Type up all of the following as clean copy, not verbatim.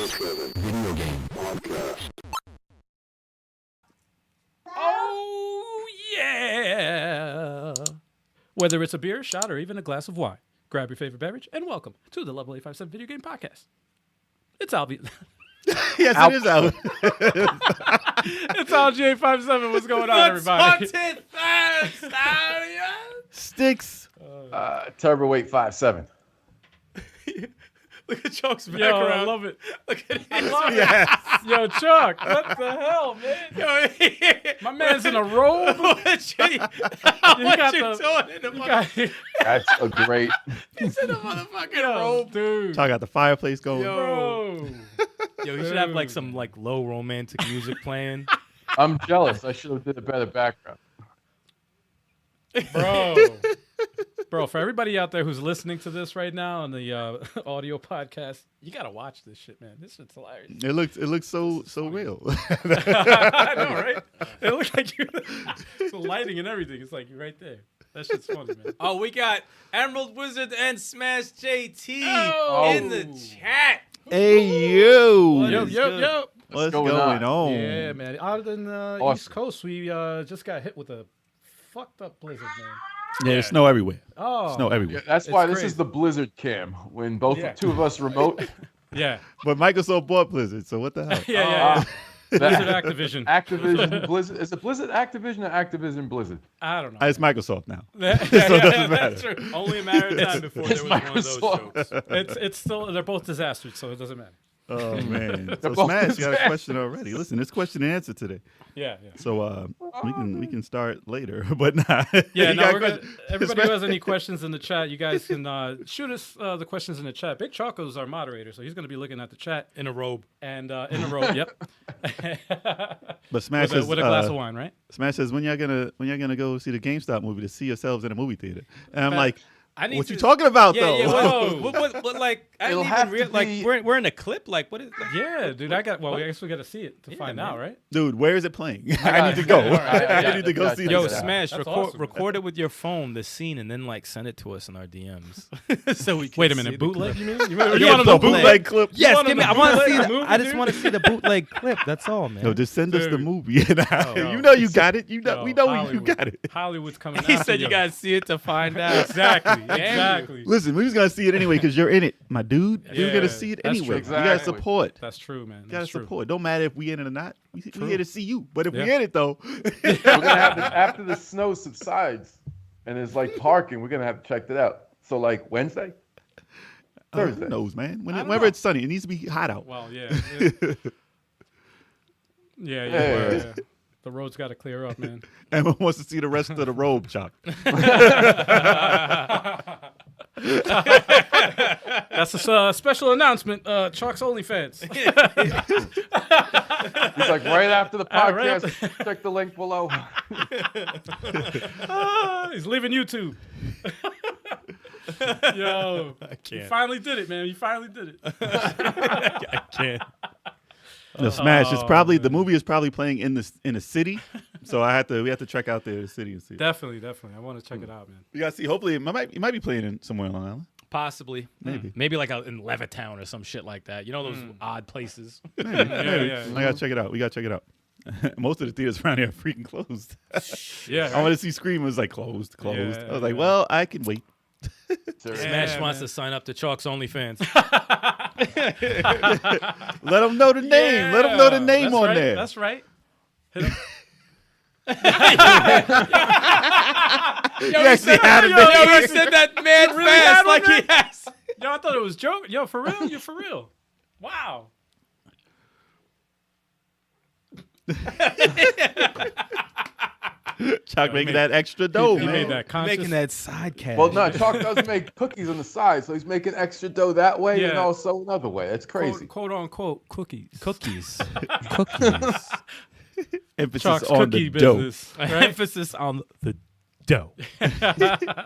Video game podcast. Oh, yeah. Whether it's a beer, shot, or even a glass of wine, grab your favorite beverage and welcome to the Level 857 Video Game Podcast. It's Albi. Yes, it is out. It's LG857. What's going on, everybody? Sticks. Turbo Weight 5'7". Look at Chuck's background. I love it. Look at I his love Yes. it. Yo, Chuck, what the hell, man? My man's in a robe. What you got doing the- in the You got, That's a great. He's in a motherfucking yo, robe. dude. Talk got the fireplace going. Bro. Yo, he should have like some like low romantic music playing. I'm jealous. I should have did a better background. Bro, for everybody out there who's listening to this right now on the audio podcast, you gotta watch this shit, man. This shit's hilarious. It looks so real. I know, right? It looks like you. The lighting and everything. It's like you're right there. That shit's funny, man. Oh, we got Emerald Wizard and Smash JT Oh. in the chat. Hey yo. Yep, yep. What's going going on? Yeah, man. Out in the Awesome. East Coast, we just got hit with a fucked up blizzard, man. Yeah, there's snow everywhere. Oh, Snow Yeah, everywhere. that's why It's this crazy. is the Blizzard cam. When two of us remote. yeah, But Microsoft bought Blizzard, so what the hell? yeah. Blizzard that- Activision. Activision Blizzard. Is it Blizzard Activision or Activision Blizzard? I don't know. It's Microsoft now. So it doesn't That's matter. true. Only a matter of time before there It's was one of those Microsoft. jokes. It's still they're both disasters, so it doesn't matter. Oh man. So both Smash, you got a disaster. question already. Listen, it's question and answer today. Yeah. So we can start later, but nah. Yeah, You no, got we're good. questions? Everybody who has any questions in the chat, you guys can shoot us the questions in the chat. Big Choco's our moderator, so he's going to be looking at the chat In a robe. and in a row. Yep. But Smash says with a glass of wine, right? Smash says when y'all gonna go see the GameStop movie to see yourselves in a movie theater. And I'm like, I need what to, you talking about Yeah, though? yeah. Whoa. What, like, I It'll didn't have even to like be- we're in a clip. Like, what is? Like, Yeah, dude. I guess we got to see it to find out, right? Dude, where is it playing? I got need to it. go. All right, I need to go yeah, see yeah, Yo, this. yeah. Smash, That's record awesome, record it with your phone, the scene, and then like send it to us in our DMs. So we can Wait a see minute, the bootleg? clip. You mean? You Yeah, want the to know bootleg clip. Yes, wanna give me. the I want to bootleg see. movie, I just dude? want to see the bootleg clip. That's all, man. No, just send us the Dude. movie. no. You know you got it. You know we know you Hollywood. got it. Hollywood's coming. He after said you gotta see it to find out. Exactly. Exactly. Listen, we was gonna see it anyway because you're in it, my dude. We were Yeah, gonna see it that's anyway. true. You gotta Exactly. support. That's true, man. You gotta That's true. support. Don't matter if we in it or not. We here to see you. But if we Yeah. in it though, We're gonna have after the snow subsides and there's like parking. We're gonna have to check that out. So like Wednesday, Thursday. who knows, man? I don't Whenever know. it's sunny, it needs to be hot out. Well, yeah. Yeah. The road's got to clear up, man. Everyone wants to see the rest of the robe, Chuck. That's a special announcement. Chalk's OnlyFans. He's like right after the Ah, right podcast. Check the link below. He's leaving YouTube. Yo, I you can't. finally did it, man. You finally did it. I can't. The Smash is probably the movie is probably playing in the city, so we have to check out the city and see. Definitely. I want to check it out, man. We gotta see. Hopefully, it might be playing in somewhere on Long Island. Possibly. Maybe. Maybe like out in Levittown or some shit like that. You know those odd places. Maybe. Yeah. I gotta check it out. We gotta check it out. Most of the theaters around here are freaking closed. Yeah. I want to see Scream. It was like closed. I was like, Yeah. well, I can wait. Smash wants man. to sign up to Chalk's OnlyFans. Let them know the name. Let them know the name That's on right. there. That's right. Hit him. You actually had it. Yo, he said that man Really fast had like one, he has. Yo, I thought it was joke. Yo, for real? You're for real. Wow. Chuck making that extra dough, He man. made that conscious. Making that side cash. Well, no, Chalk does make cookies on the side, so he's making extra dough that way and Yeah. also another way. It's crazy. quote unquote cookies. Cookies. Emphasis Chalk's on cookie the dough. business. Right? Emphasis on the dough.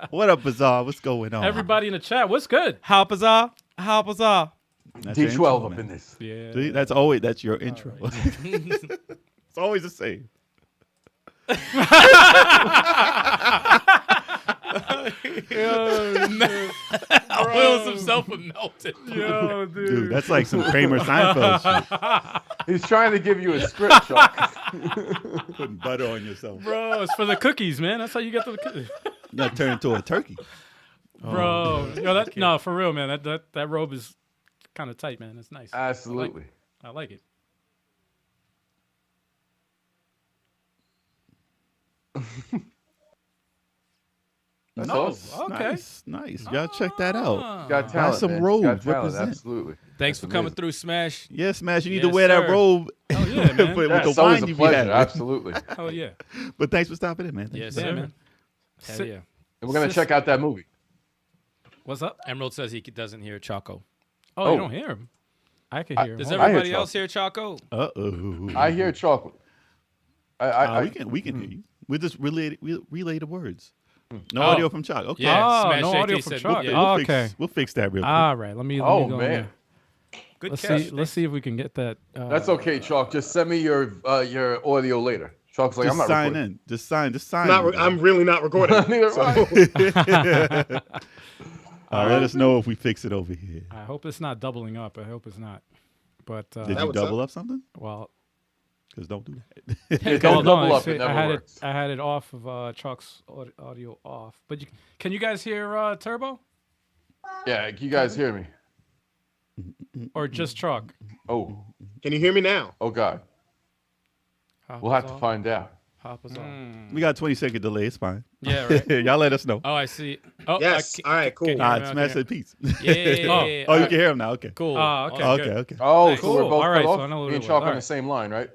What up, Bizarre? What's going on? Everybody in the chat, what's good? How bizarre? How bizarre? That's your D12 intro, up man. in this. Yeah. See, that's your intro. It's always the same. Wheels himself with melted. Yo, dude. Dude, that's like some Kramer Seinfeld shit. He's trying to give you a script, Chuck. Putting butter on yourself. Bro, it's for the cookies, man. That's how you get to the cookies. You got to turn into a turkey. Bro, no, for real, man. That robe is kind of tight, man. It's nice. Absolutely. I like it. That's No, awesome. okay. Nice. Y'all check that out. Got talent, some man. robes, Got talent, represent. absolutely. Thanks That's for coming amazing. through, Smash. Yeah, Smash, you need Yes, to wear that sir. robe Oh yeah, man. with Yeah, the it's always wine a you be pleasure. having. Absolutely. Oh yeah. But thanks for stopping in, man. Thank Yes, you. Yeah, sir. man. Hell Sit- yeah. And we're gonna check out that movie. What's up? Emerald says he doesn't hear Choco. Oh, Oh. you don't hear him. I can hear him. Does Hold on. everybody hear else hear Choco? Uh-oh. I hear chocolate. I we can hear you. We just relay the words. No Oh. audio from Chuck. Okay. Yeah, Oh, Smash no JK audio from said, Chuck. yeah. We'll fix that real quick. All right. Let me Oh, go in man. there. Good Let's catch. see. Let's see if we can get that. That's okay, Chalk. Just send me your audio later. Chalk's like, Just I'm not sign recording. in. Just sign. I'm really not recording. Neither So- am Let us know if we fix it over here. I hope it's not doubling up. I hope it's not. But Did That you was double up something? well, Because don't do that. Yeah, hold don't on, double up. see, It never I had works. it. I had it off of Chuck's audio off. But can you guys hear Turbo Yeah, you guys hear me? or just Chuck? Oh, Can you hear me now? oh God. We'll have to find out. Hop us on. We got a 20-second delay. It's fine. Yeah. Right. Y'all let us know. Oh, I see. Oh, Yes. All right, cool. can you All hear right, me? Smash said peace. Yeah. Oh, you can hear him now. Okay. Cool. Oh, okay. Okay, good. okay. Oh, Nice. so we're Cool. both All right, cut so I off? know what Me it and was. Chalk All on the right. same line, right?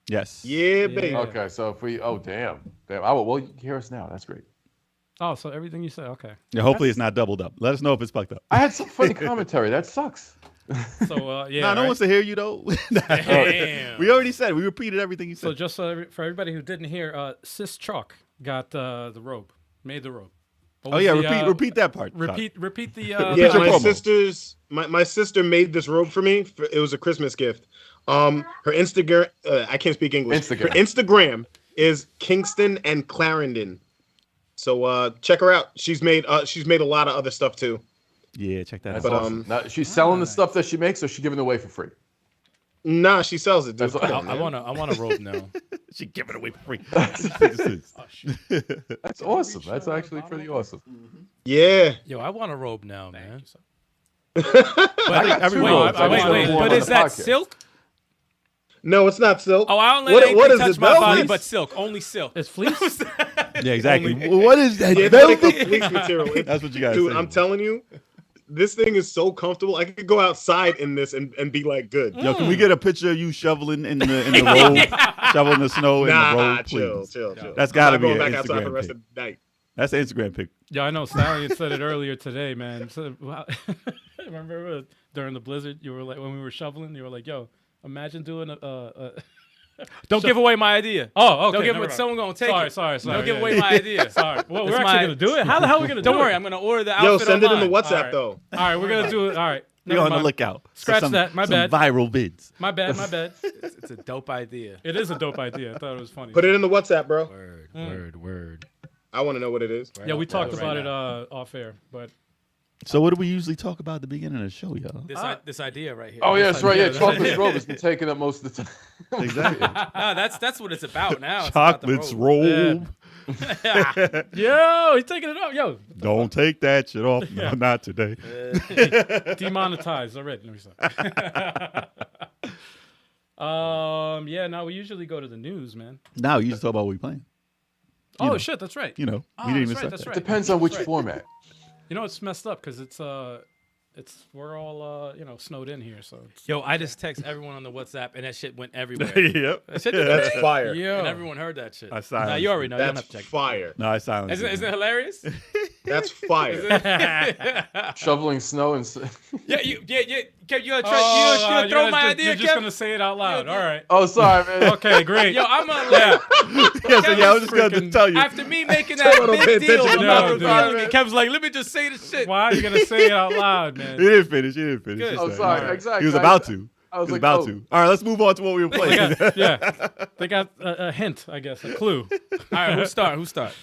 Yes. Yeah, baby. Yeah. Okay, so if we, oh damn. Well, you can hear us now. That's great. Oh, so everything you said. Okay. Yeah, hopefully it's not doubled up. Let us know if it's fucked up. I had some funny commentary. That sucks. So yeah. No one right? wants to hear you though. Damn. We already said it. We repeated everything you said. So just for everybody who didn't hear, Sis Chalk got the robe, made the robe. What oh was yeah, the, repeat that part. Repeat the. Yeah, your my promo. my sister made this robe for me. It was a Christmas gift. Her Instagram, I can't speak English. Instagram. Her Instagram is Kingston and Clarendon. So check her out. She's made a lot of other stuff too. Yeah, check that That's out. But, awesome. Now, she's selling the stuff that she makes, or she's giving it away for free. Nah, she sells it, dude. That's what- Come on, I man. want a robe now. She give it away for free. That's awesome. That's actually pretty awesome. Yeah. Yo, I want a robe now, man. I got every two robe- robes. I just Wait, don't want but on is the that podcast. silk? No, it's not silk. Oh, I don't let What anything is touch it, my body velvet? but silk. Only silk. It's fleece. Yeah, exactly. What is that? Yeah, it's like a velvet? fleece material. That's what you guys Dude, say. I'm telling you, this thing is so comfortable. I could go outside in this and be like good. Yo, can we get a picture of you shoveling in the road, shoveling the snow in the Nah, road, chill. please? That's gotta I'm be not an going back outside for Instagram the rest pic. of the night. That's an Instagram pic. Yeah, I know. Stallion said it earlier today, man. So, remember during the blizzard, you were like, when we were shoveling, you were like, "Yo, imagine doing a." Don't give away my idea. Oh, okay. Don't give never it. mind. Someone gonna take Sorry, it. sorry. Don't give yeah, away yeah. my idea. Sorry. Well, we're It's actually my- gonna do it. How the hell are we gonna do Don't it? worry, I'm gonna order the Yo, outfit send it in the online. WhatsApp All right. though. All right, we're gonna do it. All right. Be Never on the mind. lookout. for Scratch some, that. My some bad. viral vids. My bad. My bad. It's a dope idea. It is a dope idea. I thought it was funny. Put it in the WhatsApp, bro. Word. I want to know what it is. Yeah, we talked right about now. it off air, but So what do we usually talk about at the beginning of the show, y'all? This idea right here. Oh yeah, that's right. Yeah, idea. Chocolate's robe has been taking up most of the time. Exactly. No, that's what it's about now. It's about the Chocolate's robe. robe. yo, he's taking it off. Yo, Don't take that shit off. No, not today. demonetized already. Let me stop. Yeah. Now we usually go to the news, man. Now you just talk about what we playing. Oh know. shit, that's right. You know, Oh, we didn't that's even right, say that's that. right. Depends on which That's right. format. You know, it's messed up because we're all snowed in here, so it's, Yo, I just text everyone on the WhatsApp and that shit went everywhere. Yep. That shit That's fire. And yo. everyone heard that shit. I silenced Nah, you already know. You don't That's have to check. fire. No, I silenced it. Isn't it hilarious? That's fire. Shoveling snow and. Yeah, you gonna Oh, try, you you're gonna throw my idea, You're just Kev? gonna say it out loud. All right. Oh, sorry, man. Okay, great. Yo, I'm gonna like, Yeah, so yeah, I was just going to freaking- tell you. after me making that Someone don't big pay deal, attention. I'm No, not dude. revealing it. Kev's like, let me just say the shit. Why are you gonna say it out loud, man? He didn't finish. Good. Just Oh, saying. sorry. All right. Exactly. He was about to. I was He was like, about oh. to. All right, let's move on to what we were playing. Yeah, they got a hint, I guess, a clue. All right, who start?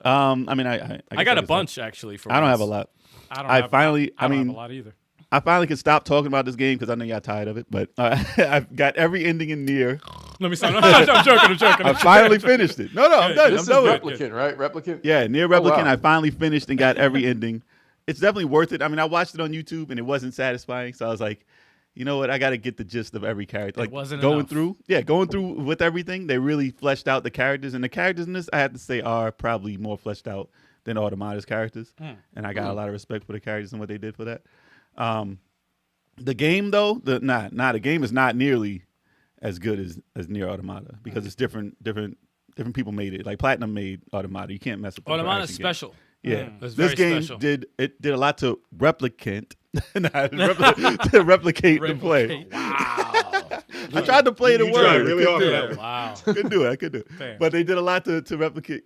I mean, I I guess got a could bunch actually. For I don't once. have a lot. I don't. I have, finally- I don't I mean- have a lot either. I finally could stop talking about this game because I know y'all tired of it. But I've got every ending in Nier. Let me stop. I'm joking. I finally finished it. No, I'm done. This I'm is done with it. Replicant, right? Replicant. Yeah, Nier Replicant. wow. I finally finished and got every ending. It's definitely worth it. I mean, I watched it on YouTube and it wasn't satisfying, so I was like, you know what? I got to get the gist of every character. Like wasn't going enough. through with everything. They really fleshed out the characters, and the characters in this, I have to say, are probably more fleshed out than Automata's characters. And I got a lot of respect for the characters and what they did for that. The game though, the game is not nearly as good as Nier Automata because it's different people made it. Like Platinum made Automata. You can't mess with Automata's Action game. special. Yeah, It's this very game special. did a lot to replicate to replicate the play. Wow. I tried to play the You tried word. really hard for Couldn't that do it. one. Wow. Couldn't do it. I couldn't do it. Fair. But they did a lot to replicate.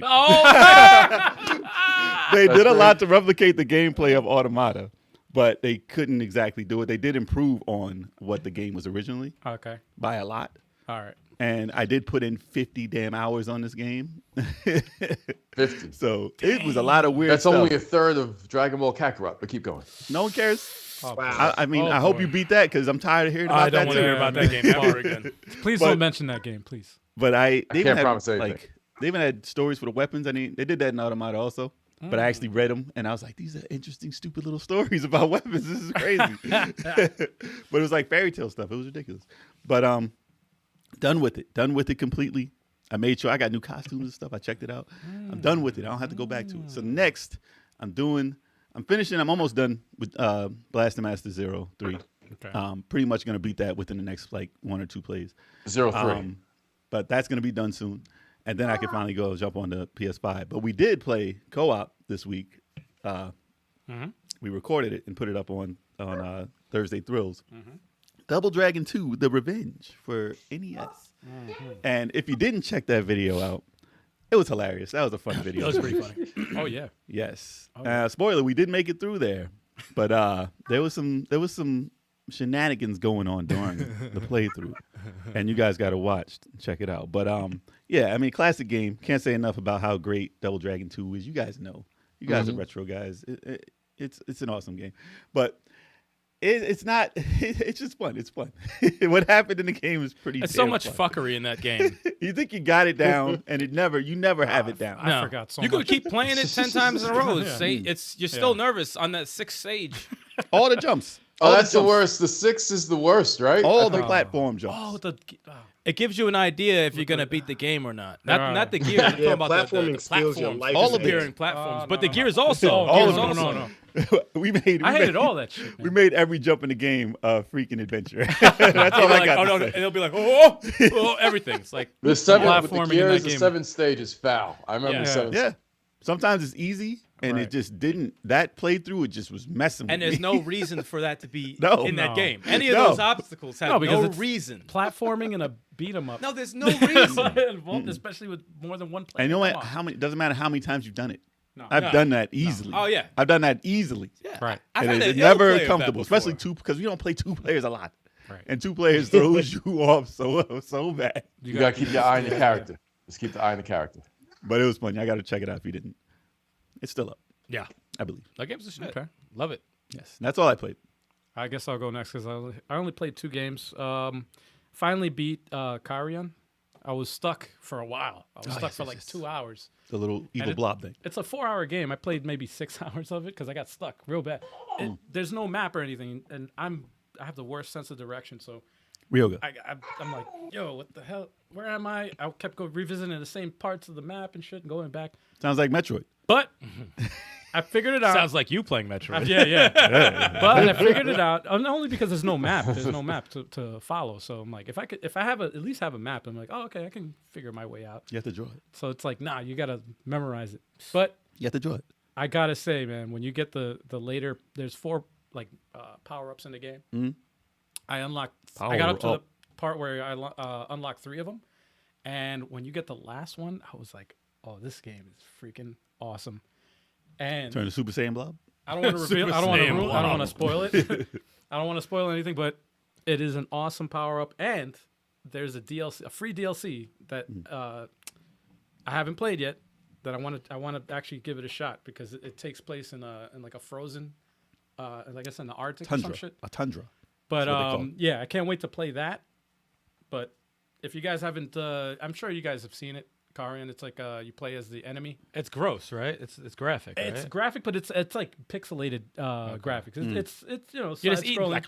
Oh, They did a lot to replicate the gameplay of Automata, but they couldn't exactly do it. They did improve on what the game was originally okay. by a lot. All right. And I did put in 50 damn hours on this game. 50. So it was a lot of weird That's stuff. only a third of Dragon Ball Kakarot, but keep going. No one cares. Oh, Wow. I mean, Oh, I hope boy. you beat that because I'm tired of hearing about I don't that want too. to hear about that game ever again. Please But- don't mention that game, please. But they even can't had, promise anything. like they even had stories for the weapons. I mean, they did that in Automata also. But I actually read them, and I was like, "These are interesting, stupid little stories about weapons. This is crazy." But it was like fairy tale stuff. It was ridiculous. But done with it completely. I made sure I got new costumes and stuff. I checked it out. I'm done with it. I don't have to go back to it. So next, I'm finishing. I'm almost done with Blaster Master 03. Okay. Pretty much gonna beat that within the next like 1 or 2 plays. 0-3. But that's going to be done soon. And then I can finally go jump on the PS5. But we did play co-op this week. We recorded it and put it up on Thursday Thrills. Double Dragon 2, The Revenge for NES. And if you didn't check that video out, it was hilarious. That was a fun video. That was pretty funny. Oh yeah. Yes. Spoiler, we did make it through there. But there was some shenanigans going on during the playthrough. And you guys got to check it out. But yeah, I mean, classic game. Can't say enough about how great Double Dragon 2 is. You guys know. You guys are retro guys. It's an awesome game. But it's not. It's just fun. It's fun. What happened in the game is pretty. There's so damn much fun. fuckery in that game. You think you got it down, and you never have it down. I forgot so You much. could keep playing it 10 times in a row. Yeah. You're still nervous on that 6th stage. All the jumps. Oh, all that's the jumps. worst. The 6 is the worst, right? All I the think- platform jumps. Oh, It gives you an idea if you're gonna beat the game or not. Right. Not the gears. I'm talking Yeah, about platforming the skills, your platforms. life All is of it. appearing platforms, No, but no, the no. gears also. All Gears of it. also. we made. I hated all that shit. We Man. made every jump in the game a freaking adventure. That's all I Like, got oh to no, say. and they'll be like, oh, everything. It's like The 7 with platforming the in gears, that the game. 7th stage is foul. I remember Yeah. the 7th. Yeah. Sometimes it's easy, and Right. it just didn't. That playthrough, it just was messing with and there's me. no reason for that to be No. in that No. game. Any of No. those obstacles have No, because no it's- reason. Platforming and a beat 'em up. No, there's no reason. Involved, especially with more than one player. And you know Come what? on. How many? Doesn't matter how many times you've done it. No. I've No. done that easily. Oh, yeah. I've done that easily. Yeah. Right. I've And had it's an ill never play of that comfortable, before. especially two because you don't play 2 players a lot. Right. And 2 players throws you off so bad. You got to keep your eye on the character. Just keep the eye on the character. But it was fun. I got to check it out if you didn't. It's still up, Yeah, I believe. that game's a shit. Okay. Love it. Yes, and that's all I played. I guess I'll go next because I only played 2 games. Finally beat Kyrion. I was stuck for a while. I was stuck for like 2 hours. The little evil it- blob thing. It's a 4-hour game. I played maybe 6 hours of it because I got stuck real bad. There's no map or anything, and I have the worst sense of direction. So Ryoga. I'm like, yo, what the hell? Where am I? I kept revisiting the same parts of the map and shit, and going back. Sounds like Metroid. But I figured it out. Sounds like you playing Metroid. Yeah. But I figured it out only because there's no map. There's no map to follow. So I'm like, if I at least have a map, I'm like, oh, okay, I can figure my way out. You have to draw it. So it's like, nah, you gotta memorize it. But You have to draw it. I gotta say, man, when you get the later, there's 4 like power ups in the game. Mhm. I got up to the part where I unlocked 3 of them, and when you get the last one, I was like, oh, this game is freaking awesome. And Turn to Super Saiyan blob. I don't want to reveal. I don't want to spoil it. I don't want to spoil anything, but it is an awesome power up, and there's a free DLC that I haven't played yet, that I want to actually give it a shot because it takes place in like a frozen, I guess in the Arctic or some shit. A tundra. But That's what they call it. yeah, I can't wait to play that. But if you guys haven't, I'm sure you guys have seen it, Kyrion. It's like you play as the enemy. It's gross, right? It's graphic, right? It's graphic, but it's like pixelated graphics. It's You side just eat scrolling. like,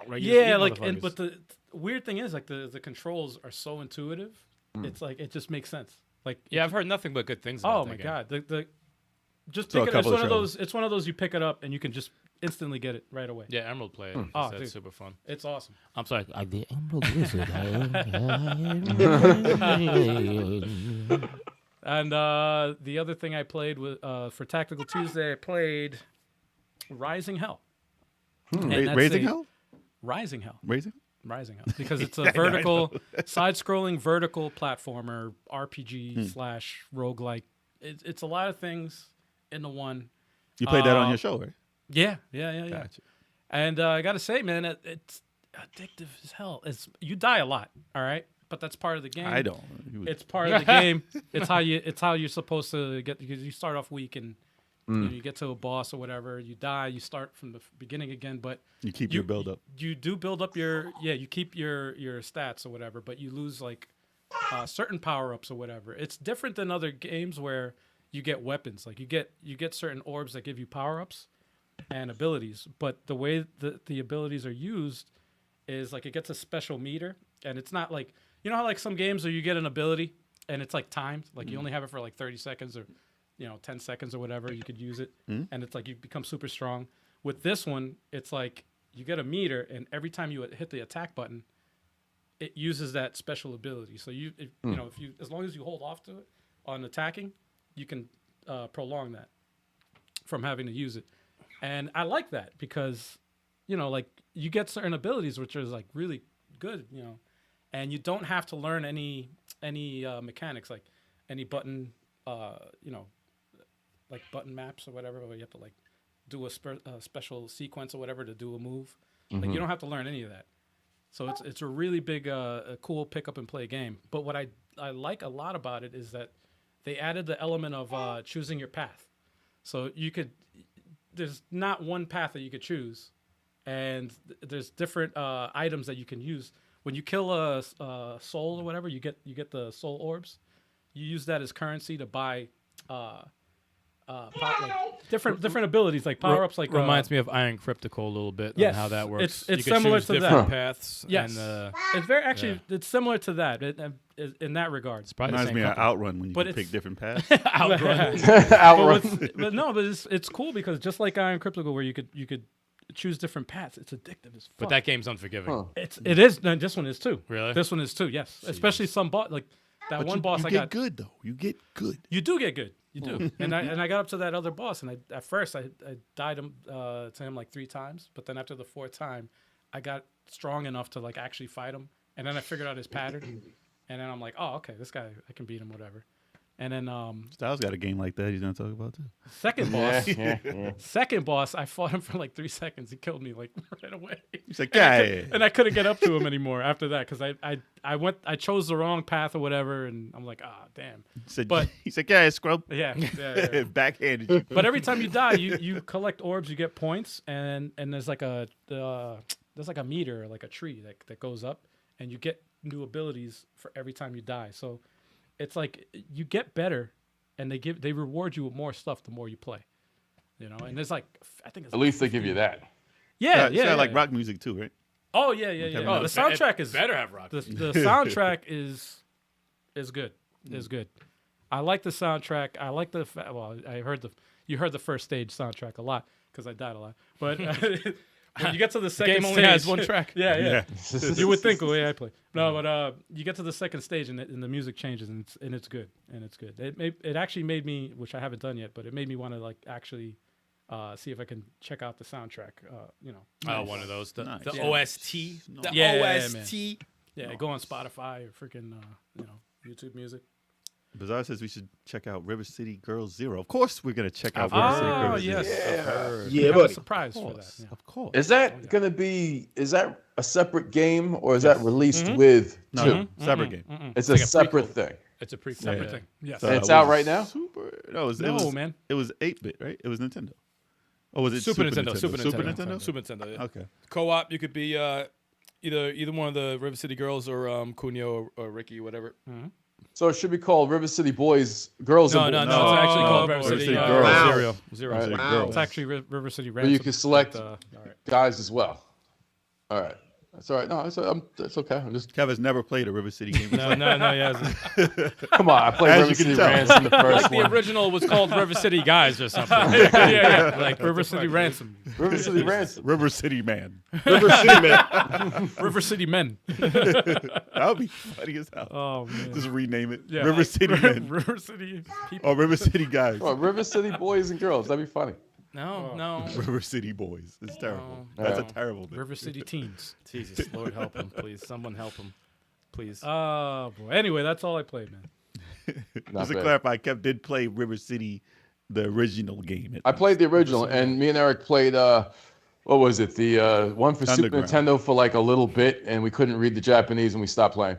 right? Yeah, like but the weird thing is like the controls are so intuitive. It's like it just makes sense. Like Yeah, I've heard nothing but good things about oh that my game. god, the just Saw a pick it. It's couple of one of trailers. those. It's one of those you pick it up and you can just instantly get it right away. Yeah, Emerald played. Oh, That's dude. super fun. It's awesome. I'm sorry. The Emerald Wizard. And the other thing I played with for Tactical Tuesday, I played Rising Hell. And that's Raising Hell? Rising Hell. Raising? Rising Hell. Because it's a vertical, side-scrolling vertical platformer, RPG slash roguelike. It's a lot of things in the one. You played that on your show, right? Yeah. Gotcha. And I got to say, man, it's addictive as hell. You die a lot, all right? But that's part of the game. I don't. It's part of the game. It's how you're supposed to get, because you start off weak and you get to a boss or whatever. You die. You start from the beginning again, but You keep your build up. You do build up you keep your stats or whatever, but you lose like certain power ups or whatever. It's different than other games where you get weapons. Like you get certain orbs that give you power ups and abilities, but the way the abilities are used is like it gets a special meter, and it's not like, you know how like some games where you get an ability and it's like timed, like you only have it for like 30 seconds or 10 seconds or whatever, you could use it, and it's like you become super strong. With this one, it's like you get a meter, and every time you hit the attack button, it uses that special ability. So if you as long as you hold off to it on attacking, you can prolong that from having to use it. And I like that because, like you get certain abilities which are like really good, and you don't have to learn any mechanics, like any button, like button maps or whatever, where you have to like do a special sequence or whatever to do a move. Like you don't have to learn any of that. So it's a really big, a cool pick up and play game. But what I like a lot about it is that they added the element of choosing your path. So there's not one path that you could choose, and there's different items that you can use. When you kill a soul or whatever, you get the soul orbs. You use that as currency to buy different abilities, like power ups. Like reminds me of Iron Cryptical a little bit. Yes, on how that works. it's You can similar choose to different that. paths. Yes, and, it's very it's similar to that in that regard. it's probably the Reminds same me of company. Outrun when you But can pick it's- different paths. Outrun. It's cool because just like Iron Cryptical, where you could choose different paths, it's addictive as fuck. But that game's unforgiving. it is. No, this one is too. Really? This one is too. Yes, especially some boss like that But one you, boss you I get got. good though. You get good. You do get good. You do. and I got up to that other boss, and at first I died to him like 3 times, but then after the 4th time, I got strong enough to like actually fight him, and then I figured out his pattern, and then I'm like, oh, okay, this guy, I can beat him, whatever. And then Styles got a game like that he's gonna talk about too. second boss, Yeah. second boss, I fought him for like 3 seconds. He killed me like right away. He's like, And I couldn't get up to him anymore after that because I chose the wrong path or whatever, and I'm like, damn. But he said, "Yeah, scrub." yeah. Backhanded you. But every time you die, you collect orbs, you get points, and there's like a meter, like a tree that goes up, and you get new abilities for every time you die. So it's like you get better, and they reward you with more stuff the more you play. And there's like I think it's At least they give you that. yeah. like rock music too, right? Oh yeah. Kevin Oh, the Hart. soundtrack is better have rock. the soundtrack is good. Is good. I like the soundtrack. I like the you heard the first stage soundtrack a lot because I died a lot. But when you get to the second game stage, only has one track. Yeah. You would think the way I play. No, but you get to the second stage and the music changes and it's good. It actually made me, which I haven't done yet, but it made me want to like actually see if I can check out the soundtrack. Oh, one of those. The Yeah. OST. The Yeah, OST. Yeah, go on Spotify or freaking YouTube Music. Bizarre says we should check out River City Girls Zero. Of course, we're gonna check out River City Oh Girls yes, Zero. We Yeah, have a buddy. surprise Of for course, that. Yeah. of course. Is that gonna be? Is that a separate game or is that released with No, two? separate game. It's like a a separate prequel. thing. It's a separate thing. Yes. So And it's it out was right now? Man. It was 8-bit, right? It was Nintendo. Or was it Super Nintendo. Super Nintendo? Super Nintendo. Yeah. Okay. Co-op, you could be either one of the River City girls or Kunio or Ricky, whatever. So it should be called River City Boys, Girls No, and no, Boys. no. It's actually called River River City City Girls. Wow. Zero. Right. Wow. Girls. It's actually River City But Ransom. you can select all right. guys as well. All right. That's all right. No, that's okay. I'm just Kevin's never played a River City game. No, yeah. come on. I played As River you can City tell. Ransom the first Like the one. original was called River City Guys or something. yeah. Like River City Ransom. River City Ransom. River City Man. River City, man. River City Men. That would be funny as hell. Oh man. Just rename it. Yeah. River City Men. River City people. Or River City Guys. Come on, River City Boys and Girls. That'd be funny. No. River City Boys. It's terrible. No. That's a Yeah. terrible thing. River City Teens. Jesus, Lord help him, please. Someone help him, please. Oh boy. Anyway, that's all I played, man. Not Just to bad. clarify, Kev did play River City, the original game. I played the original, and me and Eric played. What was it? The one for Super Underground. Nintendo for like a little bit, and we couldn't read the Japanese, and we stopped playing.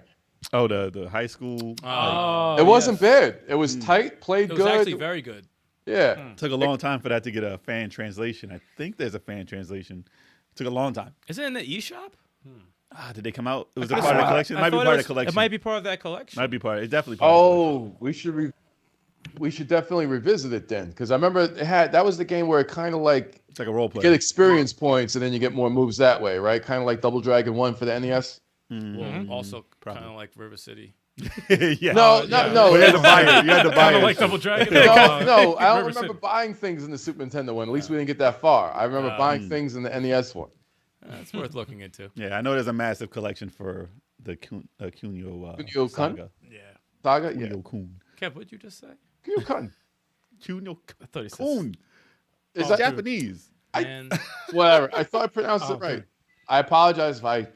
Oh, the high school. Oh, It wasn't yes. bad. It was tight. Played It was good. actually very good. Yeah. Took a long time for that to get a fan translation. I think there's a fan translation. Took a long time. Is it in the eShop? Did they come out? It was a part of the collection. It might be part of the collection. It might be part of that collection. Might be part. It's definitely part. Of the collection. Oh, we should definitely revisit it then, because I remember it had that was the game where it kind of like It's like a role play. you get experience points, and then you get more moves that way, right? Kind of like Double Dragon 1 for the NES. Well, also Probably. kind of like River City. Yeah. No, yeah. no. Well, you had to buy it. You had to buy Kind it. of like Double Dragon. No, I don't River remember City. buying things in the Super Nintendo one. At least we didn't get that far. I remember buying things in the NES one. It's worth looking into. Yeah, I know there's a massive collection for the Kunio Kunio-kun? saga. Yeah. Saga? Yeah. Kunio-kun. Kev, what'd you just say? Kunio-kun. Kunio I thought he said. Kun. Is It's that Japanese. And whatever? I thought I pronounced Oh, it right. okay. I apologize if I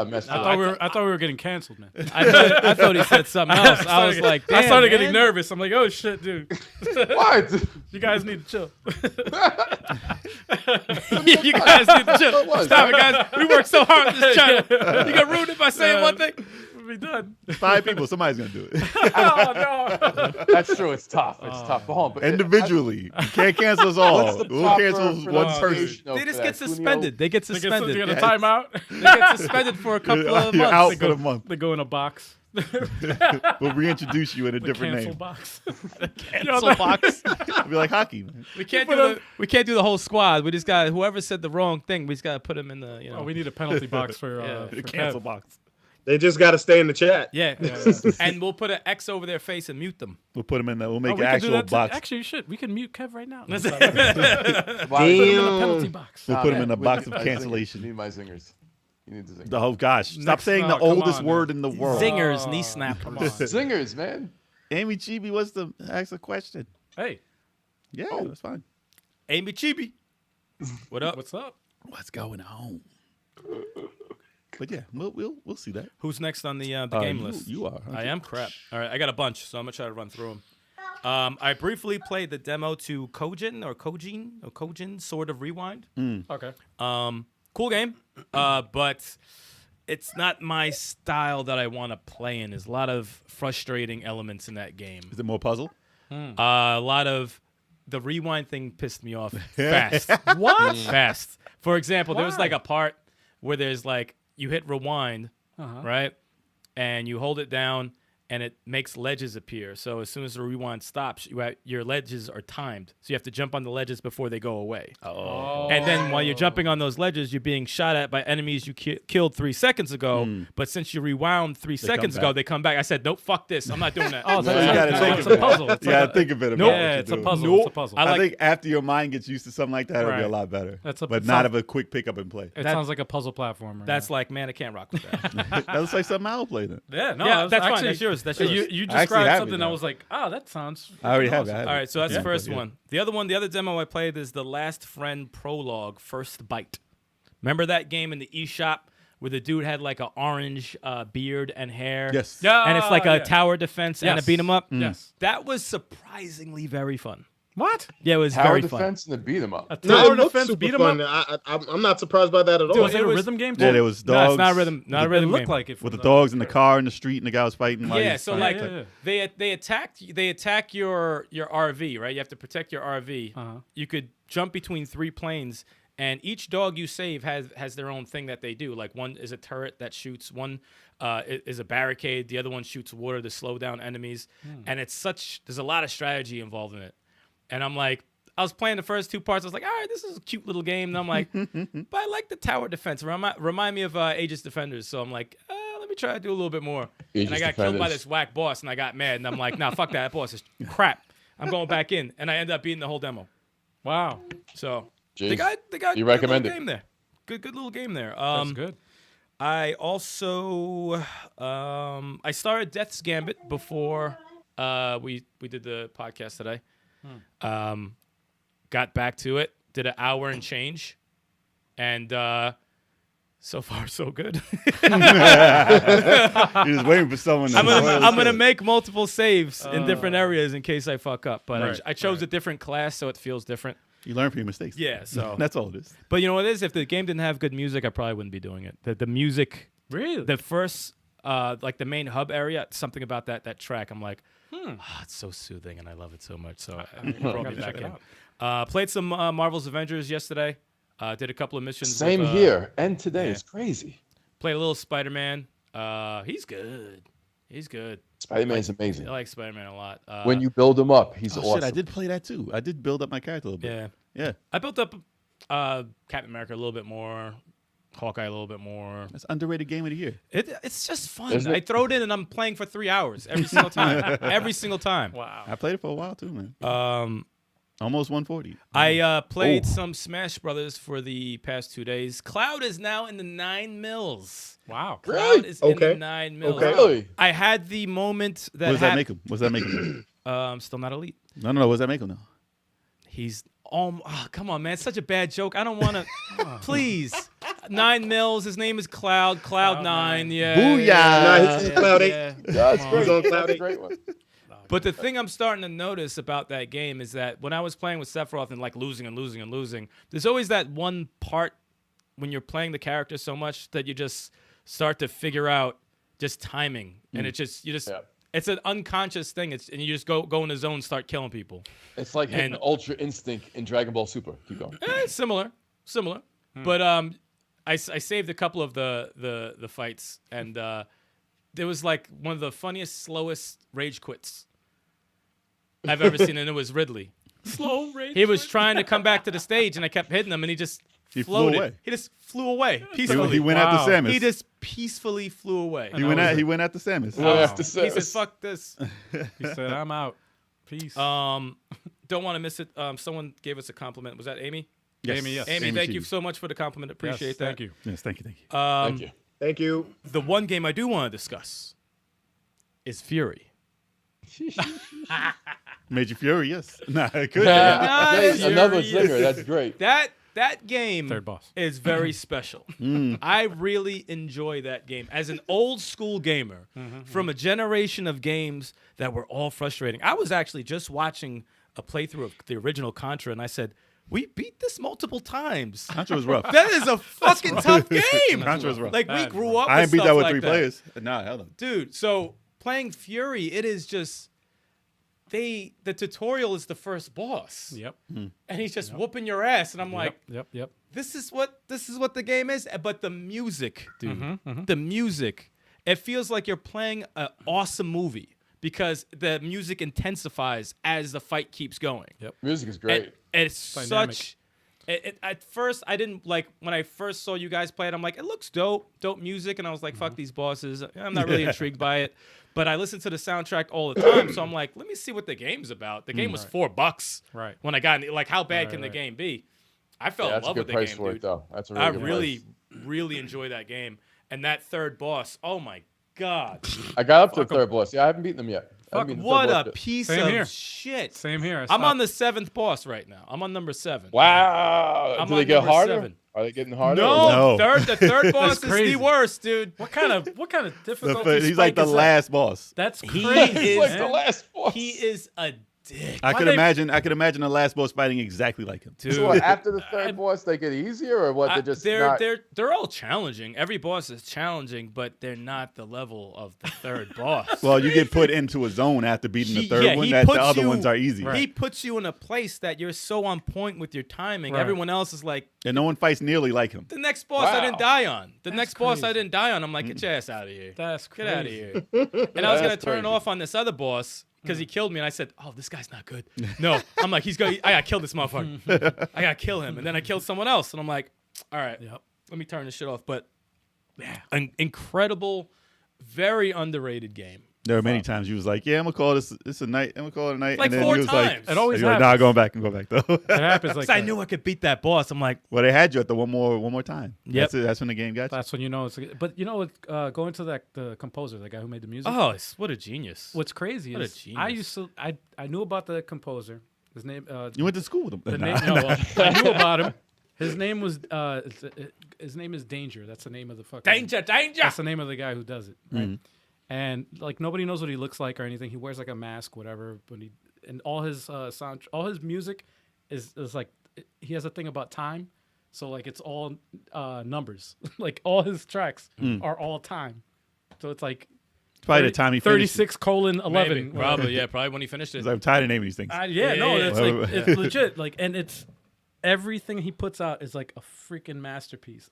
messed it I up. thought we were getting canceled, man. I thought he said something else. I was like, I damn, started man. getting nervous. I'm like, oh shit, dude. What? You guys need to chill. You guys need to chill. What was Stop it, that? guys. We worked so hard on this channel. You got ruined it by saying one thing. We'll be done. 5 people. Somebody's gonna do it Oh no. That's true. It's tough. It's tough. But hold on. But individually. You can't cancel us all. What's the We'll proper cancel one person. pronunciation They for just that? get Kunio- suspended. They get They suspended. get a Yeah. timeout. They get suspended for a couple of You're months. out They for go- the month. They go in a box. We'll reintroduce you in a The different cancel name. box. Cancel box. It'll be like hockey. Man. We can't do the whole squad. We just got whoever said the wrong thing. We just got to put him in the Oh, we need a penalty box for, Yeah. for The Kev. cancel box. They just got to stay in the chat. yeah. And we'll put an X over their face and mute them. We'll put them in there. We'll Oh, make we an can do actual that too. box. Actually, you should. We can mute Kev right now. Why- Put him in a penalty Damn. box. We'll put him in man, a we box need of my cancellation. Zingers. You need my zingers. You need the zingers. Oh gosh! Stop Next- saying the come oldest on, word man. in the world. Zingers, knee snap. Come on. Zingers, man. Amy Chibi wants to ask a question. Hey, Yeah, that's fine. Amy Chibi. What up? what's up? What's going on? But yeah, we'll see that. Who's next on the game you- list? you are, huh? I am. Crap. All right, I got a bunch, so I'm gonna try to run through them. I briefly played the demo to Kojin, Sword of Rewind. Okay. Cool game, but it's not my style that I want to play in. There's a lot of frustrating elements in that game. Is it more puzzle? A lot of the rewind thing pissed me off fast. What? Fast. For example, there was Why? like a part where there's like you hit rewind, Uh-huh. right? And you hold it down and it makes ledges appear. So as soon as the rewind stops, your ledges are timed. So you have to jump on the ledges before they go away. Oh. And then while you're jumping on those ledges, you're being shot at by enemies you killed 3 seconds ago. But since you rewound 3 seconds ago, back. they come back. I said, nope, fuck this. I'm not doing that. Oh, So you gotta think it's of a it. puzzle. It's You like gotta think of it. About yeah, what it's you're a doing. puzzle. Nope. It's a puzzle. I I like- think after your mind gets used to something like that, it'll be a Right. lot better. That's a- but it not sounds- of a quick pick up and play. It sounds like a puzzle platformer. That's like, man, I can't rock with that. That looks like something I'll play then. yeah, no, Yeah, that's fine. actually, That's yours. That's You, yours. you I actually described have it something. I now. was like, that sounds. I already have awesome. it. I have All it. right, so that's the Yeah. first Yeah. one. The other demo I played is the Last Friend Prologue First Bite. Remember that game in the eShop where the dude had like an orange beard and hair? Yes. Yeah, And it's like a yeah. tower defense and a Yes. beat 'em up? Yes. That was surprisingly very fun. What? Yeah, it was Tower very fun. defense and the beat 'em up. A No, tower it looked defense super beat 'em fun. up? I'm not surprised by that at all. Dude, was it a was- rhythm game? Yeah, there was No, dogs. it's not a rhythm. Not a It rhythm looked game. like it. with the from dogs in the car in the street, and the guy was fighting. Like, Yeah, so fighting. like yeah. they attack your RV, right? You have to protect your RV. You could jump between 3 planes, and each dog you save has their own thing that they do. Like one is a turret that shoots, one is a barricade, the other one shoots water to slow down enemies, and there's a lot of strategy involved in it. And I'm like, I was playing the first 2 parts. I was like, all right, this is a cute little game. And I'm like, but I like the tower defense. Remind me of Aegis Defenders. So I'm like, let me try to do a little bit more. And I Aegis got killed by Defenders. this whack boss, and I got mad. And I'm like, nah, fuck that. That boss is crap. I'm going back in. And I ended up beating the whole demo. Wow. So Jeez. they got You good recommend little it? game there. Good little game there. That's good. I also I started Death's Gambit before we did the podcast today. Got back to it, did an hour and change, and so far so good. You're just waiting for someone. I'm gonna make multiple saves in different areas in case I fuck up. But Right, I chose a different class, so it feels different. You learn from your mistakes. Yeah, so That's all it is. But you know what it is? If the game didn't have good music, I probably wouldn't be doing it. The music, Really? the first like the main hub area, something about that track, I'm like, it's so soothing and I love it so much. So it brought me gotta back check it in. out. Played some Marvel's Avengers yesterday. Did a couple of missions. Same with, here. And today yeah. is crazy. Played a little Spider-Man. He's good. He's good. Spider-Man's amazing. I like Spider-Man a lot. When you build him up, he's Oh awesome. shit! I did play that too. I did build up my character a little bit. Yeah. Yeah. I built up Captain America a little bit more, Hawkeye a little bit more. That's underrated game of the year. It's just fun. Is it? I throw it in and I'm playing for 3 hours every single time. Every single time. Wow. I played it for a while too, man. Almost 140. I played some Smash Brothers for the past 2 days. Cloud is now in the 9 mils. Wow. Cloud Really? is in the Okay. 9 mils. Okay. Really? I had the moment that What does that make him? What does that make him? Still not elite. No. What does that make him now? He's come on, man. It's such a bad joke. I don't want to. Please. 9 mils. His name is Cloud. Cloud 9. Yeah. Booyah. Nah, he's Cloud 8. yeah. That's Come great. on, That's Cloud a eight. great one. But the thing I'm starting to notice about that game is that when I was playing with Sephiroth and like losing, there's always that one part when you're playing the character so much that you just start to figure out just timing, and it just Yeah. it's an unconscious thing. And you just go in the zone, start killing people. It's like hitting And- Ultra Instinct in Dragon Ball Super. Keep going. It's similar. But I saved a couple of the fights, and there was like one of the funniest, slowest rage quits I've ever seen, and it was Ridley. Slow rage. He was trying to come back to the stage, and I kept hitting him, and he just He flew floated. away. He just flew away He, peacefully. he went Wow. after Samus. He just peacefully flew away. he went after Samus. Well, Wow. after He said, Samus. "Fuck this." He said, "I'm out. Peace." Don't want to miss it. Someone gave us a compliment. Was that Amy? Amy, yes. Amy, thank you Cheese. so much for the compliment. Appreciate Yes, that. Thank you. Yes, thank you. Thank you. Thank you. The one game I do want to discuss is Fury. Made you furious. Nah, it could. Hey, another Furious. zinger. That's great. That game Third boss. is very special. I really enjoy that game. As an old school gamer from a generation of games that were all frustrating. I was actually just watching a playthrough of the original Contra, and I said, we beat this multiple times. Contra was rough. That is a fucking tough game. Contra was rough. Like, we grew up I with ain't beat that stuff with like 3 players. Nah, hell no. Dude, so playing Fury, it is just the tutorial is the first boss. Yep. And he's just whooping your ass, and I'm like, Yep. this is what the game is. But the music, dude, Mm-hmm, the music, it feels like you're playing an awesome movie because the music intensifies as the fight keeps going. Yep. Music is great. And it's Dynamic. such. At first, I didn't like when I first saw you guys play it. I'm like, it looks dope music, and I was like, Mm-hmm. fuck these bosses. I'm not really intrigued by it. But I listen to the soundtrack all the time, so I'm like, let me see what the game's about. The game was $4 Right. when I got in. Like, how bad can the right. game be? I fell Yeah, in that's a love good with the price game, for dude. it, though. That's a really I good really, price. really enjoy that game. And that third boss, oh my god, I got up to the third boss. Yeah, I haven't beaten them yet. I haven't fuck, beaten the what third boss a yet. piece Same of here. shit. Same here. I'm on the 7th boss right now. I'm on number 7. Wow. I'm Do on they get number harder? 7. Are they getting harder? No, No. the third boss is crazy. the worst, dude. What kind of difficulty? He's like the last boss. That's He crazy. is- It's like the man. last boss. He is a dick. I could imagine the last boss fighting exactly like him. Dude. So what, after the third boss, they get easier, or what? They're just not... they're all challenging. Every boss is challenging, but they're not the level of the third boss. Well, you get put into a zone after beating the third one. That the other ones are easy. He puts you in a place that you're so on point with your timing. Right. Everyone else is like, and no one fights nearly like him. The next boss I didn't die on. Boss I didn't die on. I'm like, get your ass out of here. That's crazy. Get out of here. And I was gonna turn off on this other boss because he killed me, and I said, "Oh, this guy's not good." No, I'm like, I gotta kill this motherfucker. I gotta kill him, and then I killed someone else, and I'm like, all right, let me turn this shit off. But an incredible, very underrated game. There were many times you was like, "Yeah, I'm gonna call this a night. I'm gonna call it a night." Like and then 4 he was times. Like, it always happens. happens. Nah, going back and go back though. It happens like I knew I could beat that boss. I'm like, well, they had you at the one more time. Yep. That's when the game got you. That's when you know it's. But you know, going to the composer, the guy who made the music. oh, what a genius. What's crazy What a is genius. I knew about the composer. His name. You went to school with him. The Nah. name, no, well, I knew about him. His name was. His name is Danger. That's the name of the fucking. Danger. That's the name of the guy who does it. Right. And like nobody knows what he looks like or anything. He wears like a mask, whatever. But all his all his music is like he has a thing about time. So like it's all numbers. Like all his tracks are all time. So it's like It's probably the time he finished. 36:11. Maybe. Probably, yeah. Probably when he finished it. I'm tired of naming these things. It's legit. Like, and it's everything he puts out is like a freaking masterpiece.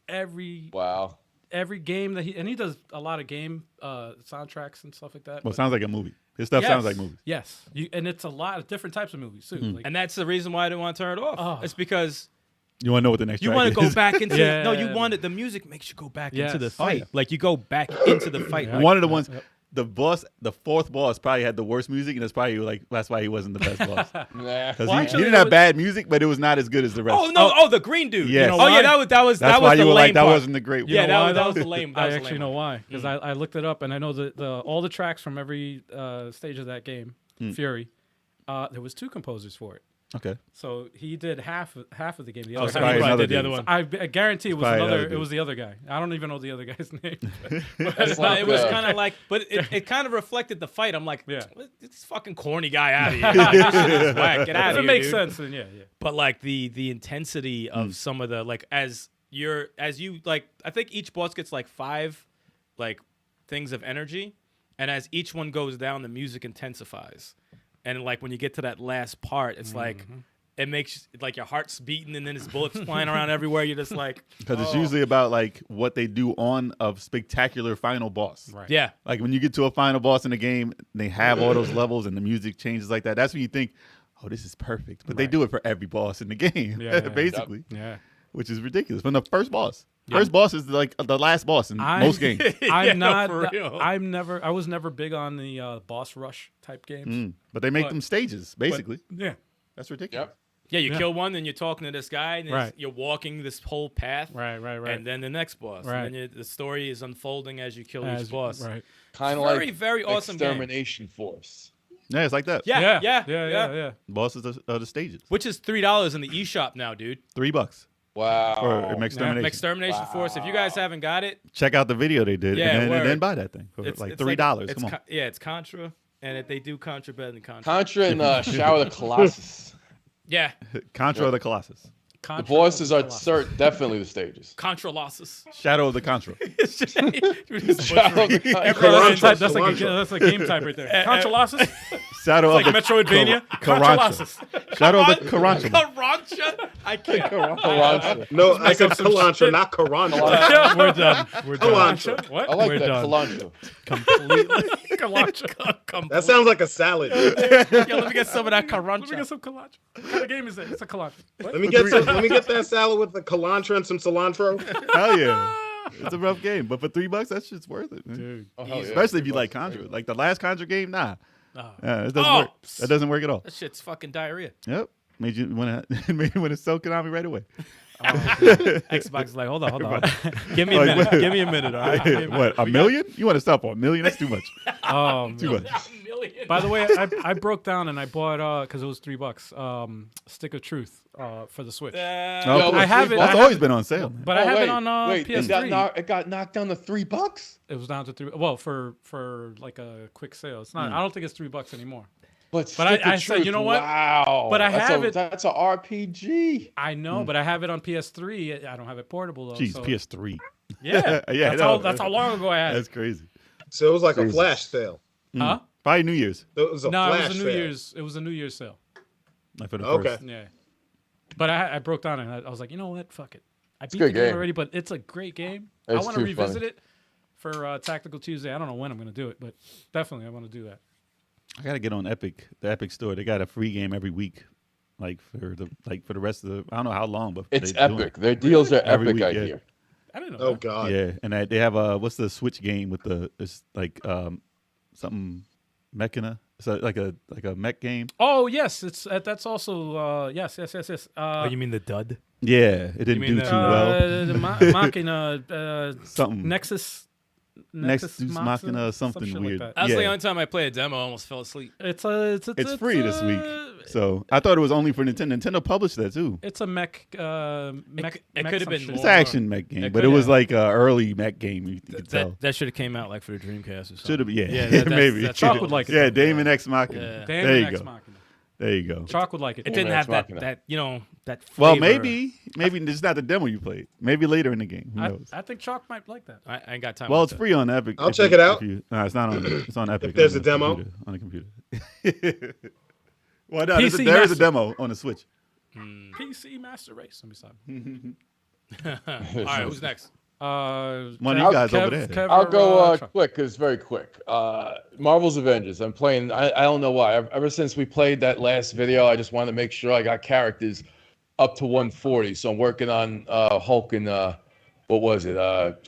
Every game that he does a lot of game soundtracks and stuff like that. Well, it sounds like a movie. His stuff sounds like movies. Yes, and it's a lot of different types of movies too. Like, And that's the reason why I didn't want to turn it off. Oh. It's because You want to know what the next you track want is? to go back into Yeah. you want it. The music makes you go back Yes. into the Oh, fight. yeah. Like you go back into the fight. Like, One of the ones, the fourth boss probably had the worst music, and it's probably like that's why he wasn't the best boss. Nah. Because Well, he actually, didn't have bad music, but it was not as good as the rest. oh no! The green dude. Yes. You know Oh yeah, why? that was That's that why was the you were lame like that part. wasn't the great one. Yeah, You know why, that was though? the lame. That I was the actually lame know one. why because I looked it up and I know all the tracks from every stage of that game, Fury. There was 2 composers for it. Okay. So he did half of the game. The Oh, other so guy probably he probably another did the other dude. one. I guarantee it was probably another another. It dude. was the other guy. I don't even know the other guy's name. That's It was like, kind of like, but it kind of reflected the fight. I'm like, Yeah. this fucking corny guy out of here. This shit is whack. Get out If of it here, makes dude. sense, then yeah. But like the intensity of some of the like as you like, I think each boss gets like 5 like things of energy, and as each one goes down, the music intensifies, and like when you get to that last part, it's like. It makes like your heart's beating and then there's bullets flying around everywhere. You're just like, Because it's usually about like what they do on a spectacular final boss. Right. yeah, Like when you get to a final boss in the game, they have all those levels and the music changes like that. That's when you think, oh, this is perfect. But they do it for every boss in the game, Yeah, yeah. basically, Yeah. which is ridiculous. From the first boss. First boss is like the last boss in most games. I'm Yeah, not. for real. I was never big on the boss rush type games. But they make But- them stages, basically. Yeah. That's ridiculous. Yep. yeah. You Yeah. kill one, then you're talking to this guy, and Right. you're walking this whole path, Right. and then the next boss, Right. and then the story is unfolding as you kill As- each boss. Right. Kind of Very, like very awesome game. Extermination Force. Yeah, it's like that. Yeah. Yeah. Bosses are the stages. Which is $3 in the eShop now, dude. $3 Wow. for Extermination. Extermination Force. If you guys haven't got it, Check out the video they did Yeah, and word. then buy that thing for like $3. It's Come on. it's Contra, and they do Contra better than Contra. Contra and Shower of the Colossus. Yeah, Contra of the Colossus. The bosses are definitely the stages. Contra losses. Shadow of the Contra. Shower of the Colossus. That's a game type right there. Contra-Losses? Shadow Like of the Metroidvania? Carancha. Shadow of the Carancha. Karancha? I can't. Colossus. No, I said Kalantra, not Karantra. We're done. We're done. Kalantra. What? I like We're that. done. Cilantro. Completely. Kalancha. That sounds like a salad. Yo, let me get some of that Let me Karancha. get some Kalancha. What kind of game is that? It's a Kalancha. What? Let me get that salad with the Kalantra and some cilantro. Hell yeah. It's a rough game, but for $3, that shit's worth it, man. Dude. Oh, hell yeah. Especially if you like Contra. Like the last Contra game, nah. Oh. It doesn't Oh. work. That doesn't work at all. That shit's fucking diarrhea. Yep. Made you want to sell Konami right away. Xbox is like, hold on. Give me a Like, minute. what? Give me a minute, all right? What, $1 million? You want to stop on $1 million? That's too much. Too much. By the way, I broke down and I bought because it was $3. Stick of Truth for the Switch. No, I have it. That's I always have- been on sale. Man. But I have it on wait, PS3. it got knocked down to $3? It was down to $3. Well, for like a quick sale, it's not. I don't think it's $3 anymore. But Stick I to said, Truth, you know what? Wow. But I have it. That's a RPG. I know, but I have it on PS3. I don't have it portable though. Jeez, so, PS3. Yeah, Yeah, that's how long ago I had That's it. crazy. So it was like a Jesus. flash sale. Huh? Probably New Year's. It was a No, flash it was a sale. New Year's sale. Like for the Okay. first. Yeah, but I broke down and I was like, you know what? Fuck it. I beat a good the game game. already, but it's a great game. I It's want to too revisit funny. it for Tactical Tuesday. I don't know when I'm going to do it, but definitely I want to do that. I gotta get on Epic, the Epic store. They got a free game every week, like for the rest of the. I don't know how long, but It's they're doing epic. Their deals are Every epic, week, I yeah. hear. I didn't know. Oh that. God. Yeah, and they have what's the Switch game with the it's like something Mechana. So like a mech game. Oh yes, that's also yes. Oh, you mean the dud? Yeah, it didn't mean do the- too well. The Machina Something Nexus Nexus Machina, some something shit weird. Like that. That's Yeah. the only time I played a demo. I almost fell asleep. It's free this week. So I thought it was only for Nintendo. Nintendo published that too. It's a mech. it could have some been shit. It's more. an action mech game, It but could it was have. like an early mech game. You could tell. That should have came out like for the Dreamcast or something. Should have, yeah, that's- maybe. that's Chalk what would it like was. it. Yeah, Damon X Machina. Yeah. Damn There you Ex go. Machina. There you go. Chalk would like it. It didn't Damon have Ex that Machina. that flavor. Well, maybe it's not the demo you played. Maybe later in the game. Who knows? I think Chalk might like that. I ain't got time. Well, for it's that. free on Epic. I'll if check you- it out. if you- No, it's not on. It's on Epic. If there's on a the demo. computer, on the computer. Well, no, there is PC a Master. demo on the Switch. PC Master Race. Let me stop. All right, who's next? One of you guys over there. I'll go Chuck. quick because very quick. Marvel's Avengers. I'm playing. I don't know why. Ever since we played that last video, I just wanted to make sure I got characters up to 140. So I'm working on Hulk and what was it?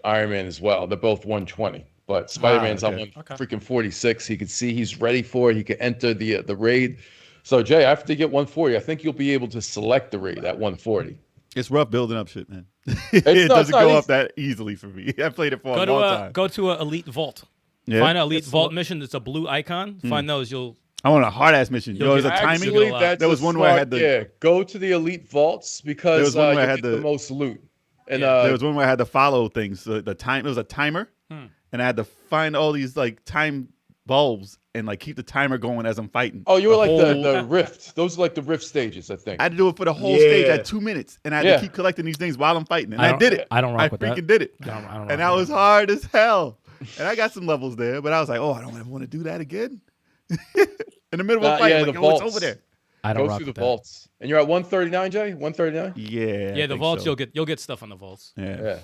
Iron Man as well. They're both 120. But Spider-Man's on okay. freaking 46. He can see he's ready for it. He can enter the raid. So Jay, after you get 140, I think you'll be able to select the raid at 140. It's rough building up shit, man. It's It not- doesn't it's not go easy. up that easily for me. I played it for Go a to long a time. go to a elite vault. Yeah? Find an elite vault mission that's a blue icon. Hmm. Find those. You'll I want a hard ass mission. You'll Yo, there's a get- timing. Actually, Actually, that's There was a one where I smart- had the- yeah. Go to the elite vaults There because was one where I you had get the the- most loot. And There was one where I had to follow things. So the time, it was a timer, Hmm. and I had to find all these like time bulbs and like keep the timer going as I'm fighting. oh, you were like the whole- rift. Those are like the rift stages, I think. I had to do it for the whole stage Yeah. at 2 minutes, and I had Yeah. to keep collecting these things while I'm fighting, and I I, don't- did it. I don't rock with that. freaking did it, I don't rock and that with was hard as hell. And I got some levels there, but I was like, oh, I don't ever want to do that again. In the middle of a fight, yeah, I'm like, the oh, it's vaults. over there. I don't Go rock through the with that. vaults, and you're at 139, Jay. 139. Yeah, Yeah, I the think vaults so. you'll get stuff on the vaults. Yeah. Yeah.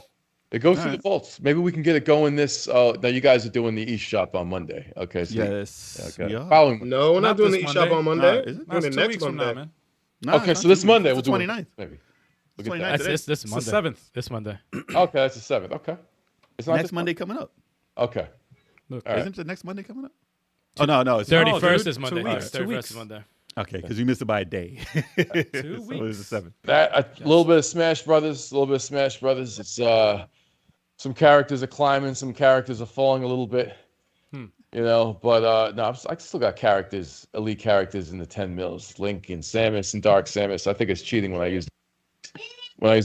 It goes through Alright. the vaults. Maybe we can get it going this. Now you guys are doing the East shop on Monday. Okay. So Yes. Okay. we are. Following. No, we're not, Not doing this the eShop Monday. on Monday. Is it? We're doing That's it 2 next weeks from now, Monday. man. No, Okay, it's so not this 2 Monday weeks. we'll It's do the 29th. Maybe. Look at That's that. today. This It's Monday. the 7th. This Monday. Okay, that's the 7th. Okay. It's not Next this Monday coming up. Okay. Look, All right. Isn't the next Monday coming up? Oh no, it's 31st dude, is Monday. 2 weeks, 2 31st weeks. is Monday. Okay, because you missed it by a day. 2 So it was the 7th. That a little bit of Smash Brothers. A little bit of Smash Brothers. It's some characters are climbing, some characters are falling a little bit. You know, but no, I still got characters, elite characters in the 10 mils. Link and Samus and Dark Samus. I think it's cheating when I use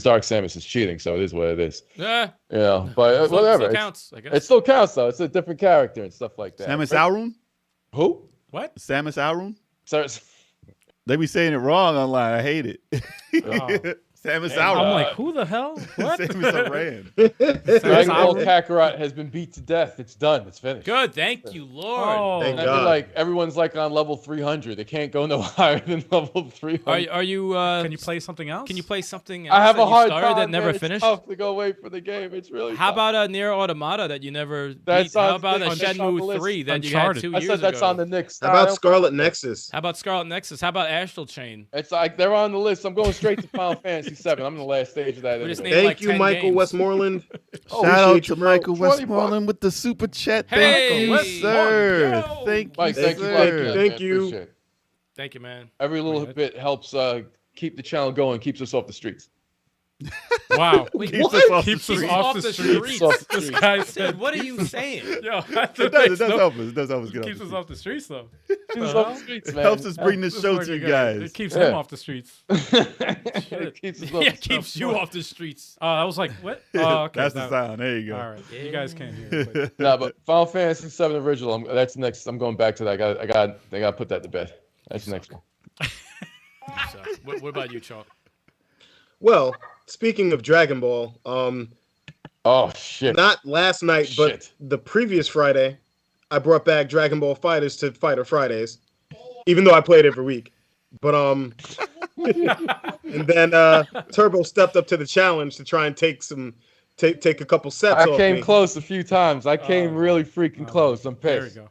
Dark Samus. It's cheating, so it is what it is. Yeah, You know, but whatever. Still It's- counts. I guess. It still counts though. It's a different character and stuff like that. Samus Arum? Who? what? Samus Arum? Sorry. They be saying it wrong online. I hate it. Oh. Samus I'm Arum. like, who the hell? What? Samus Aran. Dragon Ball Arum? Kakarot has been beat to death. It's done. It's finished. Good. Thank you, Lord. Oh, Thank And God. like everyone's like on level 300. They can't go no higher than level 300. Are you? can you play something else? Can you play something else I have that a you hard started time. that never man. It's finished? tough to go wait for the game. It's really How tough. about Near Automata that you never That's beat? How on- about a that's on the Shenmue list. 3 that you had Uncharted. 2 I years said that's ago? on the Knicks. How about Scarlet Nexus? How about Scarlet Nexus? How about Astral Chain? It's like they're on the list. I'm going straight to Final Fantasy 7. I'm in the last stage of that. We just anyway. need Thank like you, 10 Michael games. Westmoreland. Shout out Appreciate to you, bro. Michael 20 Westmoreland with the super chat. Hey, Thank you, sir. Yo. Thank Mike, you, thank you. sir. Thank you. Appreciate it. Thank you, man. Every little bit helps keep the channel going, keeps us off the streets. Wow. Keeps us off the Keeps us streets. off the streets. Off the This streets. guy Dude, said, what are you saying? yo, It does help us. It does help us get keeps off us the off the streets, though. Keeps us off the streets, It man. helps us bring this show This to you fucking guy, guys. It keeps Yeah. him off the streets. It keeps us off Yeah, the keeps you off the streets. I was like, what? Oh, okay. That's the sound. There you go. All right. You guys can't hear it. But No, but Final Fantasy 7 original. That's next. I'm going back to that. I got to put that to bed. That's the next one. So, what about you, Chalk? Well, speaking of Dragon Ball, Oh shit! not last night, but Shit. the previous Friday, I brought back Dragon Ball Fighters to Fighter Fridays, even though I play it every week. But and then Turbo stepped up to the challenge to try and take a couple sets I off came me. close a few times. I came really freaking close. I'm There we pissed. go.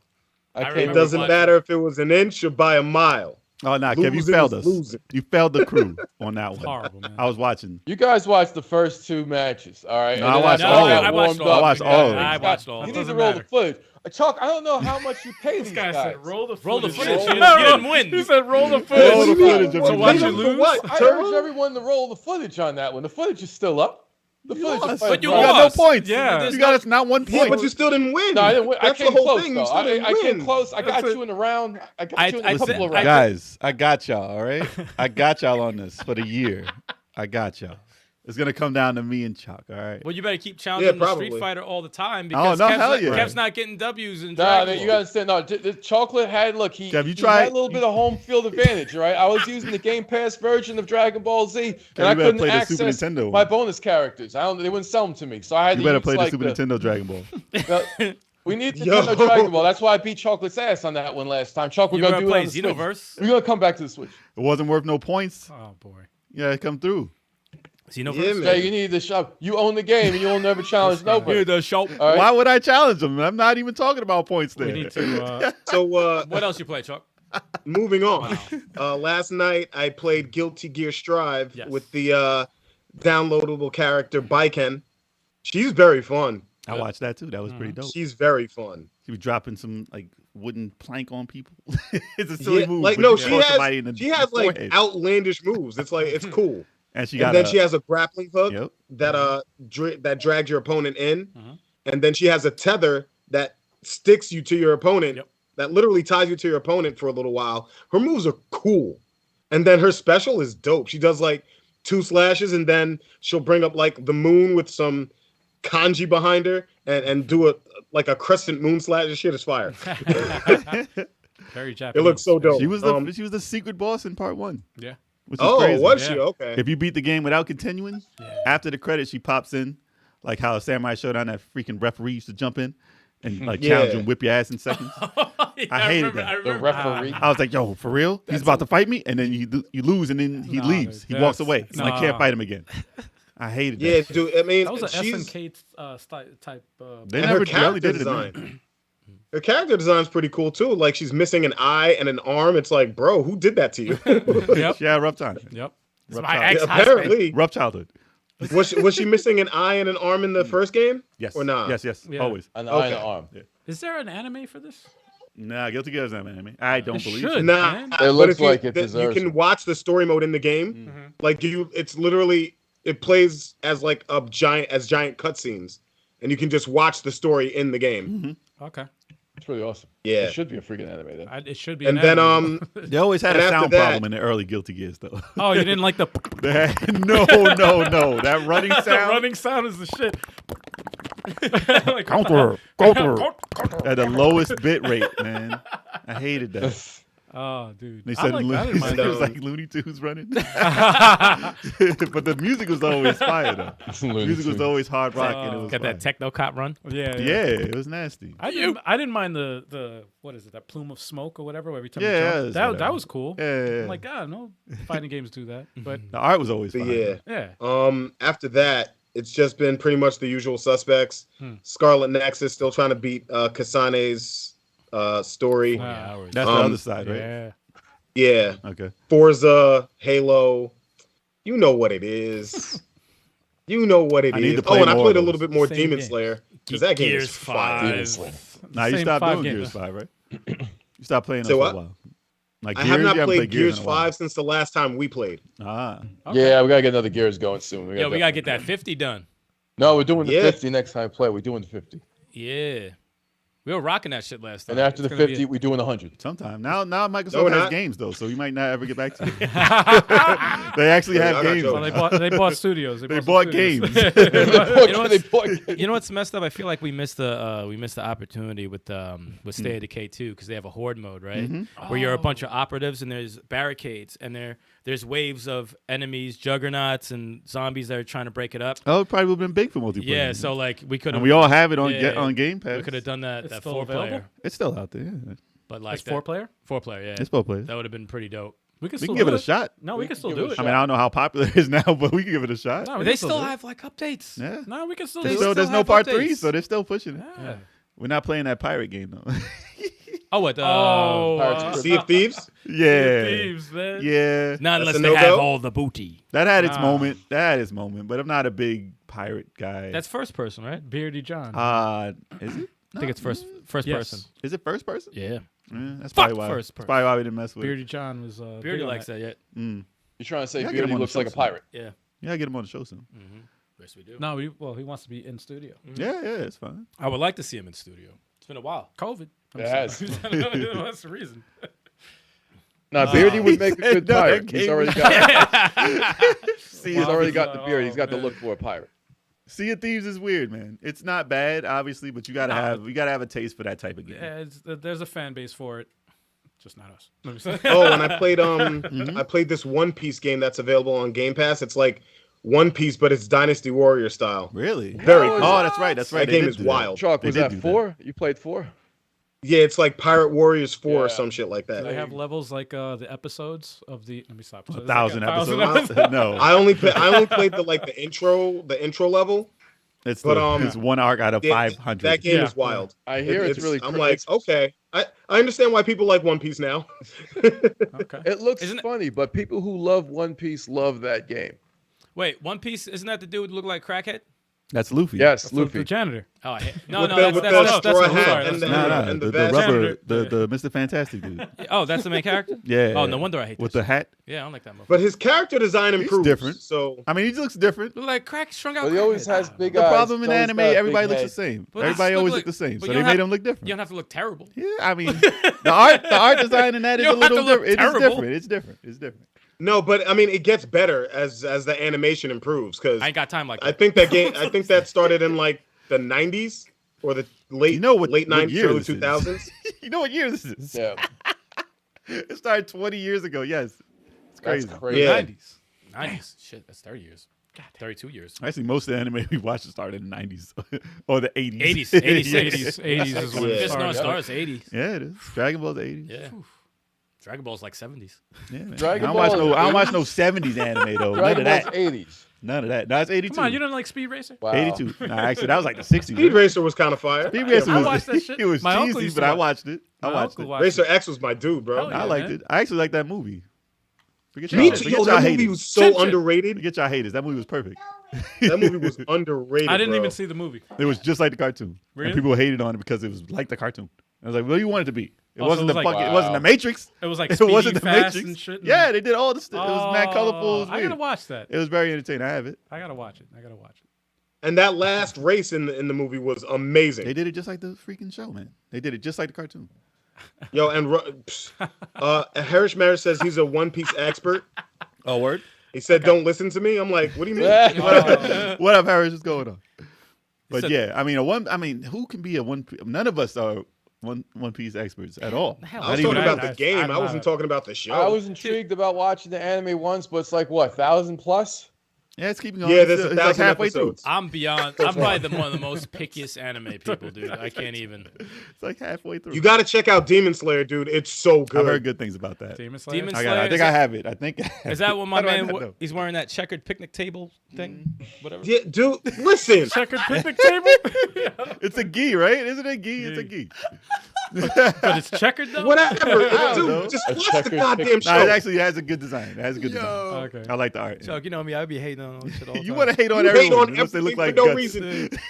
I I came. It remember doesn't watching- matter if it was an inch or by a mile. Oh, nah, Kev, you Losing failed is us. losing. You failed the crew on that one. Horrible, man. I was watching. You guys watched the first 2 matches, all right? No, And I then watched after all I of got them. warmed I up, watched you all of guys- them. I watched all of You them. need to Doesn't roll matter. the footage. Chalk, I don't know how much you pay these Guy guys. said, roll the Roll the footage. footage. You didn't win. He said, roll the Roll the footage. footage of So me why'd losing. you lose? What? I Turbo? urge everyone to roll the footage on that one. The footage is still up. The footage is But you got lost. no points. Yeah. You got us not 1 Yeah, point. but you still didn't win. No, I didn't win. That's I came the whole close, thing. though. You still didn't I came win. close. I got That's you in the round. I got I- you in I a couple said- of rounds. Guys, I got y'all, all right? I got y'all on this for the year. I got y'all. It's going to come down to me and Chalk, all right? Well, you better keep challenging the probably. Street Fighter all the time because no, Kev's, hell not, yeah. Kev's not getting W's in Nah, Dragon man, Ball. you gotta understand. No, the Chocolate had he Kev, you he tried- had a little bit of home field advantage, right? I was using the Game Pass version of Dragon Ball Z, and you I better couldn't play the access Super Nintendo my one. bonus characters. They wouldn't sell them to me, so I had You to better use play the like Super Nintendo Dragon Ball. We need to Yo. Nintendo Dragon Ball. That's why I beat Chocolate's ass on that one last time. Chocolate, You we're better gonna do play it on the Switch. Xenoverse. We're gonna come back to the Switch. It wasn't worth no points. Oh, boy. Yeah, come through. Xenoverse. Yeah, man. Yeah, you need to shop. You own the game, and you'll never challenge nobody. Here, the show. All right? Why would I challenge them? I'm not even talking about points there. We need to. So What else you play, Chuck? moving on. Last night I played Guilty Gear Strive Yes. with the downloadable character Baiken. She's very fun. I watched that too. That was pretty dope. She's very fun. She was dropping some like wooden plank on people. It's a silly Yeah, move. like but no, you she throw somebody has in she has like forehead. outlandish moves. It's like it's cool. and she And got then she has a grappling hook Yep. that that drags your opponent in, Mhm. and then she has a tether that sticks you to your opponent. Yep. That literally ties you to your opponent for a little while. Her moves are cool, and then her special is dope. She does like 2 slashes, and then she'll bring up like the moon with some kanji behind her, and do a like a crescent moon slash. This shit is fire. Very It Japanese. looks so dope. she was the secret boss in part 1. Yeah. Which is Oh, crazy. was she? Yeah. Okay. If you beat the game without continuing, Yeah. after the credits she pops in, like how Samurai Showdown that freaking referee used to jump in and like Yeah. challenge you and whip your ass in seconds. I hated that. The referee. I was like, yo, for real? He's about to fight me? And then you lose and then he Nah, leaves. dude, He walks that's- away. And I can't nah. fight him again. I hated Yeah, that. dude. I mean, That was an she's SNK type. They and never her really character did it. in me. design. Her character design's pretty cool too. Like she's missing an eye and an arm. It's like, bro, who did that to you? Yep. She had a rough time. Yep. Rough my childhood. ex-husband. Apparently, Rough childhood. was she missing an eye and an arm in the first game? Yes. Or not? Yes, yes. Yeah. Always. An eye and an Okay. arm. Is there an anime for this? Nah, Guilty Gear is not anime. I don't It believe should. so. Nah, man. but looks if you, like it you deserves can it. watch the story mode in the game. Like it's literally it plays as like giant cutscenes, and you can just watch the story in the game. Okay. It's pretty awesome. Yeah. It should be a freaking anime then. It should be. And an then anime. They always had And a after sound that- problem in the early Guilty Gears, though. Oh, you didn't like the No. That running the sound. running sound is the shit. Like, Counter. At the lowest bit rate, man. I hated that. Oh, dude. They I said like, I it didn't mind was that. like Looney Tunes running. But the music was always fire, though. Looney Music was Tunes. always hard rock, and it was Got fire. that techno cop run. Yeah. Yeah, it was nasty. I didn't mind the what is it, that plume of smoke or whatever every time Yeah, you yeah, jump. it's That whatever. was cool. Yeah. I'm like, God, no fighting games do that. But The art was always But fire. yeah. yeah. After that, it's just been pretty much the usual suspects. Scarlet Next is still trying to beat Kasane's story. Wow. That's the other side, right? Yeah. Yeah. Okay. Forza, Halo. You know what it is. You know what it I need is. to play Oh, and I more played a of little those. bit more Same Demon game. Slayer because that game is Gears fire. 5. Now you Same stopped 5 doing games. Gears 5, right? You stopped playing Say those for what? a while. Like I have Gears? not You haven't played Gears in a while. 5 since the last time we played. Ah. Yeah, we gotta get another Gears going soon. Yo, we gotta get that 50 done. No, we're doing the Yeah. 50 next time I play. We're doing the 50. Yeah. We were rocking that shit last time. And after the gonna be 50, we're doing 100. Sometime. Now Microsoft No, we're has not. games though, so you might not ever get back to it. They actually Yeah, have I'm not games. joking. Well, they bought studios. They some bought studios. games. You know what's messed up? I feel like we missed the opportunity with State of Decay 2 because they have a horde mode, right? Where you're a bunch of operatives and there's barricades and there's waves of enemies, juggernauts, and zombies that are trying to break it up. Oh, it probably would have been big for multiplayer. Yeah, so like we could and have. we all have it on Yeah, on Game Pass. We could have done that. It's That still 4-player, available? It's still out there. Yeah. but like It's 4-player. 4-player, yeah. It's 4 players. That would have been pretty dope. We can We still can give do it a shot. No, we can still give do it a it. I mean, I don't know how popular it is now, but we can give it a shot. No, we They can still do it. have like updates. Yeah. No, we can still There's do it. there's no have part 3, updates. so they're still pushing it. Yeah. We're not playing that pirate game though. Oh, what? Sea of Thieves. yeah. Thieves, man. Yeah. Not That's unless a they have no-go? all the booty. That had its Nah. moment. That had its moment, but I'm not a big pirate guy. That's first person, right? Beardy John. Is it? I think it's first Yes. person. Is it first person? Yeah. That's Fuck probably why. first That's person. probably why we didn't mess with it. Beardy John was. Beardy big on likes that yet. Mm. You're trying to say Yeah, I get Beardy him on looks the like a show pirate. Yeah. Yeah, get him on the show soon. Yes, we do. No, he wants to be in studio. Yeah, it's fine. I would like to see him in studio. It's been a while. COVID. It has. That's the reason. Now, Beardy would make a good No, that pirate. He's game already was- got. He's Wow, already he's got the like, beard. oh, He's got the man. look for a pirate. Sea of Thieves is weird, man. It's not bad, obviously, but you gotta have a taste for that type of game. Yeah, there's a fan base for it. Just not us. Oh, and I played I played this One Piece game that's available on Game Pass. It's like One Piece, but it's Dynasty Warrior style. Really? Very Oh, cool. that's right. That's right. That They game did is do that. wild. Chalk, They was did that do that. 4? You played 4? Yeah, it's like Pirate Warriors 4 or Yeah. some shit like that. They have levels like the episodes of the. Let me stop. So 1,000 there's like episodes. No, I only played the intro level. it's but, it's one arc out of Yeah, 500. That game Yeah. is wild. I hear it's really I'm crazy. like, okay, I understand why people like One Piece now. Okay. It looks Isn't it- funny, but people who love One Piece love that game. Wait, One Piece, isn't that the dude who look like crackhead? That's Luffy. Yes, The Luffy. janitor. Oh, no, With no, the- that's with that's the that's straw that's hat sorry, and that's the- not- No, and the vest. rubber, Janitor. the Mr. Fantastic dude. Oh, that's the main character? Yeah. Oh, no wonder I hate With this. the hat. Yeah, I don't like that movie. But his character design improves. different. So I mean, he looks different. Look like crack strung out. But he always crackhead. has big The eyes. problem in He's always anime, got a big everybody looks head. the same. But Everybody that's always look look the same, but so you they don't made have- him look You different. don't have to look terrible. Yeah, I mean, the art design in that is a You don't have little to look different. It is terrible. different. It's different. It's different. no, but I mean, it gets better as the animation improves. Because I ain't got time like I that. think that started in like the 90s or the late You know what late 90s, year early this is. 2000s. You know what year this is? Yeah, It started 20 years ago. Yes, it's crazy. that's crazy. Yeah. 90s. 90s. Shit, that's 30 years. 32 years. Actually, most of the anime we watched started in the 90s or the 80s. 80s. 86. 80s is when Yeah. it Fist North started. Star is 80s. Yeah, it is. Dragon Ball's the 80s. Yeah. Dragon Ball's like 70s. Yeah, man. Dragon I don't Ball watch is no 70s anime though. Dragon None of Ball's that. 80s. None of that. No, it's 82. Come on, you didn't like Speed Racer? Wow. 82. Nah, actually, that was like the 60s. Speed right? Racer was kind of fire. Speed Racer I was, watched that shit. It was My uncle cheesy, used but to I watch- watched it. I My watched uncle it. watched Racer X was my dude, bro. Hell yeah. I liked man. it. I actually liked that movie. Forget Me y'all, too. forget Yo, y'all that movie haters. was so Shit, shit. underrated. Forget y'all haters. That movie was perfect. That movie was underrated. I didn't bro. even see the movie. It was just like the cartoon. Really? And people hated on it because it was like the cartoon. I was like, what do you want it to be? It Oh, so wasn't it the was fucking. like- It wasn't the Matrix. It was like It Speedy, wasn't the Fast, Matrix. and shit. and- Yeah, they did all the stuff. It was mad colorful. It was I gotta weird. watch that. It was very entertaining. I have it. I gotta watch it. And that last race in the movie was amazing. They did it just like the freaking show, man. They did it just like the cartoon. Yo, and Harish Maris says he's a One Piece expert. Oh, word? He said, "Don't listen to me." I'm like, "What do you mean?" What up, Harris? What's going on? But said- yeah, I mean, who can be a one? None of us are One Piece experts at all. Hell, I was Not talking even- about the game. I wasn't talking about the show. I was intrigued about watching the anime once, but it's like what 1,000 plus. Yeah, it's keeping on. Yeah, It's, there's it's 1,000 like halfway episodes. I'm beyond. I'm probably one of the most pickiest anime people, dude. I can't even. through. It's like halfway through. You got to check out Demon Slayer, dude. It's so good. I've heard good things about that. Demon Slayer. Demon I Slayer. think is I that- have it. I think. Is that what my How do I man? not know? He's wearing that checkered picnic table thing, whatever. Yeah, dude. Listen, Checkered picnic table. It's a gi, right? Isn't it gi? It's a gi. But it's checkered though. whatever, don't dude. know. Just A watch the checkered goddamn No, show. it actually has a good design. It has a good design. Okay. I like the art. Chuck, you know me. I be hating on shit all the You time. want to hate on You hate everyone on unless they look everything like for no guts. reason.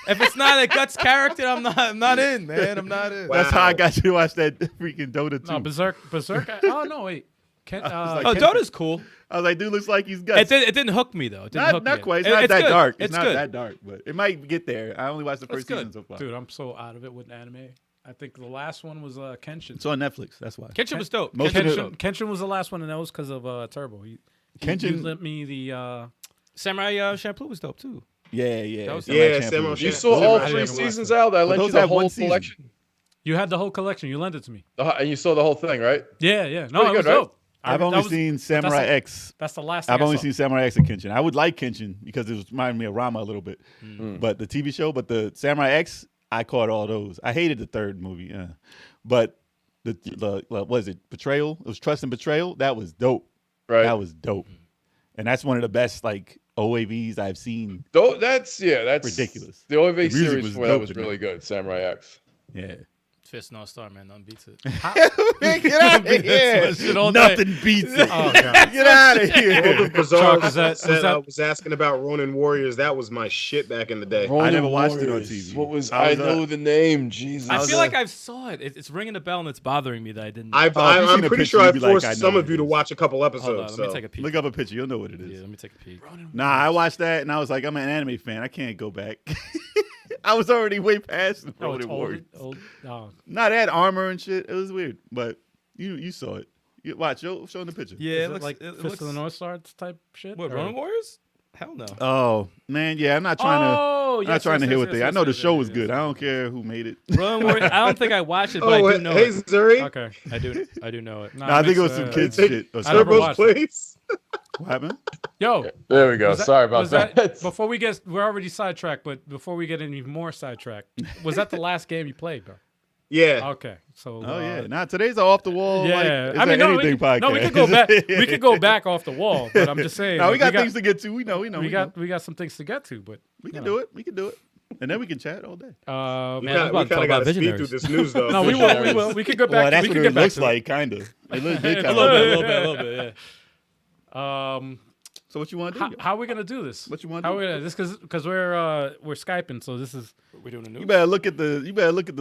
If it's not a guts character, I'm not in, man. I'm not in. Wow. That's how I got you to watch that freaking Dota 2. No, Berserk. Oh no, wait. Ken, like- Oh, Dota's cool. I was like, dude, looks like he's guts. It didn't hook me though. It didn't hook Not me. quite. It's It- not that good. dark. It's not good. that dark, but it might get there. I only watched the first good. season so far. dude, I'm so out of it with anime. I think the last one was Kenshin. It's on Netflix. That's why. Kenshin was dope. Most of the- Kenshin was the last one, and that was because of Turbo. You lent me the. Samurai Champloo was dope too. Yeah. That was- Samurai Yeah, Champloo. Samurai You Champloo. saw all I three haven't watched seasons it. out. I But lent those you the have one whole season. collection. You had the whole collection. You lent it to me. And you saw the whole thing, right? Yeah. No, Pretty it was good, right? dope. I've only seen Samurai that's X. That's the last. Thing I've I only saw. seen Samurai X and Kenshin. I would like Kenshin because it was reminding me of Rama a little bit. But the TV show, but the Samurai X, I caught all those. I hated the third movie, but the what was it? Betrayal. It was Trust and Betrayal. That was dope. Right. That was dope. And that's one of the best like OAVs I've seen. That's Ridiculous. The OAV The music series was before that dope was in really good. Samurai X. Yeah. Fist North Star, man. Nothing beats it. Man, get out of here. shit all day. Nothing beats it. Oh, God. Get out of All here. the bizarre Chuck, was that- said, was that- I was asking about Ronin Warriors. That was my shit back in the day. Ronin never watched it on Warriors. TV. What was I I was, know the name? Jesus. I was, feel like I've saw it. It's ringing a bell and it's bothering me that I didn't. if you've seen I'm a pretty picture, sure I you'd be like, forced I know some what of you it to is. watch a couple Hold on, episodes. let me take a peek. Look up a picture. You'll know what it is. Yeah, let me take a peek. Nah, I watched that and I was like, I'm an anime fan. I can't go back. I was already way past the Oh, it's Ronin Warriors. old. Oh. Nah, they had armor and shit. It was weird, but you saw it. You watch. Show them the picture. Yeah, Is it it looks like it Fist looks of the North Star type shit? What, or- Ronin Warriors? Hell no. Oh man, yeah. I'm not trying to. Oh, I'm not yes, trying to yes, hear yes, what they. yes, I know yes, the yes, show yes, was yes, good. yes. I don't care who made it. Ronin Warriors. I don't think I watched it, but Oh, I do know hey, it. Zuri. Okay. I do know it. Nah, Nah, I think it was makes, some kids Take shit. Or I something. never Turbo's watched it. place. What happened? Yo, There we go. was that- Sorry about was that. Before we get, we're already sidetracked, but before we get any more sidetracked, was that the last game you played, bro? Yeah. Okay, so Oh yeah. Nah, today's an off the wall. yeah. Like, I mean, no, anything podcast. no, we could go back. We could go back off the wall, but I'm just saying. No, like, we got things to get to. We know. we got some things to get to, but We can do it. We can do it. And then we can chat all day. We Man, kind I'm about of to talk about got to speed visionaries. through this news, though. no, we will. We will. We could go back. Well, that's we what could it get back looks to it. like, kind of. A little bit, yeah. So what you want to do? How are we gonna do this? What you wanna How do? we gonna this because we're skyping, so this is We're doing a new. You better look at the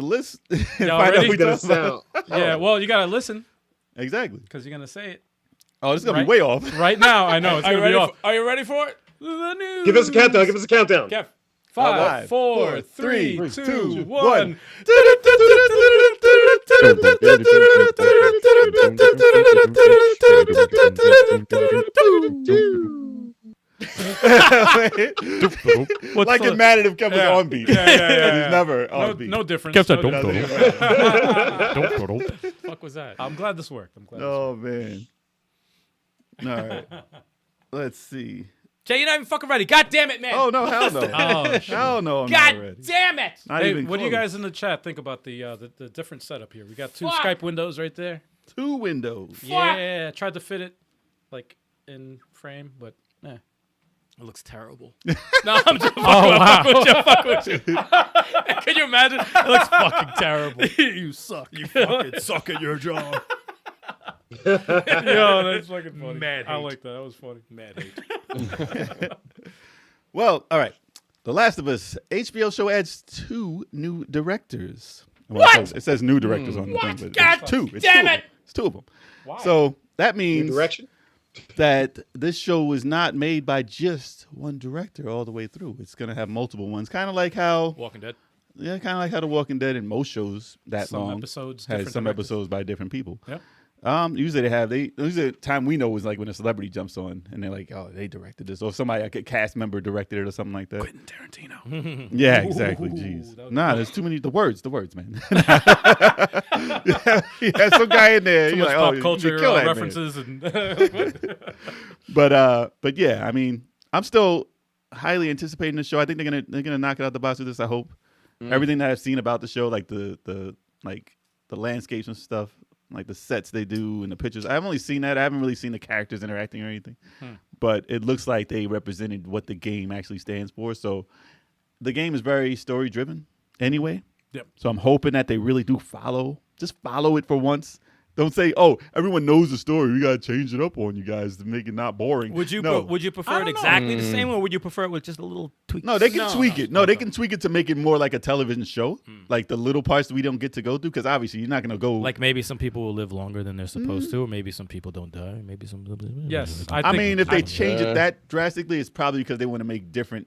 list and find out ready? who we Gonna talking about. sound. yeah. Well, you gotta listen Exactly. because you're gonna say it Oh, this is gonna Right? be way off. right now. I know it's Are you gonna be ready? off. Are you ready for it? The news. Give us a countdown. Give us a countdown. Kev. 5, 4, 4, 3, 3, 2, 2, 1. Like it mattered if Kev was on beat. Yeah. He's never on beat. No difference. Kev said, No "Don't difference. Fuck was that? I'm glad this worked. Oh man. All right. Let's see. Jay, you're not even fucking ready. God damn it, man. Oh no, hell no. Oh, shit. Hell no, I'm God not ready. damn it. Not Hey, even what do you close. guys in the chat think about the different setup here? We got two Fuck. Skype windows right there. 2 windows. Yeah, I tried to fit it like in frame, but It looks terrible. No, I'm just wow. fuck with you. Can you imagine? It looks fucking terrible. you suck. You fucking suck at your job. Yo, that's fucking funny. Mad I hate. like that. That was funny. Mad hate. Well, all right. The Last of Us HBO show adds 2 new directors. Well, What? It says new directors on the What? thing, but God it's 2. It's damn 2 of it. them. It's 2 of them. Why? So that New means direction. that this show is not made by just one director all the way through. It's going to have multiple ones. Kind of like how Walking Dead. Yeah, kind of like how The Walking Dead in most shows that Some long episodes, has different some directors. episodes by different people. Yep. Usually the time we know is like when a celebrity jumps on and they're like, oh, they directed this, or somebody like a cast member directed it or something like that. Quentin Tarantino. Yeah, exactly. Ooh, Jeez, that was nah, there's too many. The words, man. Yeah, some guy in there. Too you're much like, pop oh, you culture kill that man. references and But yeah, I mean, I'm still highly anticipating the show. I think they're gonna knock it out the box with this. I hope. Everything that I've seen about the show, like the landscapes and stuff, like the sets they do and the pictures. I've only seen that. I haven't really seen the characters interacting or anything. But it looks like they represented what the game actually stands for. So the game is very story driven anyway. Yep. So I'm hoping that they really do just follow it for once. Don't say, "Oh, everyone knows the story. We gotta change it up on you guys to make it not boring." Would you No. would you prefer I it don't know. exactly the same, or would you prefer it with just a little tweak? No, they can tweak it. No, they can tweak it to make it more like a television show, like the little parts that we don't get to go through. Because obviously, you're not gonna go. Like maybe some people will live longer than they're supposed to, or maybe some people don't die. Maybe some. yes. I mean, if they change it that drastically, it's probably because they want to make different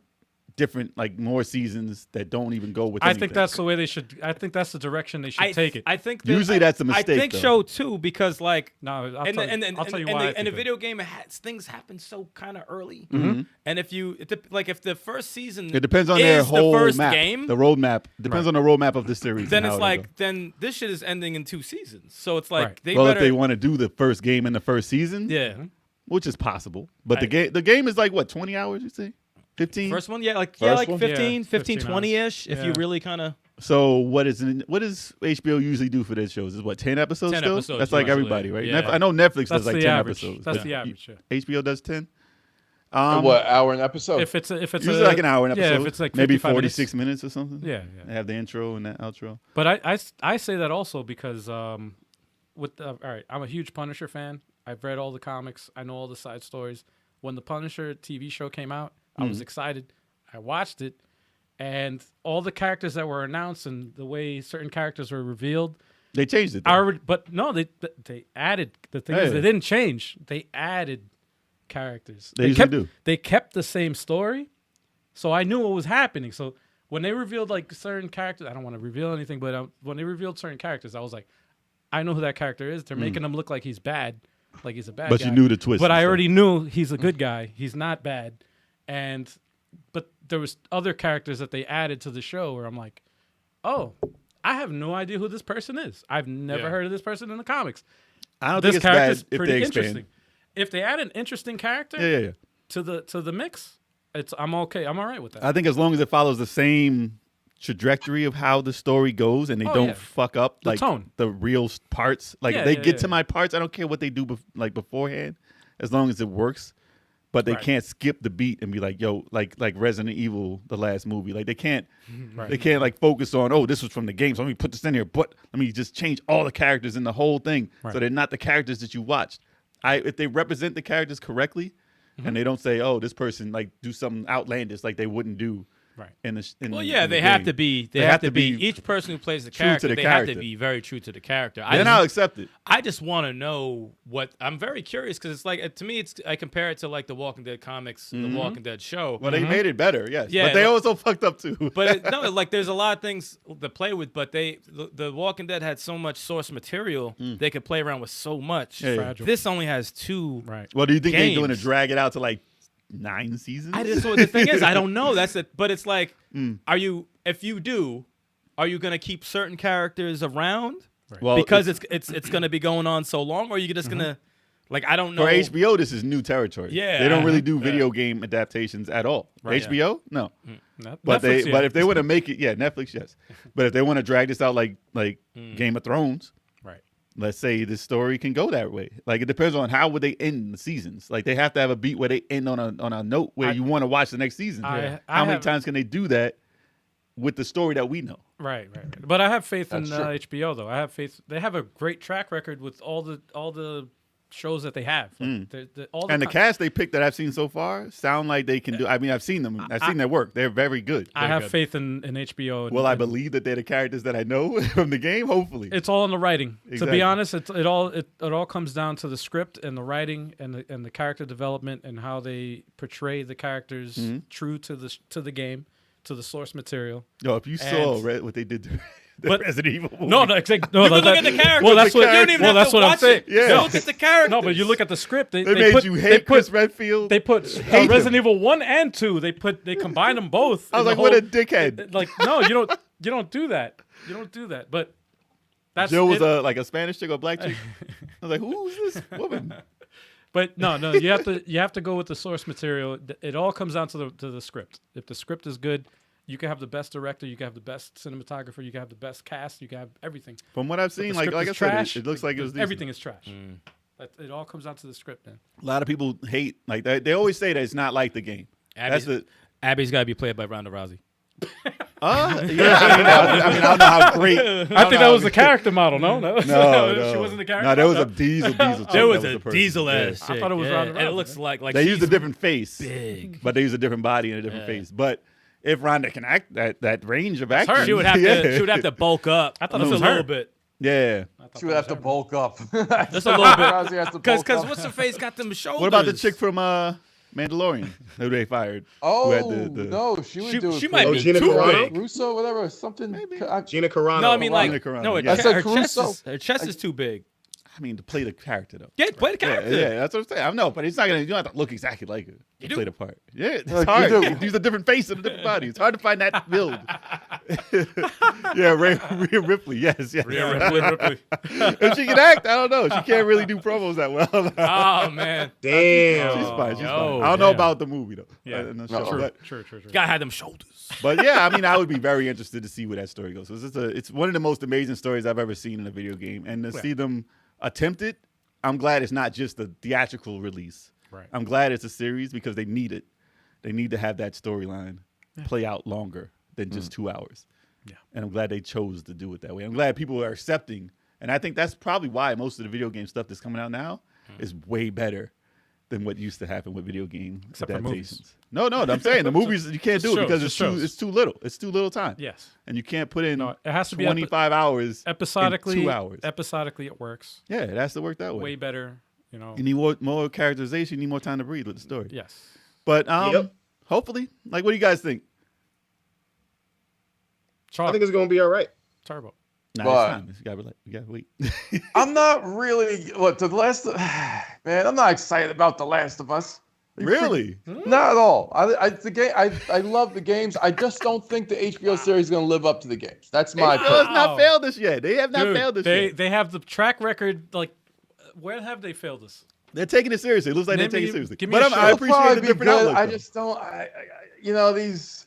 different, like more seasons that don't even go with. I think that's the way they should. I think that's the direction they should take it. I think usually that's a mistake. I think though. so too, because like no, I'll tell you why. In the video game, things happen so kind of early, and if the first season, it depends on is their whole the first map, game, the roadmap depends on the roadmap of the series. then and it's how it'll like go. then this shit is ending in 2 seasons. So it's like they well, better. if they want to do the first game in the first season, yeah, which is possible, but the game is like what 20 hours, you say? 15. first one, like First one? 15, 15 20-ish. If you Yeah. really kind of. So what does HBO usually do for their shows? Is what 10 episodes 10 still? episodes That's like usually. everybody, right? Yeah. I know Netflix That's does like the 10 average. episodes. That's but the average. Yeah. HBO does 10. What hour an episode? If it's Usually like an hour an episode. Yeah, if it's like maybe 55 46 minutes or something. Yeah, They yeah. have the intro and the outro. But I say that also because all right, I'm a huge Punisher fan. I've read all the comics. I know all the side stories. When the Punisher TV show came out, I was excited. I watched it, and all the characters that were announced and the way certain characters were revealed. They changed it. Though. But no, they added. The thing Yeah. is, they didn't change. They added characters. They usually do. They kept the same story, so I knew what was happening. So when they revealed like certain characters, I don't want to reveal anything, but when they revealed certain characters, I was like, I know who that character is. They're making him look like he's bad, like he's a bad guy. But you knew the twist. But and I stuff. already knew he's a good guy. He's not bad, but there was other characters that they added to the show where I'm like, oh, I have no idea who this person is. I've never heard of this person in the comics. I don't This think it's bad character's if pretty they expand. interesting. If they add an interesting character Yeah. to the mix, I'm okay. I'm all right with that. I think as long as it follows the same trajectory of how the story goes and they don't yeah. fuck up The like tone. the real parts. Like Yeah, if they yeah, get yeah. to my parts, I don't care what they do beforehand, as long as it works. But they Right. can't skip the beat and be like, yo, like Resident Evil, the last movie. Like they can't Right. they can't like focus on, oh, this was from the game, so let me put this in here. But let me just change all the characters in the whole thing. Right. So they're not the characters that you watched. If they represent the characters correctly and they don't say, oh, this person like do something outlandish like they wouldn't do. Right. In the, in Well, the- yeah, in the they have game. to be. They They have to be. Each person who plays the true to character, the they have to character. be very true to the character. Then I'll accept it. I just want to know what. I'm very curious because it's like to me, I compare it to like the Walking Dead comics, the Walking Dead show. Well, they made it better, yes. Yeah, but they like- also fucked up too. But no, like there's a lot of things to play with. But the Walking Dead had so much source material they could play around with so much. Yeah, yeah. Fragile. This only has 2. Right. Well, do you think they're going to games. drag it out to like 9 seasons? I just what the thing is, I don't know. That's it. But it's like, are you? If you do, are you gonna keep certain characters around? Well, Because it's gonna be going on so long, or are you just gonna like I don't know. for HBO, this is new territory. Yeah. They don't really do video game adaptations at all. Right. HBO, no. Not- But Netflix, yeah. but if they want to make it, yeah, Netflix, yes. But if they want to drag this out like Game of Thrones, Right. let's say the story can go that way. Like it depends on how would they end the seasons. Like they have to have a beat where they end on a note where you want to watch the next season. I How many have- times can they do that with the story that we know? Right. But I have faith in That's true. HBO though. I have faith. They have a great track record with all the shows that they have. Like, all And the con- cast they picked that I've seen so far sound like they can do. I mean, I've seen them. I've seen their work. They're very good. I have faith in HBO. And, Will I and believe that they're the characters that I know from the game? Hopefully. It's all in the writing. To Exactly. be honest, it all comes down to the script and the writing and the character development and how they portray the characters true to the game, to the source material. Yo, if you saw And- what they did to the But- Resident Evil movie. No, look at the character. Well, that's The what. character. You don't even well, have that's to what I'm watch saying. it. Yeah. Just look at the characters. No, but you look at the script. they made you hate Chris Redfield. They put hate him. Resident Evil 1 and 2. They combined them both. I was in like, the what a whole- dickhead. Like, no, you don't do that. You don't do that. But that's Jill was it. like a Spanish chick or black chick. I was like, who's this woman? But no, you have to go with the source material. It all comes down to the script. If the script is good, you can have the best director, you can have the best cinematographer, you can have the best cast, you can have everything. From what I've But the seen, like script I is said, trash. it looks like it was decent. Everything is trash. It all comes down to the script, man. A lot of people hate like they always say that it's not like the game. That's the Abby's got to be played by Ronda Rousey. yeah. I mean, I don't know how great. I think that was the character model. No, No, she wasn't the character. No, there was a diesel chick. There that was the a person. diesel Yeah. ass. I thought it was chick, Ronda and it Rousey. looks like They used a she's different face, big. but they used a different body and a different face. But if Rhonda can act that range of acting, her. She would have yeah. to. She would have to bulk up. I thought just it was a little her. bit. Yeah. She would have to bulk up. Just a little bit. Rousey has to bulk Because up. what's her face got them shoulders. What about the chick from Mandalorian, who they fired. Oh, who had no, she would do it. She might be Gina too Carano? big. Russo, whatever, something. Maybe. Gina Carano. No, I mean like Gina Carano, no, yeah. I said her chest Caruso. her chest is too big. I mean, to play the character though. Yeah, play the character. Yeah, that's what I'm saying. I know, but it's not gonna. You don't have to look exactly like her. You to do. play the part. Yeah, it's Like, hard. you do. Use a different face and a different body. It's hard to find that build. Yeah, Rhea Ripley. Yes, yes. Ripley. If she can act, I don't know. She can't really do promos that well. Oh man, Damn. She's fine. She's Yo, fine. I don't know damn. about the movie though. Yeah. The No, show, but, True. gotta have them shoulders. but yeah, I mean, I would be very interested to see where that story goes. So it's one of the most amazing stories I've ever seen in a video game, and to see them attempt it, I'm glad it's not just a theatrical release. Right. I'm glad it's a series because they need it. They need to have that storyline play out longer than just 2 hours. Yeah. And I'm glad they chose to do it that way. I'm glad people are accepting, and I think that's probably why most of the video game stuff that's coming out now is way better than what used to happen with video game Except for adaptations. No, I'm saying the movies you can't do it shows, because just shows. it's too little. It's too little time. Yes. And you can't put in No, it has to be 25 hours episodically. in 2 hours. Episodically, it works Yeah, it has to work that way. way better. You know. You need more characterization. You need more time to breathe with the story. Yes. But Yep. hopefully, like, what do you guys think? I think it's gonna be all right. Turbo. Nah, But- it's time. You gotta wait. I'm not really man. I'm not excited about The Last of Us. Really? Not at all. I love the games. I just don't think the HBO series is gonna live up to the games. That's my HBO has opinion. not failed us yet. They have not Dude, failed us they yet. they have the track record. Like, where have they failed us? They're taking it seriously. It looks like Name they're taking me- it seriously. give me But a I show. It'll appreciate probably the be different good. outlook. I though. just don't. These.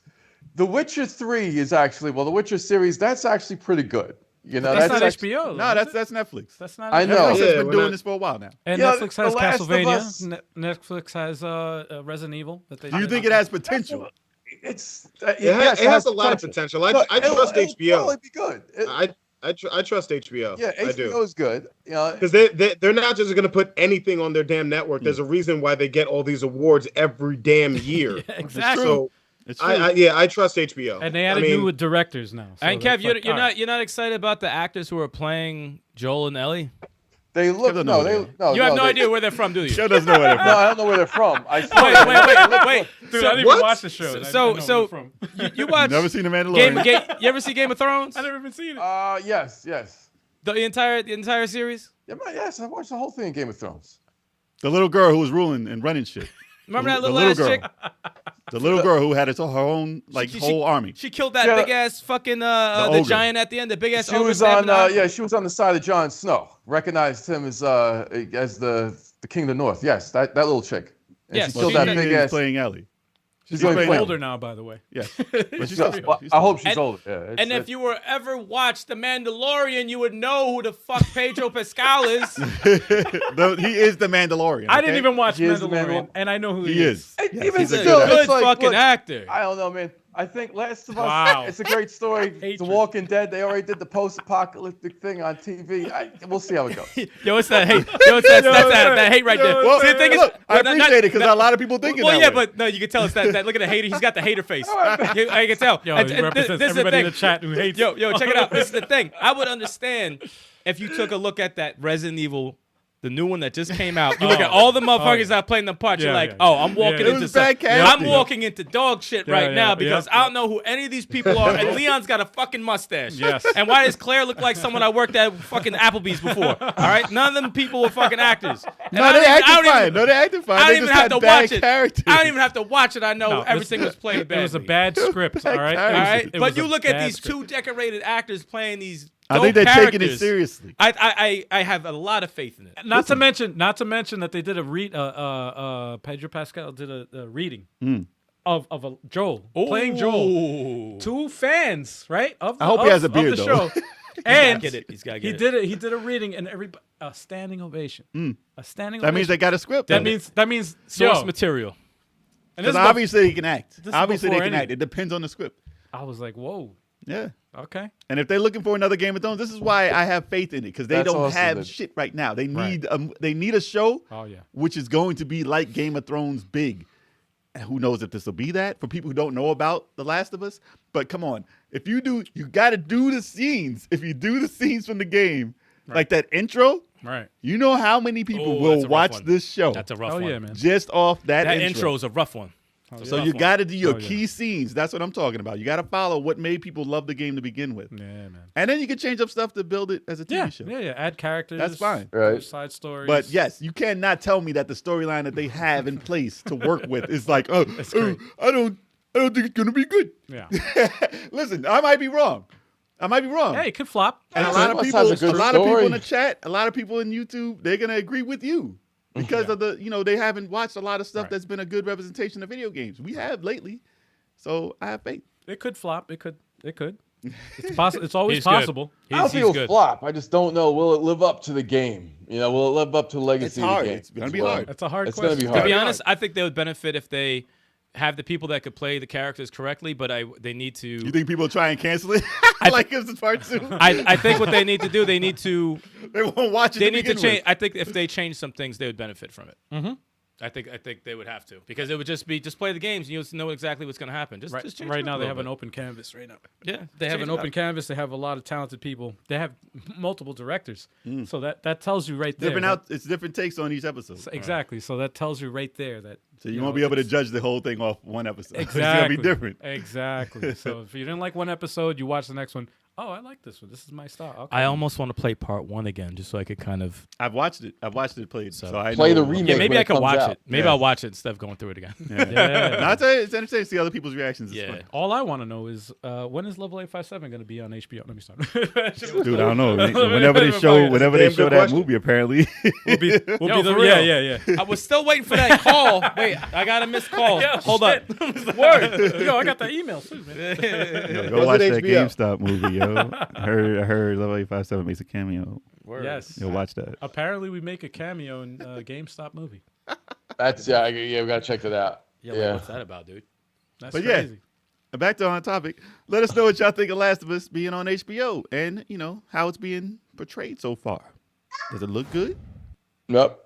The Witcher 3 is actually the Witcher series. That's actually pretty good. That's not actually- HBO. No, is that's it? Netflix. That's not. I know. Netflix has Yeah, been we're doing not- this for a while now. And Yeah, Netflix The has Last of Castlevania. Us- Netflix has Resident Evil. That they Do you did. think it has potential? It's It has a lot of potential. I trust It'll HBO. probably be good. I trust HBO. Yeah, I do. HBO is good. Because they're not just going to put anything on their damn network. There's a reason why they get all these awards every damn year. Exactly. So It's true. I trust HBO. And they added new directors now. So And that's Kev, like, you're all right. not excited about the actors who are playing Joel and Ellie? They look Kevin knows You have no idea where they're from, do you? Show doesn't know where they're No, from. I don't know where they're from. Wait. Dude, So- I didn't what? even watch the show. So you watch Never seen The Mandalorian. You ever see Game of Thrones? I never even seen it. Yes. The entire series? Yes, I watched the whole thing in Game of Thrones. The little girl who was ruling and running shit. Remember that The little ass girl. chick? The little girl who had her own whole army. She killed that Yeah. big ass fucking the ogre. giant at the end. The big ass She ogre was on stabbing out. she was on the side of Jon Snow. Recognized him as the King of the North. Yes, that little chick. And Yes, she Well, killed that she big is ass. playing Ellie. She's she's going playing play Older now, by the way. Yes. But she's still- she's I hope she's And- older. Yeah, And if you were ever watched The Mandalorian, you would know who the fuck Pedro Pascal is. he is the Mandalorian. I didn't okay? even watch He is the Mandalorian, Mandalorian. and I know who He is. Even he's a still, good Good it's like, fucking look, actor. I don't know, man. I think Last of Us. Wow. It's a great story. The Hatred. Walking Dead. They already did the post-apocalyptic thing on TV. We'll see how it goes. Yo, what's that hate? Yo, that's that hate right there. Well, See, the thing is, look, I not- appreciate it because a lot of people think Well, that yeah, way. but no, you can tell it's that. Look at the hater. He's got the hater face. I can tell. Yo, And he this represents is the everybody in thing. the chat who hates. Yo, check it out. This is the thing. I would understand if you took a look at that Resident Evil, the new one that just came out. You look at all the motherfuckers that are playing the part. You're Yeah, like, yeah. oh, I'm walking Yeah. It into was bad I'm casting. walking into dog shit right yeah, now yeah, because yeah. I don't know who any of these people are. And Leon's got a fucking mustache. Yes. And why does Claire look like someone I worked at fucking Applebee's before? All right, none of them people were fucking actors. And No, I they don't even- I acted don't fine. even- No, they acted fine. I don't They even just have had to bad watch it. characters. I don't even have to watch it. I know No, everything was played badly. It was a bad script. All right. characters. All right, It but was you a look at bad these script. two decorated actors playing these. I think dope they're taking it characters. seriously. I have a lot of faith in it. Not to mention that they did Pedro Pascal did a reading of a Joel playing Joel. Two fans, right? Of I hope he has a beard, of the though. show. And Get it. He's got to he get did it. He did a reading, and everybody a standing ovation. A standing. That means they ovation. got a script. That means source yo, material. and this Because is obviously he can act. is Obviously they before can any- act. It depends on the script. I was like, whoa, Yeah. okay. And if they're looking for another Game of Thrones, this is why I have faith in it because they That's don't awesome, have dude. shit right now. They Right. need a show Oh yeah. which is going to be like Game of Thrones big. And who knows if this will be that for people who don't know about The Last of Us. But come on, you got to do the scenes. If you do the scenes from the game, like that intro, Right. You know how many people Oh, that's a will rough watch one. this show That's a rough Oh one. yeah, man. just off that That intro. intro is a rough one. So you got to do your key scenes. That's what I'm talking about. You got to follow what made people love the game to begin with. Yeah, man. And then you can change up stuff to build it as a TV show. Yeah. Add characters. That's fine. Right. Side stories. But yes, you cannot tell me that the storyline that they have in place to work with is like, I don't think it's gonna be good. Yeah. Listen, I might be wrong. Hey, it could flop. And a It lot of must people, have a a good lot of people in the story. chat, a lot of people in YouTube, they're gonna agree with you because of the, they haven't watched a lot of stuff Right. that's been a good representation of video games. We have lately, so I have faith. It could flop. It could. It's possible. It's always He's good. possible. I don't He's think it'll good. flop. I just don't know. Will it live up to the game? Will it live up to the legacy It's hard. of the game? It's gonna be as well? hard. That's a hard It's question. gonna be To hard. be honest, I think they would benefit if they have the people that could play the characters correctly, but they need to. You think people try and cancel it? Like it's part 2? I think what they need to do, they need to won't watch it. they need to begin change. with. I think if they change some things, they would benefit from it. Mm-hmm. I think they would have to, because it would just play the games and you'll know exactly what's going to happen. Just change it Right up now, a they little have an bit. open canvas. Right now, Yeah, they have change an it open up. canvas. They have a lot of talented people. They have multiple directors. So that tells you right there. It's different takes on each episode. Exactly. So that tells you right there that. So you won't be able to judge the whole thing off one episode. Exactly. It's gonna be different. Exactly. So if you didn't like one episode, you watch the next one. Oh, I like this one. This is my style. Okay. I almost want to play part 1 again, just so I could kind of. I've watched it played. So I Play know. the remake. Yeah, maybe when I it could comes watch out. it. Maybe Yeah. I'll watch it instead of going through it again. Yeah. Yeah. No, I tell you, it's entertaining to see other people's reactions. It's Yeah. fun. All I want to know is when is Level 857 going to be on HBO? Let me start. Dude, I don't know. Whenever they show Damn that good question. movie, apparently. We'll be Yo, the, for yeah, real. yeah. I was still waiting for that call. Wait, I got a missed call. Yo, Hold up. Word. Yo, I got that email too, man. Yo, go Was watch it that HBO? GameStop movie, yo. I heard Level 857 makes a cameo. Yes. Yo, watch that. Apparently, we make a cameo in GameStop movie. That's yeah. We gotta check that out. Yeah, like, what's that about, dude? That's But yeah. crazy. Back to on topic. Let us know what y'all think of Last of Us being on HBO and, how it's being portrayed so far. Does it look good? Nope.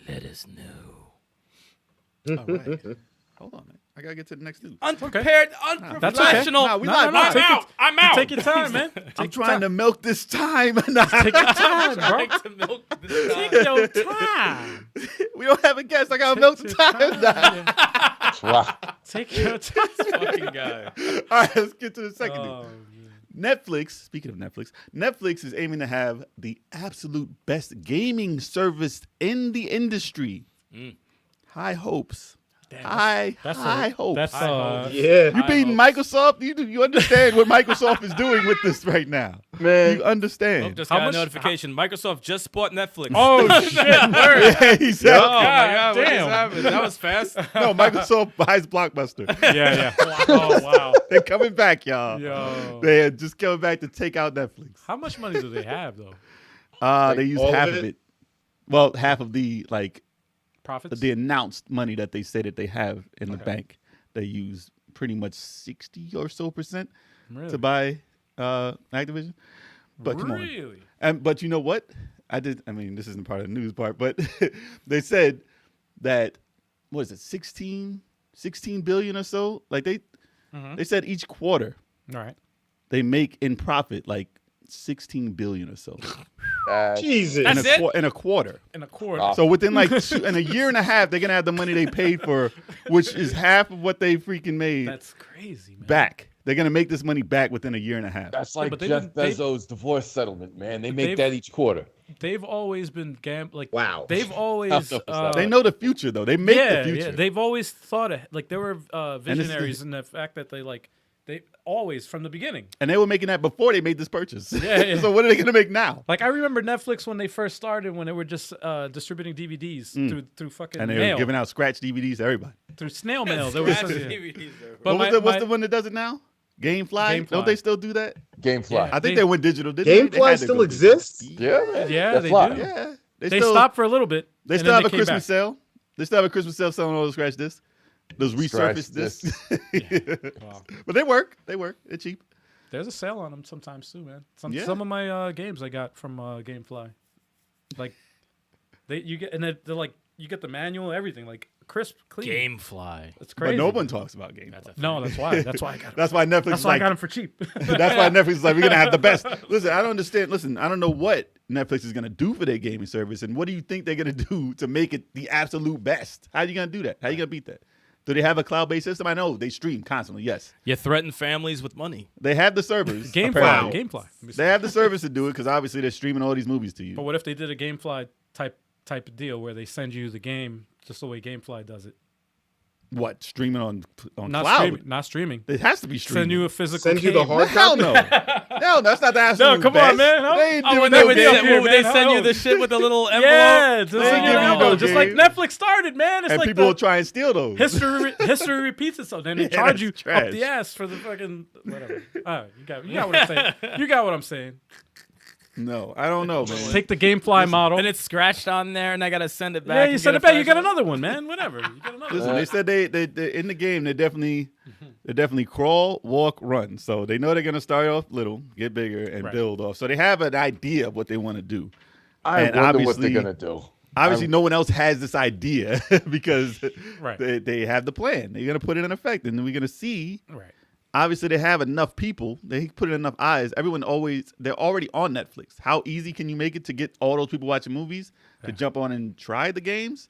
Let us know. All right. Hold on, man. I got to get to the next news. Unprepared, That's okay. unprofessional. Nah, we No, live. no, Nah, take it- I'm out. Take your time, man. I'm trying to milk this time. Take your time, bro. Trying to milk this Take time. your time. We don't have a guest. I got to milk the time now. Wow. Take your time. Fucking guy. All right, let's get to the second news. Oh, Netflix, speaking of Netflix is aiming to have the absolute best gaming service in the industry. High hopes. High hopes. That's Yeah. You beating Microsoft? You understand what Microsoft is doing with this right now. Man. You understand. Oh, just How got much- a notification. Microsoft just bought Netflix. Oh shit! Word. Yeah, he said, Oh, my God. What damn. just happened? That was fast. no, Microsoft buys Blockbuster. Yeah. Oh wow. They're coming back, y'all. Yo. They're just coming back to take out Netflix. How much money do they have though? They use all of half of it? it. Well, half of the Profits. the announced money that they say that they have in the bank. They use pretty much 60 or so percent Really? to buy Activision. But come on. Really? But you know what? I mean, this isn't part of the news part, but they said that, what is it, 16 billion or so? Like they said each quarter All right. they make in profit like 16 billion or so. Jesus. That's it? In a quarter. In a quarter. Wow. So within like in a year and a half, they're gonna have the money they paid for, which is half of what they freaking made That's crazy, man. back. They're gonna make this money back within a year and a half. That's like but they've Jeff been- Bezos' divorce settlement, man. They make they've- that each quarter. They've always been Wow. They've always. They know the future though. They make yeah, the future. yeah. They've always thought like they were visionaries in the fact that they always from the beginning. And they were making that before they made this purchase. Yeah. So what are they gonna make now? Like I remember Netflix when they first started, when they were just distributing DVDs through fucking And they mail, were giving out scratch DVDs to everybody. through snail mail. There was Scratch some- DVDs there. But What's the one that does it now? Gamefly? Don't they still do that? Gamefly. Yeah. I think They- they went digital. Didn't they? They Gamefly had to still go digital. exists? Yeah, man. Yeah, That's they live. do. Yeah. They still, stopped for a little bit. They and still then have a came Christmas back. sale. They still have a Christmas sale selling all those scratch discs. Those Scratch resurfaced discs. Wow. But they work. They're cheap. There's a sale on them sometimes too, man. Yeah. Some of my games I got from GameFly, like you get they're like you get the manual, everything like crisp, clean. Gamefly. It's crazy. But no one talks about games. No, that's why. That's why I got. That's why Netflix That's is why I like, got them for cheap. that's why Netflix is like, we're going to have the best. Listen, I don't understand. Listen, I don't know what Netflix is going to do for their gaming service, and what do you think they're going to do to make it the absolute best? How are you going to do that? How are you going to beat that? Do they have a cloud-based system? I know they stream constantly. Yes, You threaten families with money. they have the servers. Gamefly. apparently. Gamefly. They have the service to do it because obviously they're streaming all these movies to you. But what if they did a Gamefly type of deal where they send you the game just the way Gamefly does it? What, streaming on Not cloud? streaming. Not streaming. It has to be streaming. Send you a physical. Send you the game. hard Hell copy. no. Hell no, that's not the absolute No, come best. on, man. Huh? They ain't Oh, doing when no they would game. send, would they man. send you Oh. the shit with the little envelope? Yeah, just, They send ain't you giving an you envelope, no just like game. Netflix started, man. It's And like people will the try and steal those. history repeats itself. Then they Yeah, charge that's you trash. up the ass for the fucking whatever. You got what I'm saying. You got what I'm saying. No, I don't know, man. Take the Gamefly model. And it's scratched on there, and I gotta send it back. Yeah, you and send get it back. You fresh got one. another one, man. Whatever. You got another Listen, one. they said they in the game they definitely crawl, walk, run. So they know they're gonna start off little, get bigger, and Right. build off. So they have an idea of what they want to do. I And wonder what obviously- they're gonna do. Obviously, no one else has this idea because Right. they have the plan. They're gonna put it in effect, and then we're gonna see. Right. Obviously, they have enough people. They put in enough eyes. They're already on Netflix. How easy can you make it to get all those people watching movies to jump on and try the games?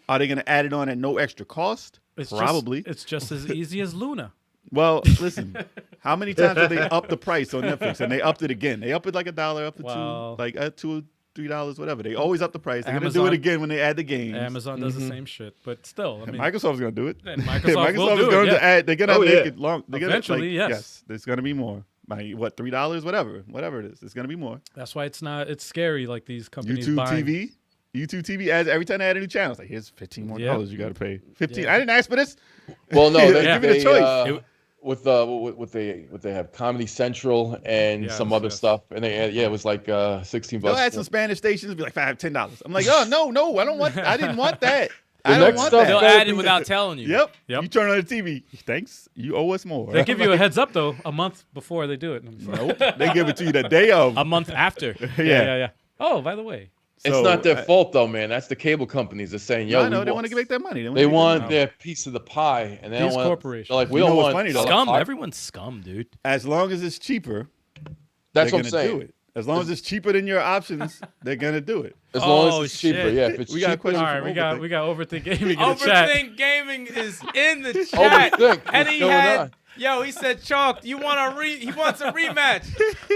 Are they going to add it on at no extra cost? Probably. It's just as easy as Luna. Well, listen, how many times have they upped the price on Netflix? And they upped it again. They upped it like $1, up to Well- $2, like $2, $3, whatever. They always up the price. They're going to do Amazon- it again when they add the games. Amazon does the same shit, but still, I mean, Microsoft's going to do it. And Microsoft will is do it, going yeah. to add. They're going to Oh, make yeah. it long. They're gonna, Eventually, yes. There's going to be more. By what, $3, whatever it is. It's going to be more. that's why it's scary. Like these companies YouTube buying. TV. YouTube TV adds every time they add a new channel. It's like, here's $15 more Yeah. you got to pay. 15. Yeah. I didn't ask for this. Well, no, they, Give me the they, choice. with what they have Comedy Central and Yes, some other yes. stuff, and it was like $16. They'll add some Spanish stations, be like $10. I'm like, oh no, I didn't want that. The I don't next want stuff that. They'll That'll add it be- without telling you. Yep. Yep. You turn on the TV. Thanks. You owe us more. They give you a heads up though, a month before they do it. Nope. They give it to you the day of. A month after. Yeah. Oh, by the way, It's So, not their fault though, man. That's the cable companies. They're saying, "Yo, I know we they want to make that money. They want that. their piece of the pie, and they These don't want. corporations. They're like, we You don't know what's want funny, though? Scum. pie. Everyone's scum, dude. As long as it's cheaper, That's they're what I'm gonna saying. do it. As long as it's cheaper than your options, they're gonna do it. As long Oh, as it's cheaper, shit. yeah. If it's We got a cheaper, question all right, from we got Overthink Gaming in the chat. Overthink Gaming is in the chat, Overthink. and What's he going had. on? Yo, he said, "Chalk, you want he wants a rematch.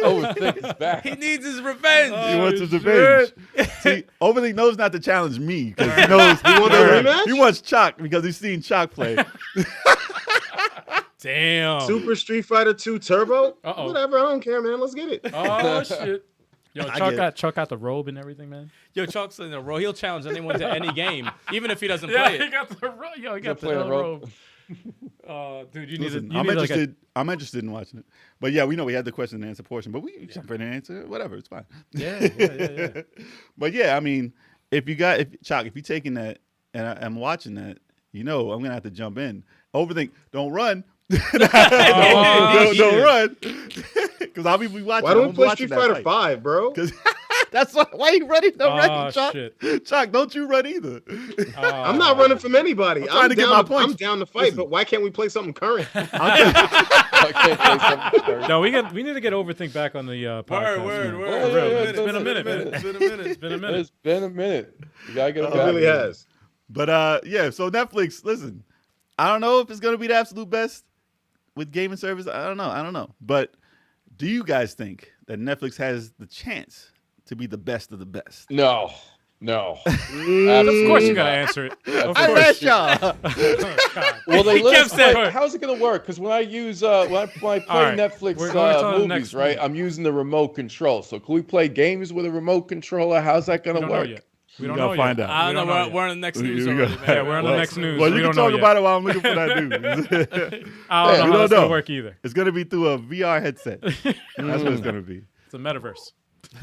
Overthink is back. He needs his revenge." He wants his revenge. See, Overthink knows not to challenge me because he knows he want a rematch? He wants Chalk because he's seen Chalk play. Damn. Super Street Fighter 2 Turbo? Uh-oh. Whatever, I don't care, man. Let's get it. Oh shit. Yo, I get it. Chuck got the robe and everything, man. Yo, Chalk's in a row. He'll challenge anyone to any game, even if he doesn't Yeah, play he it. got the robe. Yo, he got the play the hell robe. robe. Dude, you Listen, need to. I'm Like interested. I'm interested in watching it. But yeah, we know we had the question and answer portion, but we jump in and answer it. Whatever, it's fine. yeah. But yeah, I mean, if you're taking that and I'm watching that, I'm gonna have to jump in. Overthink, don't run. don't run. Because I'll be watching. Why don't we play Street Fighter 5, bro? Because that's why you running. Don't Oh, run, Chuck. shit. Chuck, don't you run either. I'm not running from anybody. I'm trying to get my points. I'm down to fight, Listen. but why can't we play something current? I can't play something. No, we need to get Overthink back on the podcast. man. word. For real. Yeah, It's been a minute, man. It's been a minute. It's been a minute. It's been a minute. You gotta get It really has. But yeah, so Netflix, listen, I don't know if it's gonna be the absolute best with gaming service. I don't know. But do you guys think that Netflix has the chance to be the best of the best? No. Of course you gotta answer it. Of I course. asked y'all. Well, they He kept saying- wait, how's it gonna work? Because when I use when I play right, Netflix we're going to the movies, next right? one. I'm using the remote control. So can we play games with a remote controller? How's that We gonna don't know work? yet. We don't gotta know find yet. out. I We don't don't know. yet. We're on the next We- news we already, got- man. Yeah, we're on the next news. Well, we you don't can know talk yet. about it while I'm looking for that news. I don't Yeah, know we how don't it's gonna know. work either. It's gonna be through a VR headset. That's what it's gonna be. It's a metaverse.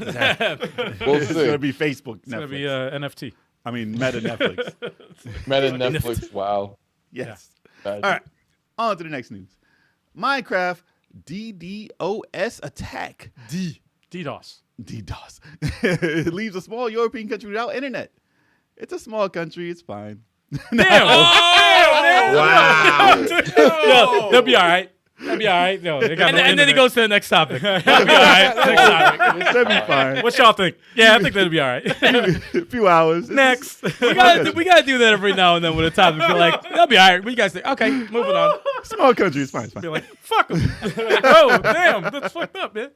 We'll It's see. gonna be Facebook, It's gonna Netflix. be NFT. I mean, Meta Netflix. Meta Netflix. Wow. Yes. Magic. All right. On to the next news. Minecraft DDoS attack. DDoS. DDoS. It leaves a small European country without internet. It's a small country. It's fine. Damn. Wow. Yeah, they'll be all right. That'd be all right. Yo, they got And, no and then he internet. goes to the next topic. That'll be all right. Next topic. That'd be fine. What y'all think? Yeah, I think that'd be all right. A few hours. Next. We gotta do that every now and then with a topic. Be like, that'll be all right. What you guys think? Okay, moving on. Small country. It's fine. It's Be fine. like, fuck them. Oh, damn, that's fucked up, man.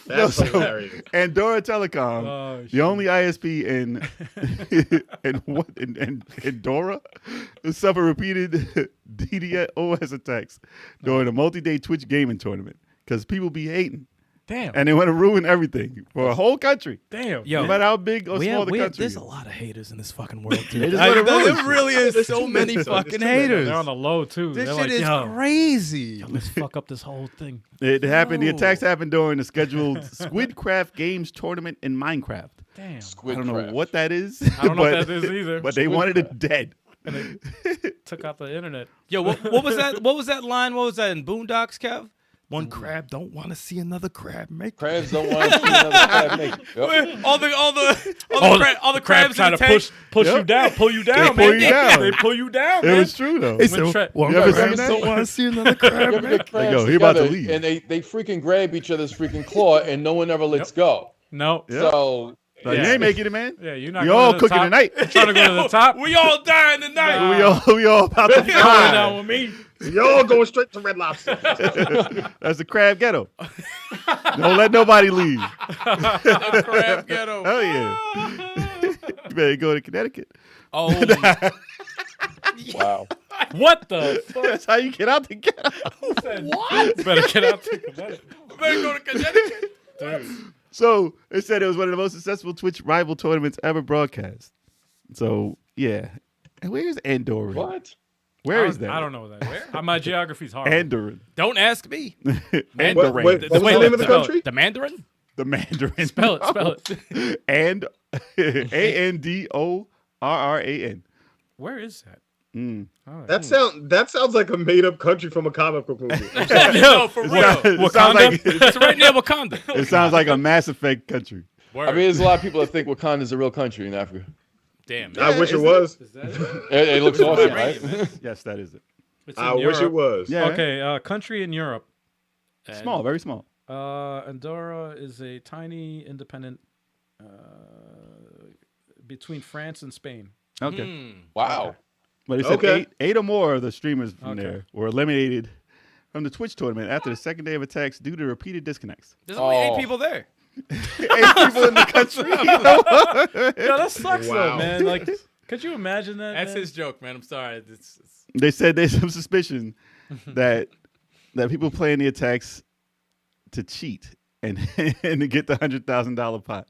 That's hilarious. Andorra Telecom, Oh, the only ISP in Andorra, suffered repeated DDoS attacks during a multi-day Twitch gaming tournament because people be hating Damn. and they want to ruin everything for a whole country, Damn. Yo, no matter how big or small the country there's is. a lot of haters in this fucking world, They dude. just wanna ruin There shit. really is There's so too many many, though. fucking There's too many. haters. They're on the low, too. This They're shit like, is yo, crazy. let's fuck up this whole thing. It happened. The No. attacks happened during the scheduled Squidcraft Games tournament in Minecraft. Damn. I don't know what that is. I don't know but, what that is either. But they wanted it dead. And they took out the internet. Yo, what was that? What was that line? What was that in Boondocks, Kev? One crab don't want to see another crab make. Crabs don't want to see another crab make. Yep. All the crabs trying in to the tank. push Yep. you down, pull you down, pull man. you down. They pull you down, It man. was true though. When tra- You ever seen that? want to see another crab You ever get crabs Yo, he about to together leave. and they freaking grab each other's freaking claw and no one ever lets go. No. Yeah. So Like, Yeah. you ain't making it, man. Yeah, you're not We going all to the cooking top. tonight. Trying to go to the top. We all dying tonight. Nah. We all about to Going die. down with me. Y'all going straight to Red Lobster. That's the crab ghetto. Don't let nobody leave. The crab ghetto. Hell yeah. You better go to Connecticut. Oh, wow. What the fuck? That's how you get out the ghetto. What? Better get out to Connecticut. better go to Connecticut. Dude. So it said it was one of the most successful Twitch rival tournaments ever broadcast. So yeah. And where's Andorra? What? Where is that? I don't know that. Where? My geography's horrible. Andorra. Don't ask me. Andorra. What was the name of the spell it. country? The Mandarin? The Mandarin. Spell it. And Andorran. Where is that? That sounds like a made up country from a comic book movie. No, for real. It sounds like It's right near Wakanda. it sounds like a Mass Effect country. I mean, there's a lot of people that think Wakanda is a real country in Africa. Damn. I wish it was. Is that it? It looks awesome, right? Yes, that is it. It's in I wish it Europe. was. Yeah. Okay, country in Europe. Small, very small. Andorra is a tiny independent between France and Spain. Okay. Wow. But it said Okay. eight or more of the streamers from Okay. there were eliminated from the Twitch tournament after the second day of attacks due to repeated disconnects. There's only 8 Oh. people there. 8 people in the country. Yeah, that sucks though, Wow. man. Like, could you imagine that? That's man? his joke, man. I'm sorry. It's They said there's some suspicion that people playing the attacks to cheat and and to get the $100,000 pot.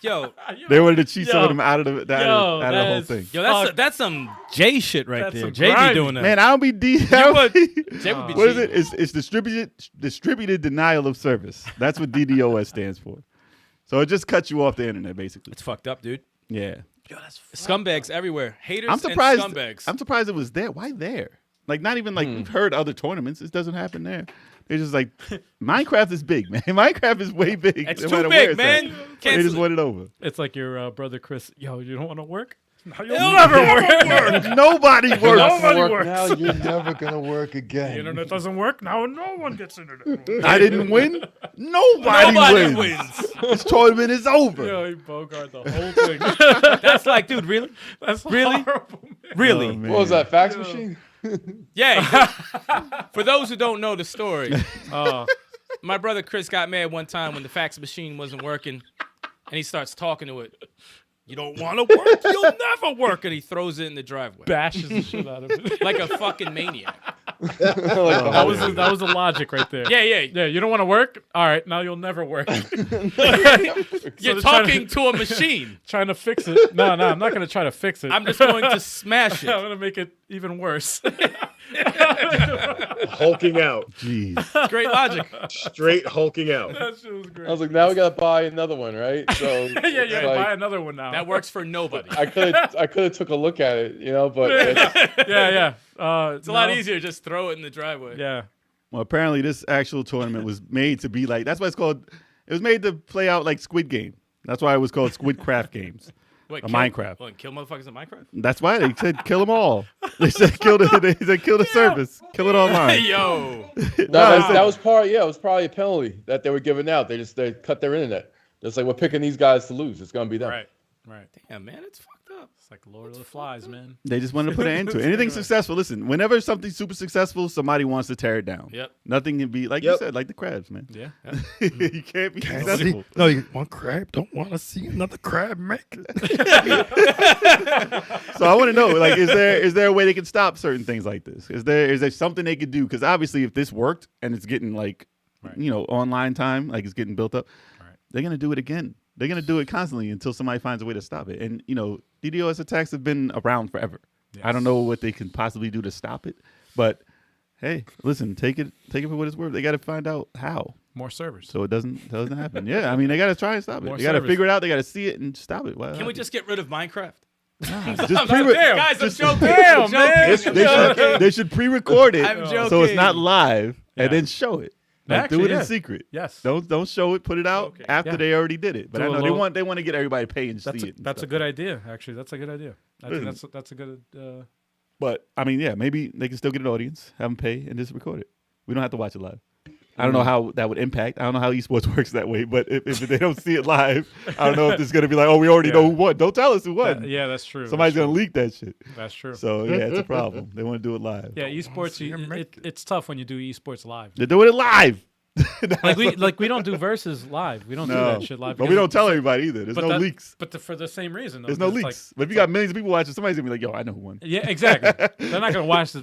yo, They wanted to cheat some Yo. of them out of the Yo, out of the that whole is- thing. yo, Fuck. that's some Jay shit right That's there. some Jay be grimy. doing that. Man, I don't be Jay would be What is cheating. it? It's distributed denial of service. That's what DDoS stands for. So it just cuts you off the internet, basically. It's fucked up, dude. Yeah. Scumbags everywhere. Haters I'm surprised. and scumbags. I'm surprised it was there. Why there? Like not even like we've heard other tournaments. This doesn't happen there. They're just like Minecraft is big, man. Minecraft is way big. It's no too matter where big, it's man. at. They Cancel just it. want it over. It's like your brother Chris. Yo, you don't want to work? No, you'll It'll never never work. Nobody works. Nobody works. Now you're never gonna work The again. internet doesn't work. Now no one gets internet. I didn't win. Nobody, Nobody wins. wins. This tournament is over. Yo, he Bogart the whole thing. That's like, dude, really? That's Really? horrible, man. Really? Oh, man. What was that, fax machine? Yeah. For those who don't know the story, Oh, my brother Chris got mad one time when the fax machine wasn't working, and he starts talking to it. You don't want to work? You'll never work. And he throws it in the driveway bashes the shit out of it. like a fucking maniac. That was the logic right there. Yeah. Yeah, you don't want to work? All right, now you'll never work. You're they're trying talking to a machine. Trying to fix it. No, I'm not going to try to fix it. I'm just going to smash I'm it. going to make it even worse. Hulking out. Jeez. Great logic. Straight hulking out. That shit was great. I was like, now we gotta buy another one, right? So yeah, it's like, buy another one now. That works for nobody. I could have took a look at it, you know, but it's, yeah. It's a lot easier. Just throw it in the driveway. Yeah. Well, apparently this actual tournament was made to be like. That's why it's called. It was made to play out like Squid Game. That's why it was called Squidcraft Games. What, Minecraft. What, kill motherfuckers in Minecraft? That's why they said kill them all. They said kill the service, kill it online. Yo. No, that was part. Yeah, it was probably a penalty that they were giving out. They cut their internet. It's like we're picking these guys to lose. It's gonna be them. Right. Damn, man, it's fucked up. It's like Lord of the Flies, man. They just wanted to put an end to it. Anything successful, listen, whenever something's super successful, somebody wants to tear it down. Yep. Nothing can be, like you said, like the crabs, man. Yeah. You can't be successful. No, one crab don't want to see another crab make it. So I want to know, like, is there a way they can stop certain things like this? Is there something they could do? Because obviously if this worked and it's getting like, online time, like it's getting built up, they're going to do it again. They're going to do it constantly until somebody finds a way to stop it. And, DDoS attacks have been around forever. Yes. I don't know what they can possibly do to stop it. But, hey, listen, take it for what it's worth. They got to find out how. More servers. So it doesn't happen. Yeah, I mean, they got to try and stop it. They got to figure it out. They got to see it and stop it. Can we just get rid of Minecraft? Just Guys, I'm joking. Damn, man. They should pre-record it I'm joking. so it's not live and Yeah. then show it. Like, Actually, do it in yeah. secret. Yes. Don't show it. Put it out after Yeah. they already did it. But Do I a know little- they want to get everybody to pay and That's see a, it. and that's a stuff. good idea. Actually, that's a good idea. I think that's a good. But I mean, yeah, maybe they can still get an audience, have them pay, and just record it. We don't have to watch it live. I don't know how that would impact. I don't know how esports works that way. But if they don't see it live, I don't know if it's going to be like, oh, we already know who won. Don't tell us who won. Yeah, that's true. Somebody's going to leak that shit. That's true. So yeah, it's a problem. They want to do it live. Yeah, esports. It's tough when you do esports live. They're doing it live. We don't do versus live. We don't do that shit live. But we don't tell everybody either. There's no leaks. But for the same reason. Though, There's no it's leaks. But if you got millions of people watching, somebody's gonna be like, "Yo, I know who won." Yeah, exactly. They're not gonna watch the.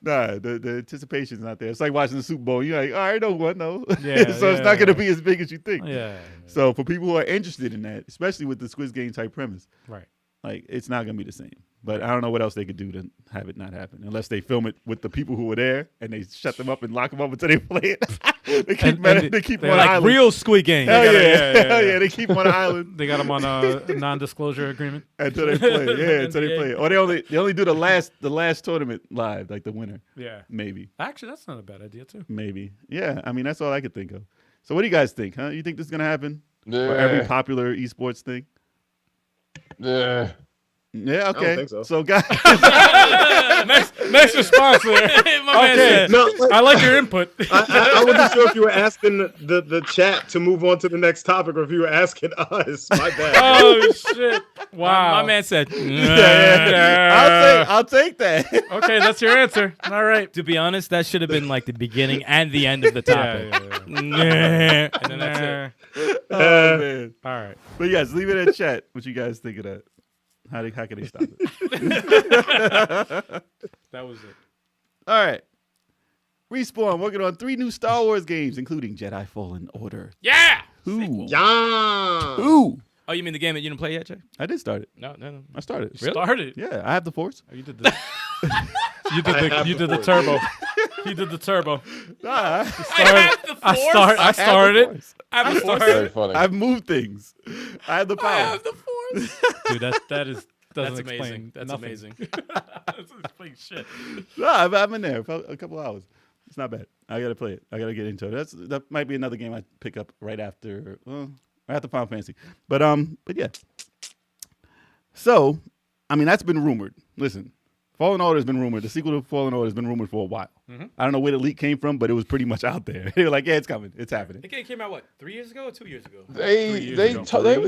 The anticipation's not there. It's like watching the Super Bowl. You're like, "Oh, I know who won, though." Yeah, so it's not gonna be as big as you think. Yeah. So for people who are interested in that, especially with the Squid Game type premise, Right. like it's not gonna be the same. But I don't know what else they could do to have it not happen, unless they film it with the people who were there and they shut them up and lock them up until they play it. they keep them on an island. Real Squid Game. Hell yeah, they keep them on an island They got them on a non-disclosure agreement until they play. Yeah, until they play. Or they only do the last tournament live, like the winner. Yeah. Maybe. Actually, that's not a bad idea too. Maybe. Yeah. I mean, that's all I could think of. So what do you guys think? Huh? You think this is gonna happen for every popular esports thing? Yeah. Yeah. Okay. I don't think so. So guys. Nice response there. Okay. No, I like your input. I wasn't sure if you were asking the chat to move on to the next topic or if you were asking us. My bad. Oh shit! Wow. My man said, I'll take that. Okay, that's your answer. All right. to be honest, that should have been like the beginning and the end of the topic. And then that's it. Oh man. All right. But yes, leave it in chat. What you guys think of that? How can they stop it? That was it. All right. Respawn working on 3 new Star Wars games, including Jedi Fallen Order. Yeah. Who? Yeah. Who? Oh, you mean the game that you didn't play yet, Jay? I did start it. No. I started. Started. Yeah, I have the Force. Oh, you did the. You did the turbo. He did the turbo. Nah, I started. I have the Force. Very funny. I've moved things. I have the power. I have the Force. Dude, that doesn't That's explain amazing. That's nothing. amazing. Doesn't explain shit. No, I've been there for a couple hours. It's not bad. I got to play it. I got to get into it. That might be another game I pick up right after Final Fantasy. But yeah. So, I mean, that's been rumored. Listen, Fallen Order has been rumored. The sequel to Fallen Order has been rumored for a while. Mm-hmm. I don't know where the leak came from, but it was pretty much out there. They were like, yeah, it's coming. It's happening. The game came out, 3 years ago or 2 years ago? They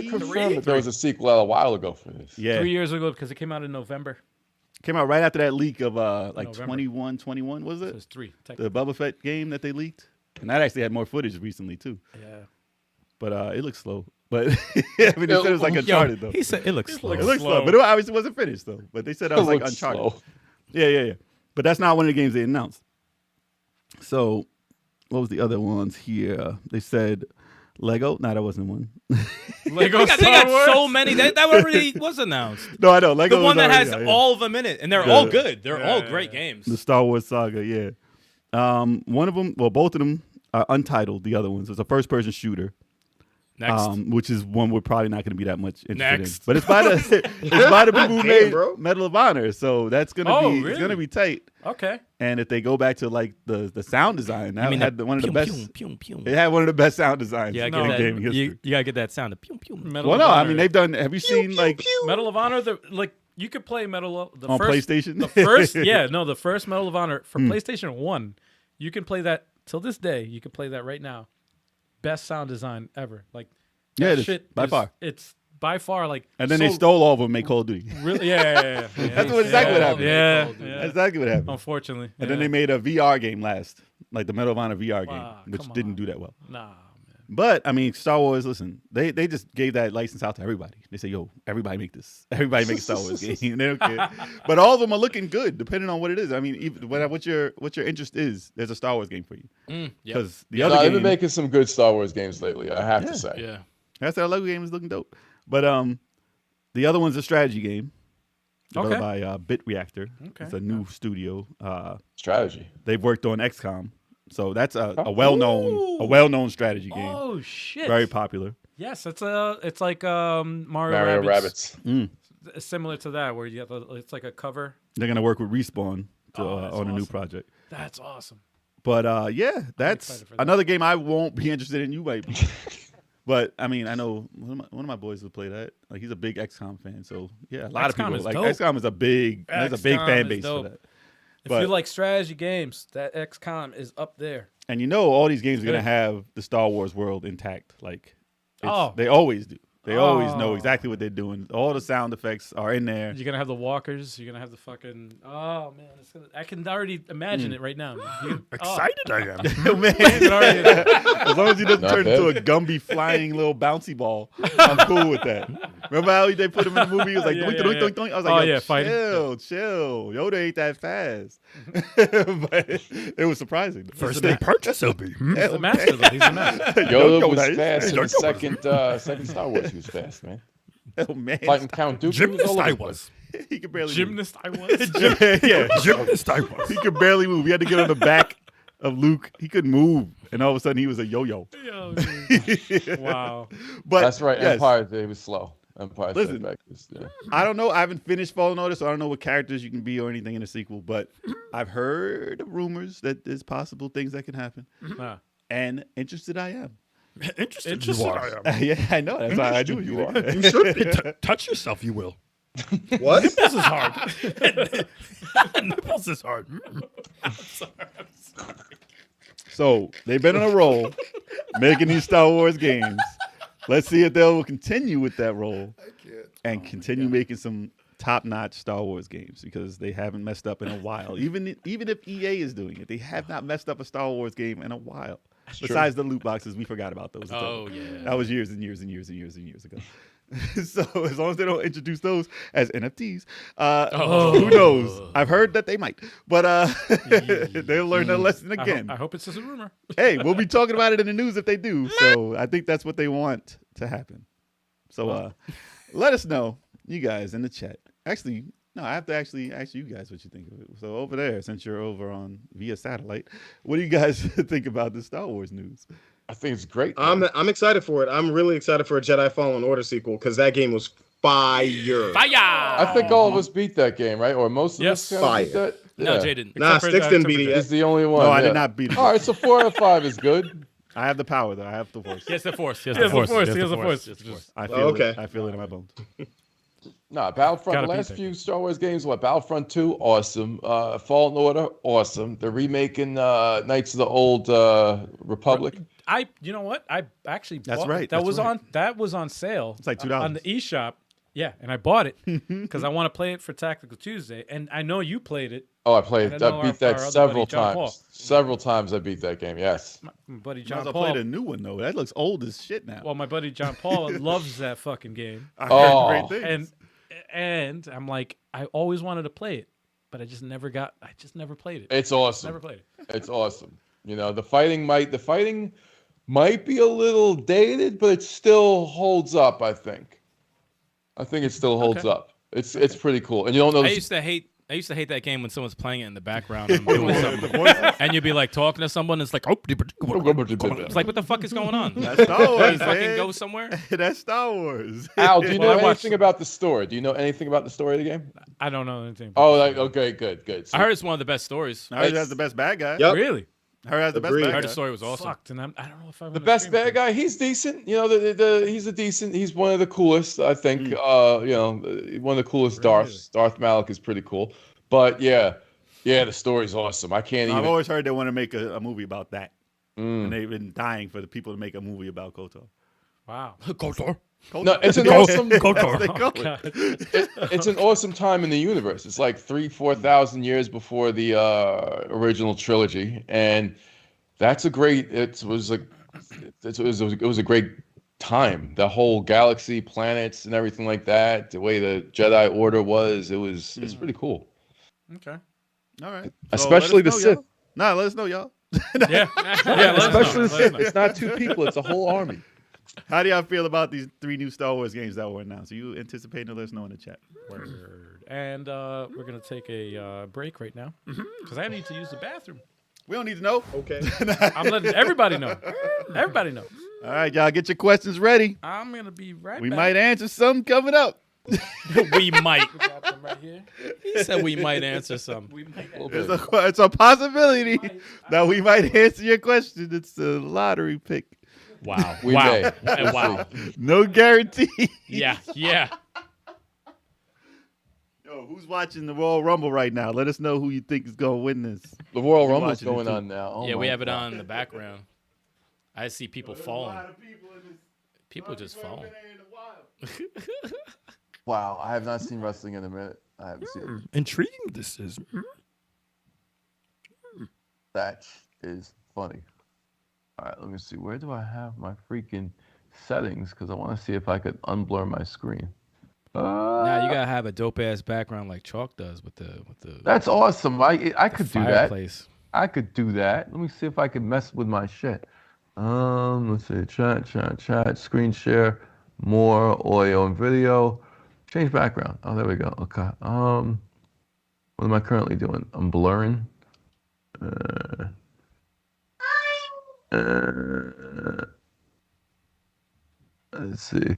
confirmed that there was a sequel a while ago for this. Yeah. 3 years ago because it came out in November. Came out right after that leak of November. 21, was So it? it's 3. The Boba Fett game that they leaked. And that actually had more footage recently, too. Yeah. But it looks slow. But I mean, they said it was like Uncharted, though. He said it looks slow. It looks slow, but it obviously wasn't finished, though. But they said that was like looks Uncharted. slow. Yeah. But that's not one of the games they announced. So, what was the other ones here? They said Lego. No, that wasn't one. Lego They got so many. That already was announced. No, I know. Lego The was one that already has out, yeah. all of them in it, and they're all good. They're all Yeah, great yeah. games. The Star Wars saga, yeah. One of them, well, both of them are untitled. The other ones, it's a first-person shooter. Next. which is one we're probably not going to be that much interested Next. in. But it's by the people who Damn, made bro. Medal of Honor, so that's gonna Oh, be really? it's gonna be tight. Okay. And if they go back to like the sound design, that had one of the pew, best. pew, pew, pew. It had one of the best sound designs Yeah, in get that, gaming history. you gotta get that sound of pew pew. Medal Well, of no, I Honor. mean they've done. Have you seen like Medal of Honor. You could play Medal of the on first, PlayStation? The first, the first Medal of Honor for PlayStation 1. You can play that till this day. You can play that right now. Best sound design ever. Like Yeah, that it is, shit by far. It's by far like. And then they stole all of them and made Call of Duty. Really, yeah. That's exactly what happened. Yeah, That's yeah. exactly what happened. Unfortunately, And then they made a VR game last, like the Medal of Honor VR Wow, game, which come didn't on. do that well. Nah, man. But I mean, Star Wars. Listen, they just gave that license out to everybody. They say, "Yo, everybody make this. Everybody make a Star Wars game." They don't care. But all of them are looking good, depending on what it is. I mean, even what your interest is, there's a Star Wars game for you. Yep. Because the No, other they've game, been making some good Star Wars games lately. I have to say. Yeah. that's our Lego game is looking dope. But the other one's a strategy game developed Okay. by Bit Reactor. Okay. It's a new studio. Strategy. They've worked on XCOM, so that's a well-known strategy game. Oh shit. Very popular. Yes, it's like Mario Mario Rabbids. Rabbits. It's similar to that where you got it's like a cover. They're gonna work with Respawn to, that's on a new awesome. project. That's awesome. But yeah, that's excited for that. another game I won't be interested in. You might be. But I mean, I know one of my boys will play that. Like he's a big XCOM fan, so yeah, a lot of XCOM people is like dope. XCOM is a big. There's a big XCOM fan is base dope. for that. If But- you like strategy games, that XCOM is up there. And you know, all these games are gonna Good. have the Star Wars world intact. Like, Oh. they always do. They always know Oh. exactly what they're doing. All the sound effects are in there. You're gonna have the walkers. You're gonna have the fucking. Oh man, I can already imagine it right now. Excited I am. Oh, man. Already, As long as he doesn't Not turn into a bad. Gumby flying little bouncy ball, I'm cool with that. Remember how they put him in the movie? He was like, Yeah, doink, yeah, doink, yeah. doink, doink. I was Oh, like, yo, yeah, fighting. chill. Yoda ain't that fast. But it was surprising. First day purchase, he'll be. he's the master though. He's the master. Yoda Yoda was is- fast in the Yoda second Star Wars. He was fast, man. Oh, man. Fighting Count Dooku. Gymnast all I over the was. He could barely Gymnast I was. move. Yeah. Gymnast I was. He could barely move. He had to get on the back of Luke. He couldn't move. And all of a sudden, he was a yo-yo. Yo, dude. Wow. But That's right. yes. Empire, they was slow. Empire Listen. Strikes Back was, yeah. I don't know. I haven't finished Fallen Order, so I don't know what characters you can be or anything in the sequel. But I've heard rumors that there's possible things that can happen, Nah. and interested I am. Interested you are. I yeah, I know. That's why I do what you are. You should be. Touch yourself, you will. What? Nipples is hard. Nipples is hard. So they've been on a roll, making these Star Wars games. Let's see if they'll continue with that role and continue making some top-notch Star Wars games because they haven't messed up in a while. Even if EA is doing it, they have not messed up a Star Wars game in a while. Besides the loot boxes, we forgot about those. Oh, yeah. That was years and years and years and years and years ago. So as long as they don't introduce those as NFTs, who knows? I've heard that they might, but they'll learn their lesson again. I hope it's just a rumor. Hey, we'll be talking about it in the news if they do. So I think that's what they want to happen. So let us know, you guys in the chat. Actually, no, I have to actually ask you guys what you think of it. So over there, since you're over on via satellite, what do you guys think about the Star Wars news? I think it's great. I'm excited for it. I'm really excited for a Jedi Fallen Order sequel because that game was fire. Fire! I think all of us beat that game, right? Or most of Yes. us kinda beat Fire. that. No, Yeah. Jay didn't. Nah, Except for- Sticks didn't except beat for it Jay. yet. He's the only one. No, I yeah. did not beat it. All right, so 4 out of 5 is good. I have the power, though. I have the force. Yes, the force. Yes, Yes, the force. the force. Yes, Yes, the the force. force. Yes, the force. I feel okay. it. I feel it in my bones. Nah, Battlefront, Gotta the beat last that few game. Star Wars games, Battlefront 2, awesome. Fallen Order, awesome. They're remaking Knights of the Old Republic. You know what? I actually That's bought, right, That that's was right. on sale. It's like $2. On the eShop. Yeah, and I bought it because I want to play it for Tactical Tuesday, and I know you played it. Oh, I played. And I know I beat our that other several buddy, John Paul. times. Several times I beat that game, yes. My buddy Might John as well Paul. play the new one, though. That looks old as shit now. Well, my buddy John Paul loves that fucking game, I Oh. heard great things. and I'm like, I always wanted to play it, but I just never played it. It's awesome. Never played it. It's awesome. You know, the fighting might be a little dated, but it still holds up, I think. I think it still holds Okay. up. It's pretty cool. And you don't know I the used to hate I used to hate that game when someone's playing it in the background and doing something. And you'd be like talking to someone. And it's like, it's like, what the fuck is going on? That's Star Did Wars, you fucking man. go somewhere? That's Star Wars. Al, do you know I watched- anything about the story? Do you know anything about the story of the game? I don't know anything. Oh, like okay, good. So, I heard it's one of the best stories. I heard that's the best bad guy. Yep. Really? I heard that's the best Agreed. I bad heard guy. the story was awesome. Fucked, and I don't know if I the best bad guy, he's decent. You know, he's one of the coolest. I think. You know, one of the coolest Darths. Darth Malak is pretty cool. But yeah, the story's awesome. I can't I've even. always heard they want to make a movie about that. And they've been dying for the people to make a movie about KOTOR. Wow. KOTOR. No, it's an awesome. KOTOR. They call it. It's an awesome time in the universe. It's like 4,000 years before the original trilogy, and that's a great. It was a great time. The whole galaxy, planets, and everything like that. The way the Jedi Order was, it's pretty cool. Okay. All right. Especially the let us know, Sith. y'all. Nah, let us know, y'all. Yeah. Yeah. Especially the let us Sith. know. It's not 2 people. It's a whole army. How do y'all feel about these 3 new Star Wars games that were announced? Are you anticipating to let us know in the chat? Word. And we're gonna take a break right now because I need to use the bathroom. We don't need to know. Okay. I'm letting everybody know. Everybody know. All right, y'all, get your questions ready. I'm gonna be right We back. might answer some coming up. We might. Grab them right here. He said we might answer some. It's a possibility that we might answer your question. It's a lottery pick. Wow. We wow. may. Wow. No guarantee. Yeah. Yeah. Yo, who's watching the Royal Rumble right now? Let us know who you think is going to win this. The Royal We're Rumble's watching it going too. on now. Oh Yeah, we my have it God. on in the background. I see people falling. People just falling. Wow, I have not seen wrestling in a minute. I haven't seen it. Intriguing this is. That is funny. All right, let me see. Where do I have my freaking settings? Because I want to see if I could unblur my screen. Now you gotta have a dope ass background like Chalk does with the That's awesome. I could do that. fireplace. I could do that. Let me see if I can mess with my shit. Let's see. Chat. Screen share. More audio and video. Change background. Oh, there we go. Okay. What am I currently doing? I'm blurring. Let's see.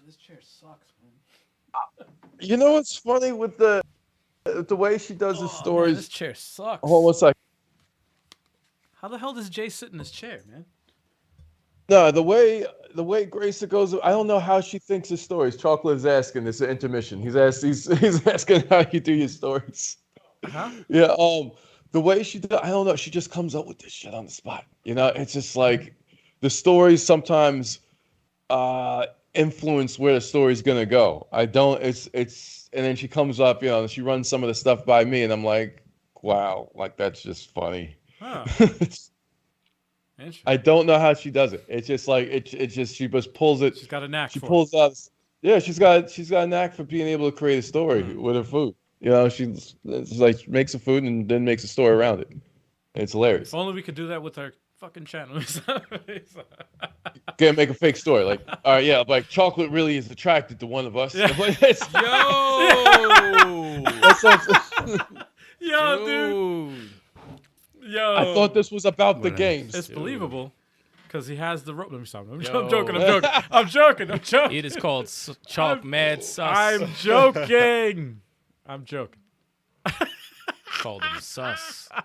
This chair sucks, man. You know what's funny with the way she does the Man, stories? this chair sucks. Hold on one second. How the hell does Jay sit in this chair, man? No, the way Grace goes, I don't know how she thinks of stories. Chocolate's asking. It's an intermission. He's asking how you do your stories. Huh? Yeah. The way she does, I don't know. She just comes up with this shit on the spot. You know, it's just like the stories sometimes influence where the story's gonna go. I don't. It's and then she comes up. You know, she runs some of the stuff by me, and I'm like, wow, like that's just funny. Huh. Interesting. I don't know how she does it. It's just like it's just she just pulls it. She's got a knack She for pulls out. Yeah, she's got a knack for being able to create a story with her food. You know, she's like makes a food and then makes a story around it. It's hilarious. If only we could do that with our fucking channel. Can't make a fake story. Like, all right, yeah, like chocolate really is attracted to one of us. Yeah. That's- Yo. that's what- Yo, dude. Dude. Yo. I thought this was about the games. It's believable because he has the rope. Let me stop. I'm Yo. joking. I'm joking. It is called Chalk Mad Sus. I'm joking. I'm joking. Called him Sus. All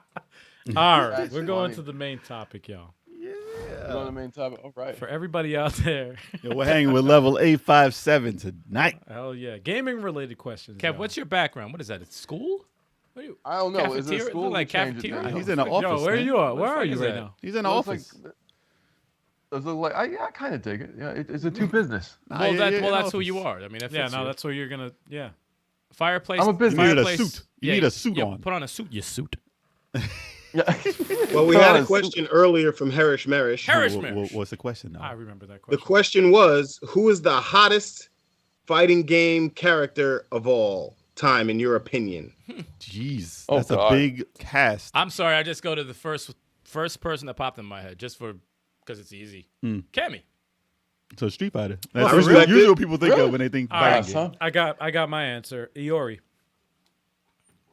right, That's we're going funny. to the main topic, y'all. We're on the main topic. All right. For everybody out there, Yo, we're hanging with level 857 tonight. hell yeah, gaming related questions. Kev, y'all. what's your background? What is that? It's school? What are you? I don't know. Is it Cafeteria? school? Look like We changed it cafeteria. now. He's in the office. Yo, where are man. you at? Where the are fuck you is right that? now? He's in the It looks office. Like, does it look like I kind of dig it. Yeah, it's a two business. Nah, Well, yeah, that's in who you office. are. I mean, that Yeah, fits no, you. that's where you're gonna. Yeah. Fireplace. I'm a business. You need a fireplace- suit. You need a suit yeah, on. Put on a suit. You suit. Yeah. Well, we had a question earlier from Harish Merish. Harish Wha- Merish. What's the question now? I remember that The question. question was, who is the hottest fighting game character of all time, in your opinion? Jeez, Oh, that's a God. big cast. I'm sorry. I just go to the first person that popped in my head just because it's easy. Cammy. So Street Fighter. I That's respect usually it. what people think Really? of when they think All fighting right, game. I got my answer. Iori.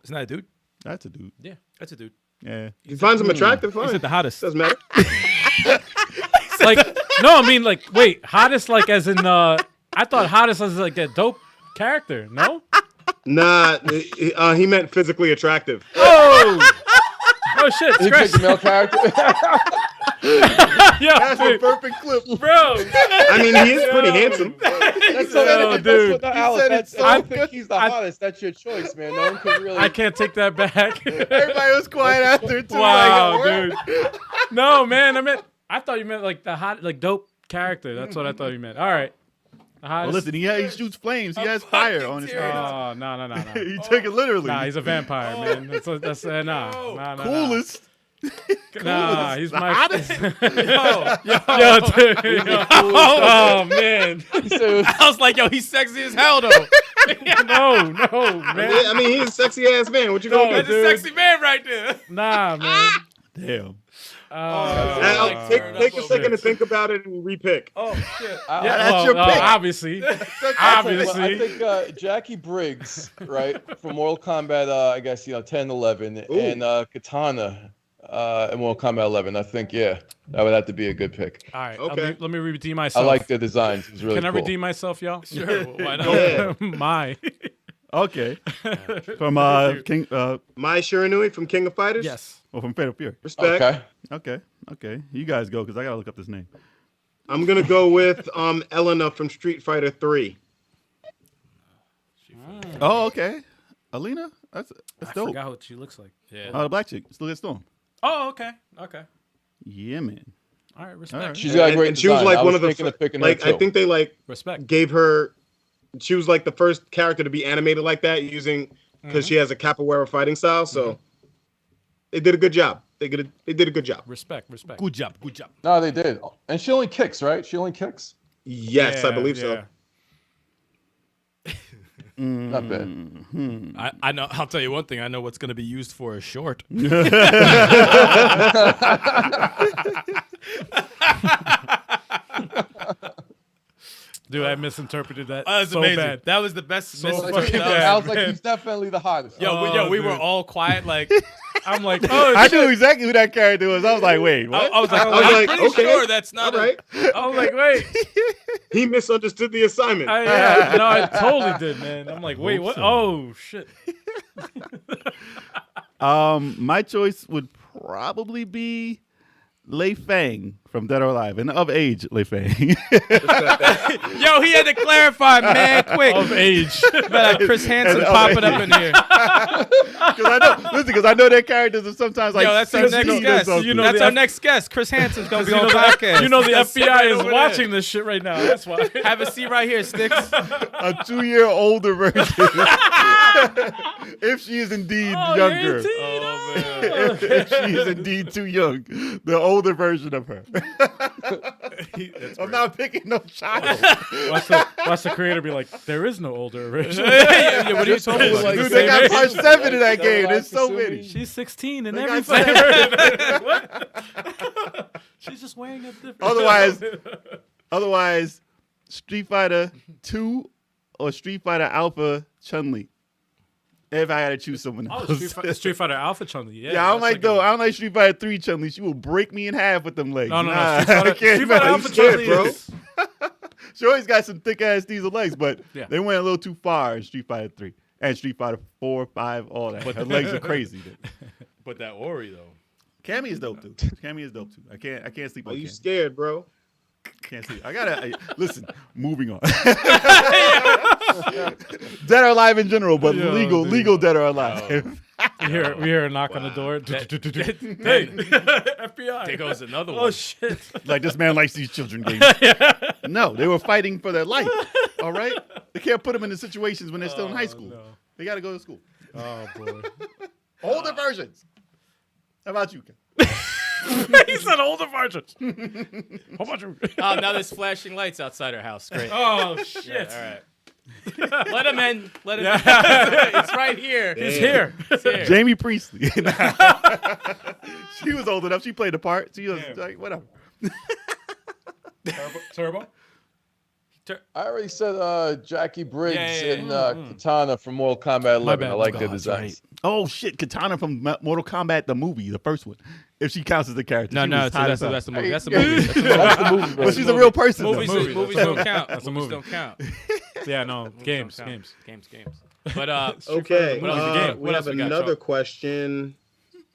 Isn't that a dude? That's a dude. Yeah, that's a dude. Yeah. He finds him attractive. He's Fine. the hottest. Doesn't matter. Like, no, I mean, like, wait, hottest, like, as in, I thought hottest was like a dope character. No? Nah, he meant physically attractive. Oh! Oh, shit. He picked a male character. Yo, That's a dude, perfect clip. bro. I mean, he is pretty handsome. That's Yo, dude. Alex, said I it's don't think he's the hottest. That's your choice, man. No one can really. I can't take that back. Everybody was quiet after too. Wow, like, dude. No, man, I thought you meant like the hot, like dope character. That's what I thought you meant. All right. The Well, hottest. listen, he shoots flames. He has fire on his face. Oh, no. He took it literally. Nah, he's a vampire, man. That's nah. Coolest. Nah, he's my hottest. Yo, dude. Yo. Oh man. So, I was like, yo, he's sexy as hell though. No, man. I mean, he's a sexy ass man. What you gonna No, do? That's a sexy man right there. Nah, man. Damn. Al, take a second to think about it and repick. Oh shit. Yeah, that's your pick. Obviously. I Obviously. think Jackie Briggs, right, from Mortal Kombat, I guess 10, 11, Ooh. and Katana in Mortal Kombat 11. I think that would have to be a good pick. All right. Okay. Let me redeem I myself. like the designs. It was really Can I cool. redeem myself, y'all? Sure. Why not? Yeah. My. Okay. From King. Mai Shiranui from King of Fighters. Yes. From Fatal Fury. Respect. Okay. You guys go because I gotta look up this name. I'm gonna go with Elena from Street Fighter 3. Oh, okay. Alina. That's I dope. forgot what she looks like. Yeah. The black chick. Still get Storm. Oh, okay. Yeah, man. All right. Respect. All right. She's got a great And she was design. like I one of the thinking of picking like her I too. think they like Respect. gave her. She was like the first character to be animated like that using because she has a capoeira fighting style. So they did a good job. They did a good job. Respect. Good job. No, they did. And she only kicks, right? She only kicks. Yes, I believe so. Not bad. I know. I'll tell you one thing. I know what's going to be used for a short. Dude, I misinterpreted that. That was so amazing. bad. That was the best. So misinterpret- fucking that bad. I was- was like, he's definitely the hottest. Yo, we were dude. all quiet. Like I'm like, oh, I shit. knew exactly who that character was. I was like, wait, what? I was like, I was I'm like, pretty okay, sure that's not All right. I was like, wait. He misunderstood the assignment. No, I totally did, man. I'm like, wait, what? so. Oh, shit. My choice would probably be Lei Fang from Dead or Alive, and of age Lei Fang. Yo, he had to clarify, man, quick. Of age. Better Chris Hansen And- popping up in here. Because I know their characters are sometimes like Yo, that's our 16 next or guest. something. You know That's the our F- next guest. Chris Hansen's gonna be You on know, the podcast. you know the That's FBI right is over watching this shit right now. That's why. there. Have a seat right here, Sticks. A 2-year older version. If she is indeed younger. If she is indeed too young. The older version of her. I'm not picking no child. Watch the creator be like, there is no older version. Yeah, what are you talking about? Dude, they got part 7 in that game. There's so Kasumi. many. She's 16 and They got everything. What? She's just wearing a different. Otherwise, Street Fighter 2 or Street Fighter Alpha Chun-Li. If I had to choose someone else. Street Fighter Alpha Chun-Li. Yeah, Yeah, I don't that's like though. I don't like Street Fighter 3 Chun-Li. She will break me in half with them legs. No. Nah, Street Fighter, I can't Street Fighter imagine. Alpha scared, Chun-Li bro. is. She always got some thick ass diesel legs, but Yeah. they went a little too far in Street Fighter 3 and Street Fighter 4, 5, all that. Her legs are crazy. But that Ori though. Cammy is dope too. Cammy is dope too. I can't sleep Are on you Cammy. scared, bro? Can't sleep. Listen. Moving on. Dead or Alive in general, but Yo, legal dude. Dead or Alive. We hear a knock on the door. Hey, FBI. There goes another one. Oh shit. Like this man likes these children games. No, they were fighting for their life. All right, they can't put them in the situations when they're still in high school. no. They got to go to school. Oh boy. Older versions. How about you, Ken? He said older versions. How about you? Oh, now there's flashing lights outside our house. Great. Oh shit. Yeah, all right. Let him in. Let him in. Yeah. It's right here. He's here. It's here. Jamie Priestley. She was old enough. She played the part. She was like, whatever. Turbo. I already said Jackie Briggs Yeah. and Katana from Mortal Kombat 11. bad. I like Oh, their that's designs. right. Oh shit, Katana from Mortal Kombat the movie, the first one. If she counts as the character, No, she no, was hot as hell. that's the movie. That's the Hey, movie. That's the movie. That's the movie. But version. she's a real person. though. Movie. Movies don't count. That's a Movies movie. don't count. Yeah, no, Movies games. don't count. Games. But Okay, What else we got? we What have else we got, another Chuck? question.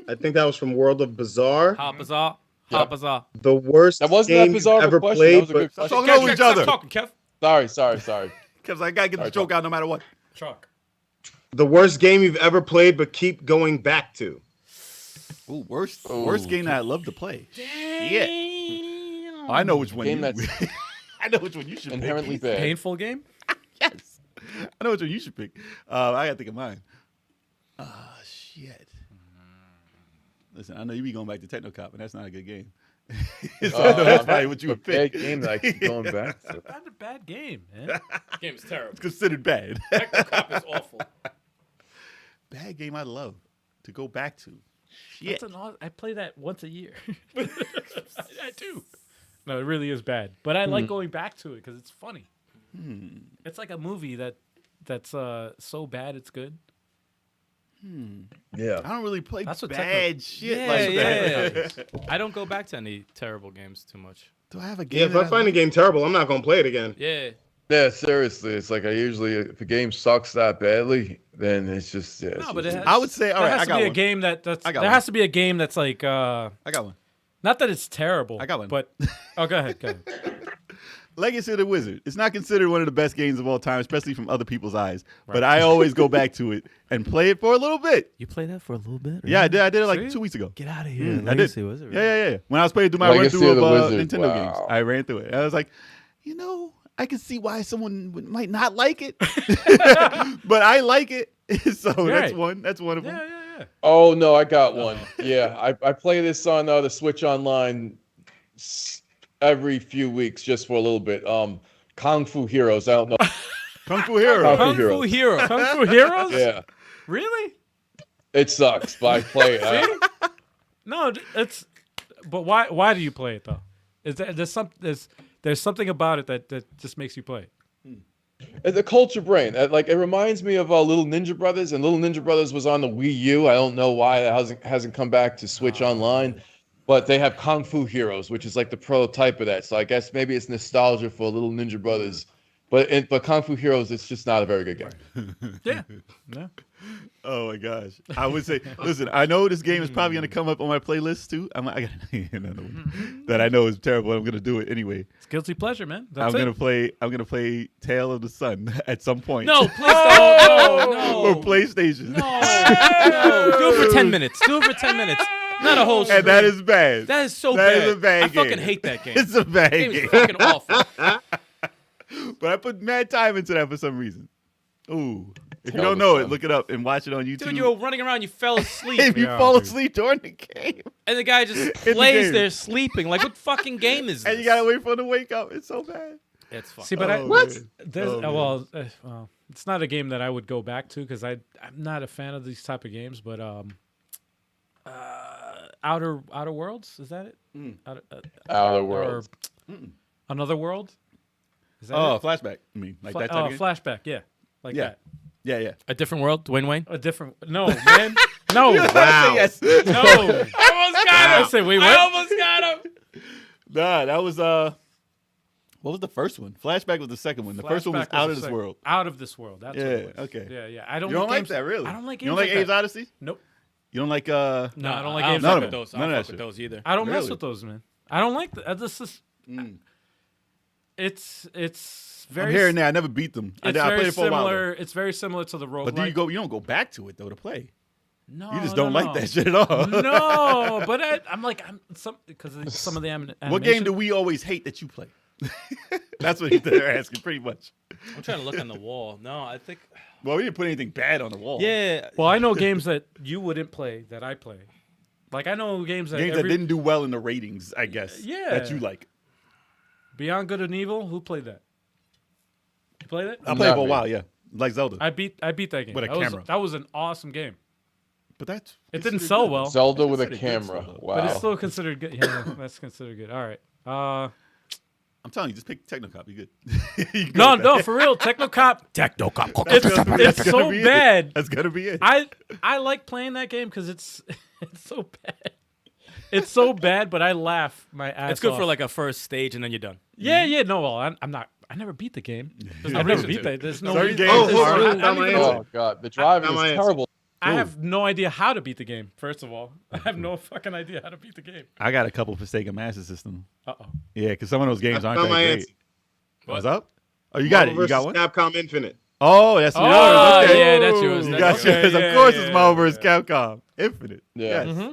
I think that was from World of Bizarre. Hop Bazaar. Yeah. Hop Bazaar. The worst That wasn't game that bizarre you've of a ever question. played, That was a but good Stop question. talking over each Stop other. talking, Kev. Sorry. Because I gotta get the joke out no matter what. Chuck. the worst game you've ever played, but keep going back to. Ooh, worst game that I love to play. Shit. Oh, I know which one. Game You, that's I know which one you should inherently pick. bad. Painful game? Yes. I know which one you should pick. I gotta think of mine. Shit. Listen, I know you be going back to Technocop, and that's not a good game. So I know that's probably what you a would pick. bad game that I keep going back to. Not a bad game, man. Game's terrible. It's considered bad. Technocop is awful. Bad game I love to go back to. Shit. I play that once a year. I do. No, it really is bad. But I like going back to it because it's funny. It's like a movie that's so bad it's good. Yeah. I don't really play That's what bad shit Yeah, like yeah. that. I don't go back to any terrible games too much. Do I have a game? Yeah, if I find a game terrible, I'm not gonna play it again. Yeah. Yeah, seriously. It's like I usually, if a game sucks that badly, then it's just, yeah. No, but it has, I would say, all there right, has I to got be a one. game that's I got there one. has to be a game that's like I got one. not that it's terrible. I got one. But oh, go ahead. Legacy of the Wizard. It's not considered one of the best games of all time, especially from other people's eyes. But I always go back to it and play it for a little bit. You played that for a little bit? Yeah, I did. I did it like See? 2 weeks ago. Get out of here. I did. Was it? Yeah. When I was playing through my run Legacy through of the of Wizard, Nintendo wow. games, I ran through it. I was like, I can see why someone might not like it, but I like it. So that's Right. one. That's one of them. Yeah. Oh, no, I got one. Yeah, I play this on the Switch Online every few weeks just for a little bit. Kung Fu Heroes. I don't know. Kung Fu Hero. Kung Fu Heroes. Hero. Kung Fu Heroes? Yeah, Really? it sucks, but I play it. No, it's. But why do you play it though? Is there's something about it that just makes you play it? The culture brain. It reminds me of Little Ninja Brothers, and Little Ninja Brothers was on the Wii U. I don't know why it hasn't come back to Switch Online, but they have Kung Fu Heroes, which is like the prototype of that. So I guess maybe it's nostalgia for Little Ninja Brothers, but Kung Fu Heroes, it's just not a very good game. Yeah. Oh my gosh! I would say, listen. I know this game is probably going to come up on my playlist too. I got another one that I know is terrible. I'm going to do it anyway. It's guilty pleasure, man. I'm That's gonna play. I'm gonna play Tale of the Sun at some point. No, please don't. No. or PlayStation. No. Do it for 10 minutes. Not a whole stream. And that is bad. That is so That bad. is a bad I fucking game. hate that game. It's a bad That game game. is fucking awful. But I put mad time into that for some reason. Ooh. If you Tale don't of the know it, Sun. look it up and watch it on YouTube. Dude, you were running around, you fell asleep. if you Yeah, fall dude. asleep during the game, And the guy just the plays game. there sleeping. Like, what fucking game is this? and you gotta wait for him to wake up, it's so bad. It's fucking. See, but Oh, What? man. there's Oh, man. well, it's not a game that I would go back to because I'm not a fan of these type of games. But Outer Worlds, is that it? Outer Worlds. Another World? Is that Oh, it? flashback. I mean, like that type of game? Flashback, yeah, like Yeah. that. Yeah. A different world, Dwayne Wayne? A different. No, man. No. Wow. Yes. No. I almost got I said, wait, what? almost got him. Nah, that was what was the first one? Flashback was the second one. The first one was Flashback Out the of This second- World. Out of This World. That's what Yeah, it was. okay. Yeah. I don't. You don't like games, that, really? I don't like games. You don't like like Abe's that. Odyssey? Nope. You don't like No, I don't like I don't games None fuck of with them. those. I None don't of fuck that with those either. I don't mess Really? with those, man. I don't like that. This is. It's very. I'm hearing that. I never beat them. I It's played very it for a while. similar. It's very similar to the road. But you don't go back to it though to play. No, You just no, don't like no. that shit at all. No, but I'm some because some of the animation. What game do we always hate that you play? That's what they're asking, pretty much. I'm trying to look on the wall. No, I think. Well, we didn't put anything bad on the wall. Yeah. Well, I know games that you wouldn't play that I play. Like I know games that Games that didn't do well in the ratings, I guess. Yeah. That you like. Beyond Good and Evil. Who played that? You played it? I played it Not for a me. while, yeah. Like Zelda. I beat that game. With a that was- camera. that was an awesome game. But that's It didn't considered sell good. well. Zelda with a Considered good camera. Zelda. Wow. But it's still considered good. Yeah, that's considered good. All right. I'm telling you, just pick Technocop. You good? You good No, with no, that. for real. Technocop. Technocop. It's so gonna be it. bad. That's gonna be it. I like playing that game because it's so bad. It's so bad, but I laugh my ass It's good off. for like a first stage and then you're done. Yeah. No, well, I'm not. I never beat the game. no I never reason beat to. that. There's no Certain reason. games Oh, hold are- on. I don't even know. Oh god, the driving Not my is answer. terrible. I have no idea how to beat the game. First of all, I have no fucking idea how to beat the game. I got a couple for Sega Master System. Uh oh. Yeah, because some of those games I aren't found that my great. answer. What's up? Oh, you got it. Marvel You got one? versus Capcom Infinite. Oh, that's yours. Oh, Okay. yeah, that's yours. You That's got yours. yours. Yeah, Of course, yeah, it's Marvel yeah, vs. Capcom Infinite. Yeah.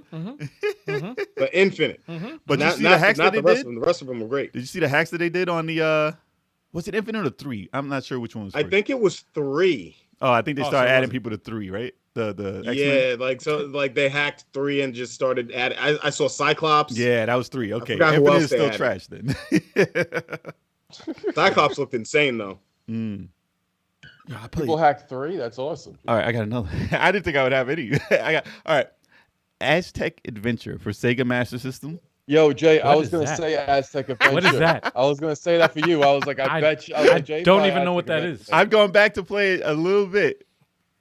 Yes. But Infinite. But did you Not, see the not, hacks not that the they rest did? of them. The rest of them were great. Did you see the hacks that they did on the? Was it Infinite or 3? I'm not sure which one was. I first. think it was 3. Oh, I think they Oh, started so it adding wasn't- people to 3, right? The X-Men? Yeah, they hacked 3 and just started adding. I saw Cyclops. Yeah, that was 3. Okay, forgot who Infinite else is they still added. trash then. Cyclops looked insane though. Yeah, I played. People hacked 3. That's awesome. All right, I got another. I didn't think I would have any. I got all right. Aztec Adventure for Sega Master System. Yo, Jay, I What was is gonna that? say Aztec Adventure. What is that? I was gonna say that for you. I was like, I bet you. I Jay don't probably even know what Aztec that Adventure. is. I've gone back to play it a little bit,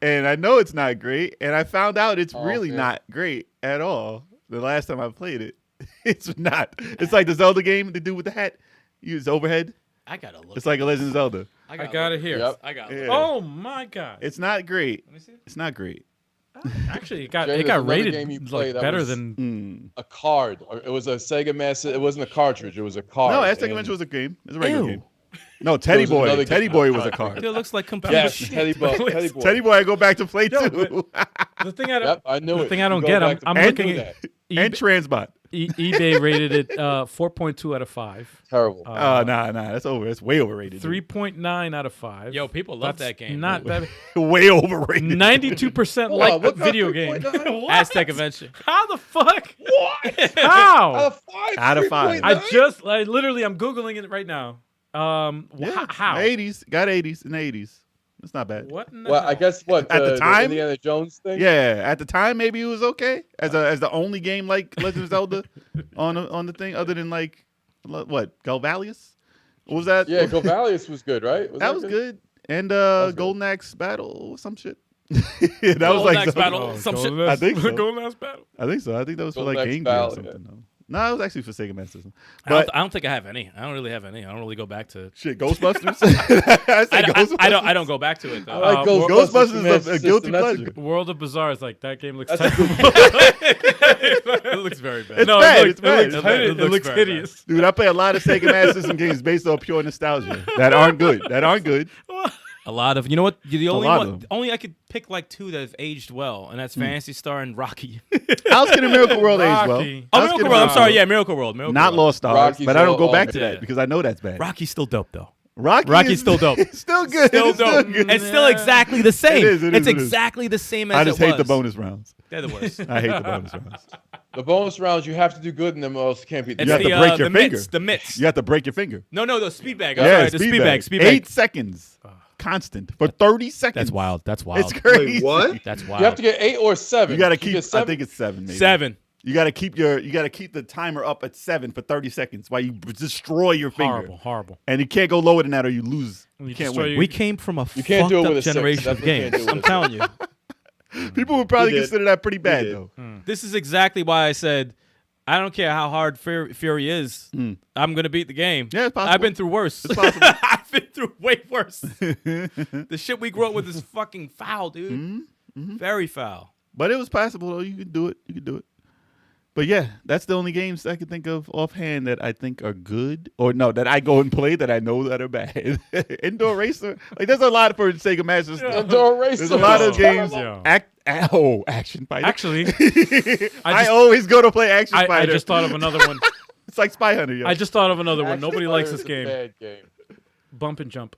and I know it's not great. And I found out it's Oh, really man. not great at all. The last time I played it, it's not. It's like the Zelda game, the dude with the hat, use overhead. I gotta look. It's like a Legend of Zelda. I got it here. Yep. I got Yeah. it. Oh my god! It's not great. Let me see. It's not great. Actually, it got Jay, it there's got another rated game you like played that better was- than. A card. Or it was a Sega Master. It wasn't a cartridge. It was a card. No, Aztec and- Adventure was a game. It's a regular Ew. game. No, Teddy was Boy. another Teddy game. Boy was a card. It looks like computer Yes, shit. Teddy Boy. Teddy Boy. Teddy Boy, I go back to play Yo, too. The thing I don't, Yep, I knew the it. thing I You don't go get, back to I'm play looking through at that. and Transbot. eBay rated it 4.2 out of 5. Terrible. Nah, that's over. That's way overrated. dude. 3.9 out of 5. Yo, people love That's that game. Not bad. Way overrated. 92% Hold like on, what video got game. 3.9? What? Aztec Adventure. How the fuck? What? How? Out of 5. Out of 5. 3.9? I literally, I'm googling it right now. Yeah, How? 80s. Got 80s in the 80s. It's not bad. What? In the Well, I hell? guess what At the time? Indiana Jones thing. Yeah, at the time maybe it was okay as the only game like Legend of Zelda on the thing other than like what Galvalius? What was that? Yeah, Govalius was good, right? that was good. And good. Golden Axe Battle or some shit. that was like Axe some- Battle. Some shit. I think so. Golden Axe Battle. I think so. I think that was for Golden like Axe Game Gear or Battle, something. yeah. though. No, it was actually for Sega Master System. I don't, But I don't think I have any. I don't really have any. I don't really go back to. shit, Ghostbusters. I said Ghostbusters. I don't go back to it though. I like Ghostbusters Ghostbusters is a guilty System. That's pleasure. World of Bizarre is like that game looks That's a terrible. it looks very bad. It's No, bad, it it's bad. looks, It it looks very bad. hideous. Dude, I play a lot of Sega Master System games based on pure nostalgia that aren't good. A lot of, you know what? The only lot of one, them. only I could pick like 2 that have aged well, and that's Fantasy Star and Rocky. Alice in the Miracle World aged well. Rocky. Oh, Alice in Miracle the World. I'm Miracle sorry. World. Yeah, Miracle World. Miracle Not World. Lost Stars, Rocky's but I don't go all back to bad. that because I know that's bad. Rocky's still dope though. Rocky's still dope. Still good. Still It's dope. good. It's still exactly the same. It is, It's it is. exactly the same as I just it hate the was. bonus rounds. They're the worst. I hate the bonus rounds. The bonus rounds, you have to do good in them, or else you can't beat. It's You have the, to break your the finger. mitts. The mitts. You have to break your finger. No, the speed bag. Yeah, Sorry, the speed bag. Speed bag. 8 seconds. Constant for 30 seconds. That's wild. That's wild. It's crazy. Wait, what? That's wild. You have to get 8 or 7. You got to If you keep. get 7, I think it's 7. Maybe. 7. You got to keep the timer up at 7 for 30 seconds while you destroy your finger. Horrible. And you can't go lower than that or you lose. You can't destroy win. your- We came from a You can't fucked do it up with a 6. generation of Definitely can't games. do it I'm with a telling you. People would probably We did. consider that pretty bad did. though. This is exactly why I said I don't care how hard Fury is. I'm gonna beat the game. Yeah, it's possible. I've been through worse. It's possible. I've been through way worse. The shit we grew up with is fucking foul, dude. Very foul. But it was possible though. You could do it. You could do it. But yeah, that's the only games I can think of offhand that I think are good, or no, that I go and play that I know that are bad. Indoor Racer, like there's a lot for Sega Master System. Indoor Racer. There's a lot of games. Yeah. Action Fighter. Actually, I always go to play Action I Fighter. just thought of another one. It's like Spy Hunter. Yo. I just thought of another one. Action Nobody Fighter likes is this a game. Bad game. Bump and Jump.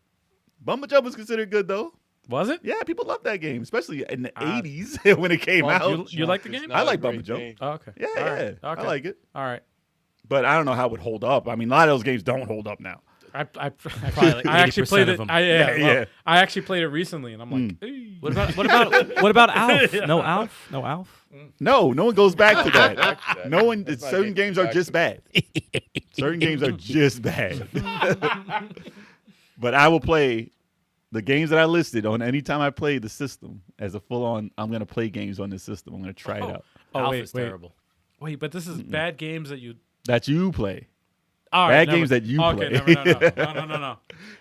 Bumper Jump was considered good though. Was it? Yeah, people love that game, especially in the 80s when it came Bump out. You like the It's game? not I a like great Bumper Jump. game. Oh, okay. Yeah, All right. yeah. Okay. I like it. All right. But I don't know how it would hold up. I mean, a lot of those games don't hold up now. I Probably like I actually 80% played of it. them. Yeah. I actually played it recently, and I'm like, "Hey." What about Alf? No Alf? No Alf? No one goes back to that. Back to that. No one. Let's not Certain get games are back just to bad. Certain games are just bad. But I will play the games that I listed on any time I play the system as a full-on. I'm gonna play games on this system. I'm gonna try it out. Oh, Alpha's terrible. Wait, but this is bad games that you. That you play. All Bad never- games that you okay, play. No.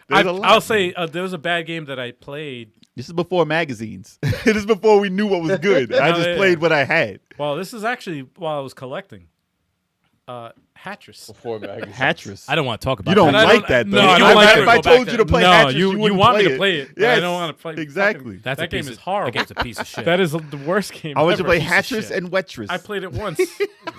There's a lot. I'll say there was a bad game that I played. This is before magazines. This is before we knew what was good. I just yeah. played what I had. Well, this is actually while I was collecting. Hattress. Before magazine. Hattress. I don't want to talk about You don't that. like that though. No, I don't like it. If I Go back told to you to it. play No, Hattress, you wouldn't want me play to play it. but Yes, I don't want to play. exactly. That's that a piece game is of, horrible. That game's a piece of shit. That is the worst game. I want you to ever. play Hattress and Wettress. I played it once.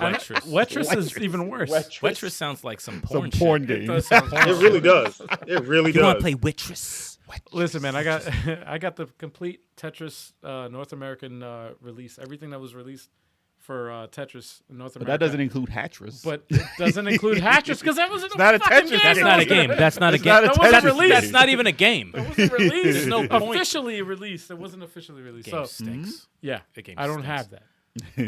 Wettress. Wettress is even worse. Wettress sounds like some some porn porn shit. game. It does sound It horrible. really does. It really does. Wettress? Listen, man, I got the complete Tetris North American release. Everything that was released for Tetris in North But America. that doesn't include Hattress. But it doesn't include Hattress because that wasn't not a fucking Tetris game. That's not a game. That's not a It's game. not a That wasn't Tetris released. That's not even a game. It wasn't released. There's no point. Officially released. It wasn't officially released. Game So stinks. yeah, The game I don't stinks. have that.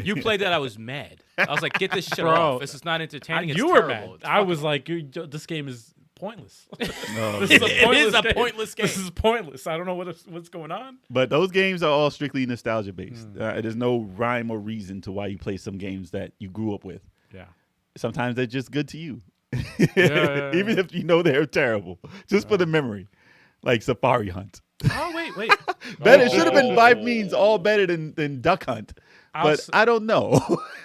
You played that, I was mad. I was like, get this shit Bro, off. This is not entertaining. It's You were terrible. mad. It's I fucking- was like, this game is pointless. No. This is a It is pointless a pointless This game. is pointless. I don't know what's going on. But those games are all strictly nostalgia based. There's no rhyme or reason to why you play some games that you grew up with. Yeah. Sometimes they're just good to you, yeah. even if you know they're terrible, just for the memory, like Safari Hunt. Oh wait. Better it should have been by means all better than Duck Hunt, I'll but s- I don't know,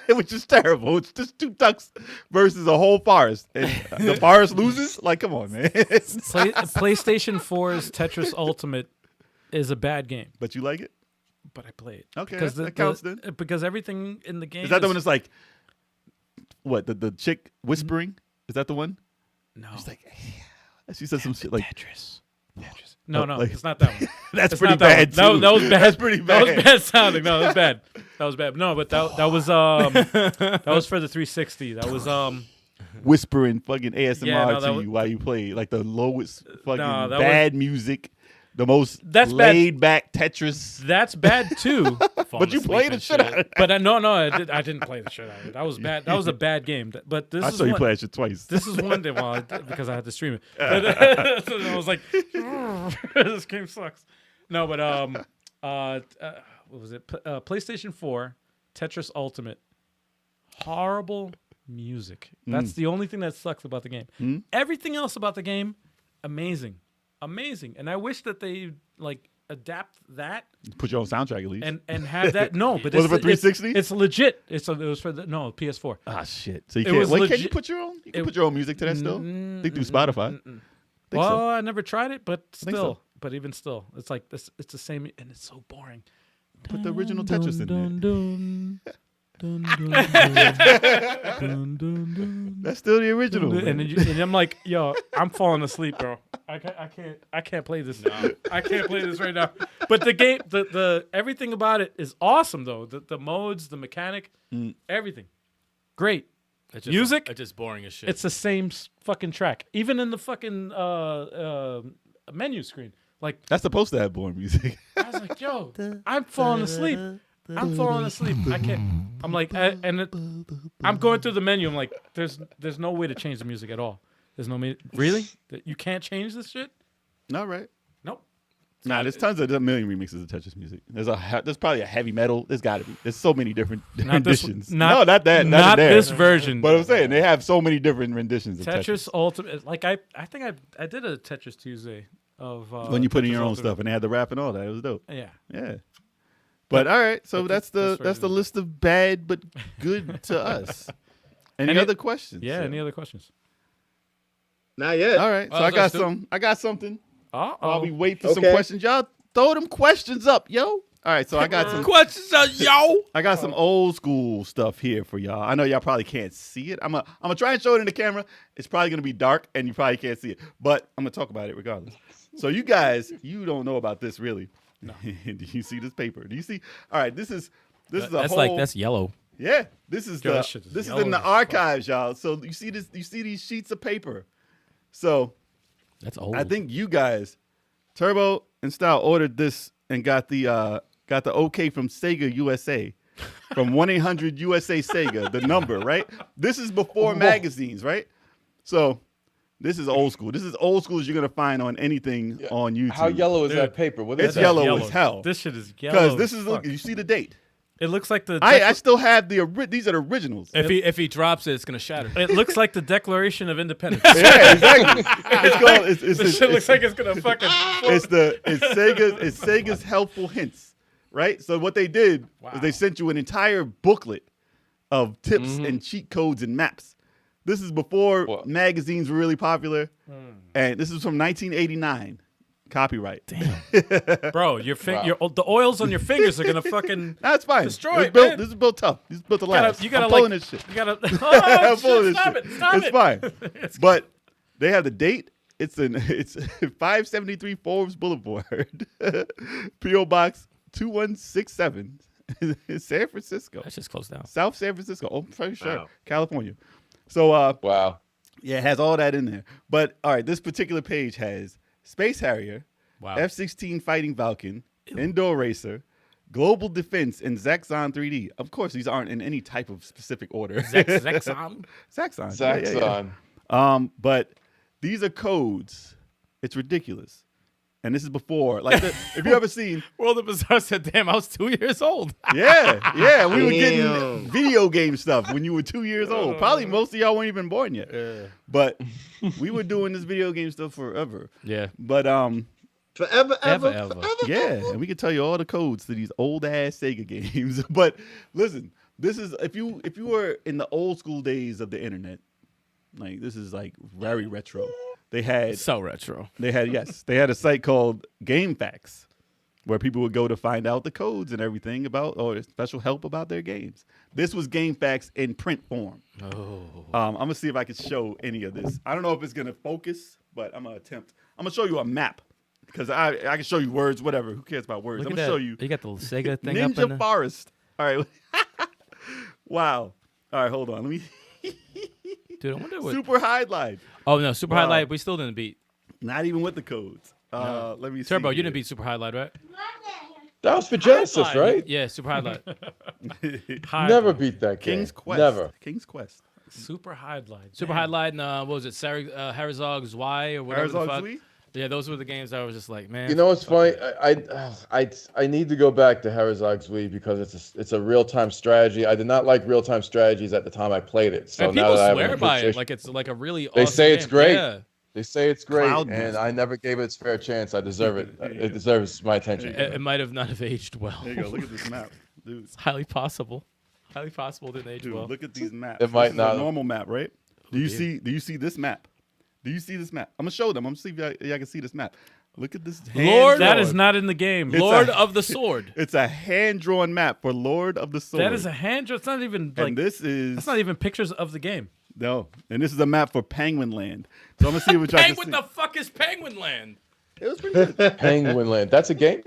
which is terrible. It's just two ducks versus a whole forest, and the forest loses. Like, come on, man. PlayStation 4's Tetris Ultimate is a bad game, But you like it? but I play it. Okay, because that counts then. Because everything in the game Is that the one that's like, what, the chick whispering? Is that the one? No. She's like, she said some shit like, Tetris. No, like- it's not that one. that's It's pretty not that bad one. too. That was bad. That's pretty That bad. was bad sounding. No, that was bad. That was bad. No, but that was for the 360. That was Whispering fucking ASMR Yeah, no, that to was- you while you play, like the lowest fucking No, that bad music, the most That's bad. laid back Tetris. that's bad too. But you played the shit out of it. But no, I didn't play the shit out of it. That was bad. That was a bad game. But this I is saw you one, play that shit twice. This is one day, well, because I had to stream it. But, so I was like, this game sucks. No, but what was it? PlayStation 4, Tetris Ultimate. Horrible music. That's the only thing that sucks about the game. Everything else about the game, amazing. And I wish that they like adapt that Put your own soundtrack at least. and have that. No, but Was it for it's- 360? It's legit. it was for the PS4. Ah shit! So you It can't. was Wait, can you legit- put your own? You can it- put your own music to that still. Think through Spotify. Think Well, so. I never tried it, but think still. so. But even still, it's like this. It's the same, and it's so boring. Put the original Tetris in there. That's still the original. And, man. and I'm like, yo, I'm falling asleep, bro. I can't play this. I can't play this right now. But the game, the everything about it is awesome, though. The modes, the mechanic, everything, great. It's just, Music? It's just boring as shit. It's the same fucking track, even in the fucking menu screen. Like That's supposed to have boring music. I was like, yo, I'm falling asleep. I'm falling asleep. I can't. I'm like, I'm going through the menu. I'm like, there's no way to change the music at all. There's no really. You can't change this shit. All right. Nope. Nah, there's tons of there's a million remixes of Tetris music. There's probably a heavy metal. There's got to be. There's so many different Not this. renditions. Not, no, not that. Not there. this version. But I'm saying they have so many different renditions of Tetris Ultimate. Like I think I did a Tetris Tuesday of when you put in Tetris your own Ultimate. stuff and they had the rap and all that. It was dope. Yeah. Yeah. But all right, so but that's this the version- list of bad but good to us. Any Any- other questions? Yeah. So- Any other questions? Not yet. All right, so Oh, I got so- some. I got something. While we Oh. wait for some Okay. questions, y'all throw them questions up, yo. All right, so I got some. questions, yo. I got some old school stuff here for y'all. I know y'all probably can't see it. I'm gonna try and show it in the camera. It's probably gonna be dark and you probably can't see it, but I'm gonna talk about it regardless. So you guys, you don't know about this really. No. Do you see this paper? Do you see? All right, this is a That's whole. that's yellow. Yeah, this is Yo, the that shit is this is yellow in the as fuck. archives, y'all. So you see this? You see these sheets of paper? So That's old. I think you guys, Turbo and Style, ordered this and got the okay from Sega USA, from 1-800 USA Sega, the number, right? This is before magazines, right? So this is old school. This is old school as you're gonna find on anything on YouTube. How yellow is Dude, that paper? What It's is that? yellow as hell. This shit is yellow. Because this as is fuck. you see the date. It looks like the. I still have these are the originals. If he drops it, it's gonna shatter. It looks like the Declaration of Independence. Yeah, exactly. It's called. This shit looks like it's gonna fucking. It's Sega's helpful hints, right? So what they did is they sent you an entire booklet of tips and cheat codes and maps. This is before magazines were really popular, and this is from 1989. Copyright. Damn, bro, the oils on your fingers are gonna fucking. That's fine. Destroy it, This man. is built tough. This is built to last. You gotta I'm pulling like, this shit. You gotta. I'm Oh, pulling shit, this stop shit. it! Stop It's it! fine. But they have the date. It's 573 Forbes Boulevard, PO Box 2167, San Francisco, That's just closed down. South San Francisco. Oh, I'm pretty sure Wow. California. So Wow. yeah, it has all that in there. But all right, this particular page has Space Harrier, Wow. F-16 Fighting Falcon, Indoor Racer, Global Defense, and Zaxxon 3D. Of course, these aren't in any type of specific order. Zaxxon? Zaxxon. Zaxxon. But these are codes. It's ridiculous. And this is before. Like, if you ever seen. World of Bizarre said, damn, I was 2 years old. Yeah. We were getting Damn. video game stuff when you were 2 years old. Probably most of y'all weren't even born yet. But we were doing this video game stuff forever. Yeah. But, Forever, ever, Ever. forever. yeah, and we can tell you all the codes to these old ass Sega games. But listen, this is if you were in the old school days of the internet, like this is like very retro. They had So retro. they had a site called GameFAQs where people would go to find out the codes and everything about or special help about their games. This was GameFAQs in print form. Oh. I'm gonna see if I can show any of this. I don't know if it's gonna focus, but I'm gonna attempt. I'm gonna show you a map. Because I can show you words, whatever. Who cares about words? Look I'm at going to that. show you. You got the Sega thing up in Ninja there? Forest. All right. Wow. All right, hold on. Let me. Dude, I wonder what. Super Highlight. Oh, no. Super Wow. Highlight. We still didn't beat. Not even with the codes. Let me see. Turbo, you here. didn't beat Super Highlight, right? That was for Genesis, right? Yeah, Super Highlight. Never beat that game. King's Quest. Never. King's Quest. Super highlight. Super Highlight and what was it? Herzog's Y or whatever the Herzog's fuck. Sweet? Yeah, those were the games I was just like, man. You know what's funny? I need to go back to Herzog's Wii because it's a real time strategy. I did not like real time strategies at the time I played it. So And now people that I have swear a by it PlayStation- like it's like a really. They awesome say it's game. great. Yeah. They say it's great, Cloud and Master. I never gave it its fair chance. I deserve it. It deserves my attention. It might have not have aged well. There you go. Look at this map. Dude, It's highly possible. Highly possible it didn't age dude well. look at these maps. It might This is not. a normal map, right? Do you see this map? Do you see this map? I'm going to show them. I'm going to see if y'all can see this map. Look at this. Lord, That hand-drawn- is not in the game. It's Lord a- of the Sword. It's a hand-drawn map for Lord of the Sword. That is a hand. It's not even like. and this is That's not even pictures of the game. no, and this is a map for Penguin Land. So I'm gonna see what y'all can Penguin, see. the fuck is Penguin Land? It was pretty good. Penguin Land. That's a game.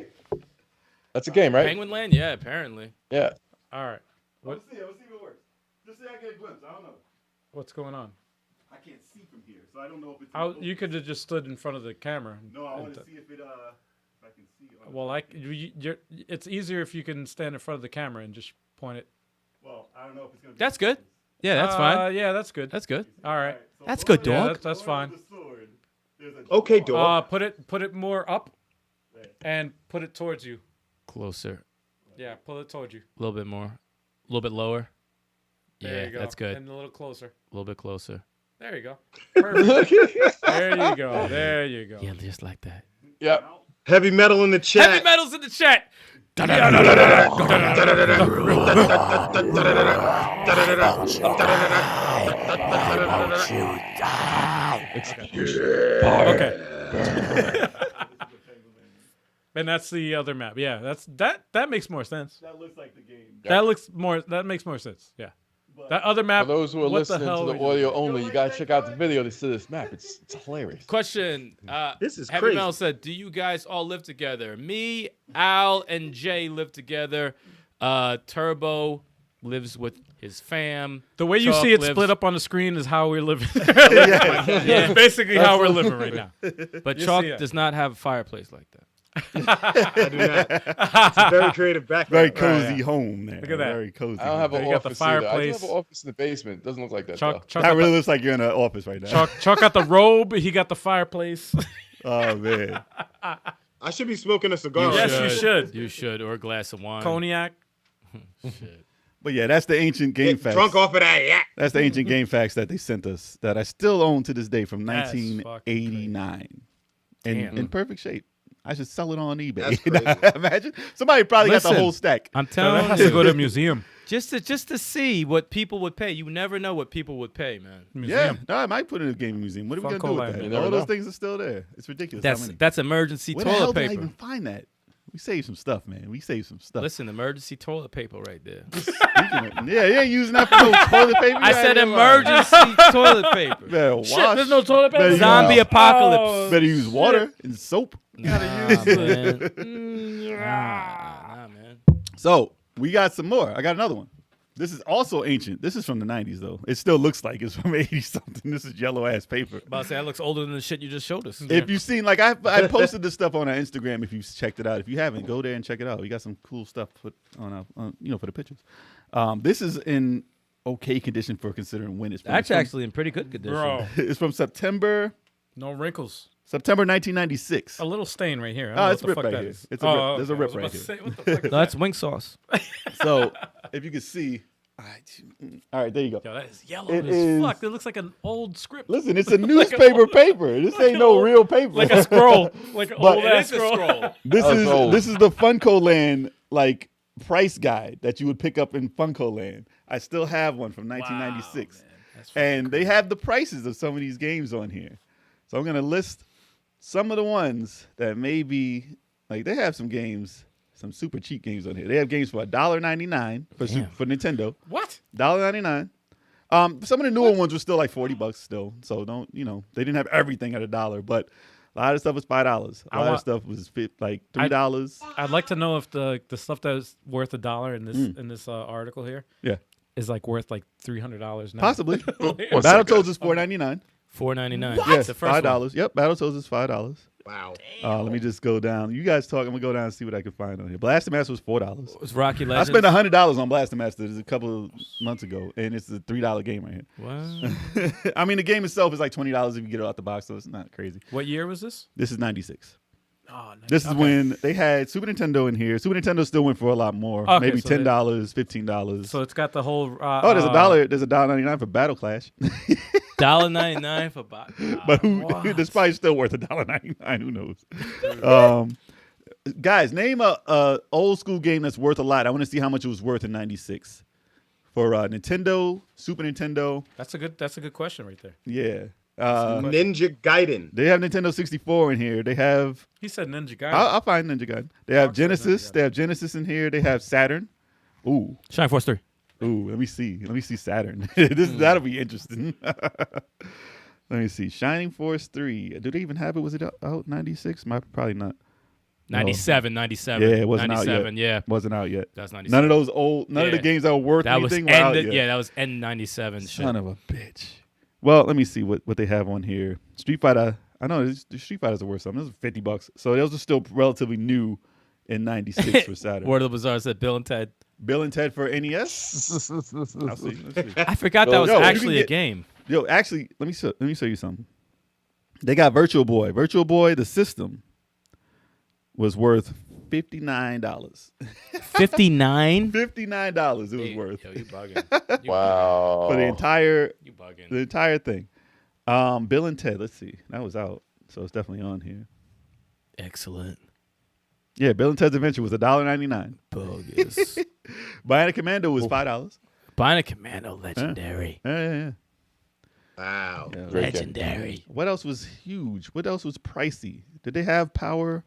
That's a game, right? Penguin Land? Yeah, apparently. Yeah. All right. Let's see if it works. Just see I get a glimpse. I don't know. What's going on? I can't see from here, so I don't know if it's. You could have just stood in front of the camera. No, I want to see if it. If I can see. Well, it's easier if you can stand in front of the camera and just point it. Well, I don't know if it's gonna. Be That's good. Yeah, that's fine. Yeah, that's good. That's good. All right. So That's Lord good, of- Yeah, dog. that's Lord fine. of the Sword, there's a- Okay, dog. Put it more up, and put it towards you. Closer. Yeah, pull it towards you. A little bit more. A little bit lower. There Yeah, you go. that's good. And a little closer. A little bit closer. There you go. Perfect. There you go. There you go. Yeah, just like that. Yep. Heavy metal in the chat. Heavy metals in the chat. Okay. And that's the other map. Yeah, that makes more sense. That looks like the game. That makes more sense. Yeah. That other map. For those who are what the listening hell to are the you audio doing? only, you gotta check out the video to see this map. It's hilarious. Question. This is Heavy crazy. Metal said, do you guys all live together? Me, Al, and Jay live together. Turbo lives with his fam. The way you Chalk see it lives- split up on the screen is how we're living. It's basically how we're living right now. But You Chalk see it. does not have a fireplace like that. I do not. It's a very creative Very background. cozy home there. Look at that. Very cozy. I don't have an You got the office either. I do fireplace. have an office in the basement. Doesn't look like that Chuck, though. Chuck, That got really looks like you're in an office right now. Chuck got the robe. He got the fireplace. Oh man. I should be smoking a cigar. Yes, right you now. should. You should, or a glass of wine. Cognac. But yeah, that's the ancient game Get facts. drunk off of that. Yeah. That's the ancient game facts that they sent us that I still own to this day from That's fucking 1989. Damn. In perfect shape. I should sell it on That's eBay. crazy. Imagine somebody probably got Listen. the whole stack. I'm That telling has to go to a you, museum. just to see what people would pay. You never know what people would pay, man. Yeah, Museum. no, I might put it in a gaming museum. What are we Funko gonna do Land. with You that? never All those know. things are still there. It's ridiculous. How many? That's emergency Where the hell toilet did I paper. even find that? We saved some stuff, man. We saved some stuff. Listen, emergency toilet paper right there. Yeah, you ain't using that for no toilet paper. I You said ain't lying. emergency toilet paper. Better wash. Shit, there's no toilet paper. Better Zombie use- apocalypse. Better use water and soap. Nah, man. Nah, man. So we got some more. I got another one. This is also ancient. This is from the 90s, though. It still looks like it's from 80 something. This is yellow ass paper. About to say that looks older than the shit you just showed us. If you've seen, like, I posted this stuff on our Instagram. If you checked it out, if you haven't, go there and check it out. We got some cool stuff put on for the pictures. This is in okay condition for considering when it's from. That's actually in pretty good condition. Bro, It's from September no wrinkles. 1996. A little stain right here. I don't Oh, know it's what the ripped fuck right that here. is. It's a rip. There's a okay. rip I was right about to here. say, what the fuck is No, that's that? wing sauce. So if you can see, all right, there you go. Yo, that is yellow It as is- fuck. It looks like an old script. Listen, it's a newspaper paper. This ain't no old- real paper. Like a scroll. Like an But old it ass is a scroll. scroll. This That was is old. this is the Funko Land like price guide that you would pick up in Funko Land. I still have one from 1996, man. That's and they have the prices of some of these games on here. So I'm gonna list some of the ones that maybe like they have some games, some super cheap games on here. They have games for $1.99 for Nintendo. What? $1.99. Some of the newer ones were still like $40 still. So don't they didn't have everything at $1, but a lot of stuff was $5. A lot of stuff was like $3. I'd like to know if the stuff that is worth $1 in this article here Yeah, is like worth like $300 now. possibly. One second. Battletoads is $4.99. $4.99. Yes, That's the first $5. one. Yep, Battletoads is $5. Wow. Let me just go down. You guys talk. I'm gonna go down and see what I can find on here. Blaster Master was $4. It was Rocky I Legends. spent $100 on Blaster Master a couple of months ago, and it's a $3 game right What? here. I mean, the game itself is like $20 if you get it out the box, so it's not crazy. What year was this? This is 96. Oh, nice. This is when they had Super Nintendo in here. Super Nintendo still went for a lot more, Okay, maybe so they- $10, $15. So it's got the whole. Oh, there's $1. There's $1.99 for Battle Clash. $1.99 for box. But that's probably still worth $1.99. Who knows? Guys, name a old school game that's worth a lot. I want to see how much it was worth in '96 for Nintendo, Super Nintendo. That's a good question right there. Yeah, Ninja Gaiden. they have Nintendo 64 in here. They have. He said Ninja Gaiden. I'll find Ninja Gaiden. They have Rockstar Genesis. Ninja Gaiden. They have Genesis in here. They have Saturn. Ooh, Shining Force 3. ooh. Let me see Saturn. That'll be interesting. Let me see. Shining Force 3. Do they even have it? Was it out 96? Probably not. 97. Yeah, it wasn't out 97, yet. yeah. Wasn't out yet. That's 97. None of those old. None of the Yeah. games that were worth That was anything were out end. yet. Yeah, that was end 97. Shit. Son of a bitch. Well, let me see what they have on here. Street Fighter. I know the Street Fighters are worth something. Those are $50. So those are still relatively new in '96 for Saturn. Word of the Bazaar said Bill and Ted. Bill and Ted for NES. I'll see. Let's see. I forgot that was Yo, you actually can a get- game. Yo, actually, let me show you something. They got Virtual Boy. Virtual Boy, the system, was worth $59. 59? $59 it was worth Yo, you bugging. Wow. for the entire You bugging. the entire thing. Bill and Ted. Let's see. That was out, so it's definitely on here. Excellent. Yeah, Bill and Ted's Adventure was $1.99. Bogus. Bionic Commando was $5. Bionic Commando, legendary. Yeah. Wow. Yeah. Great game. Legendary. What else was huge? What else was pricey? Did they have Power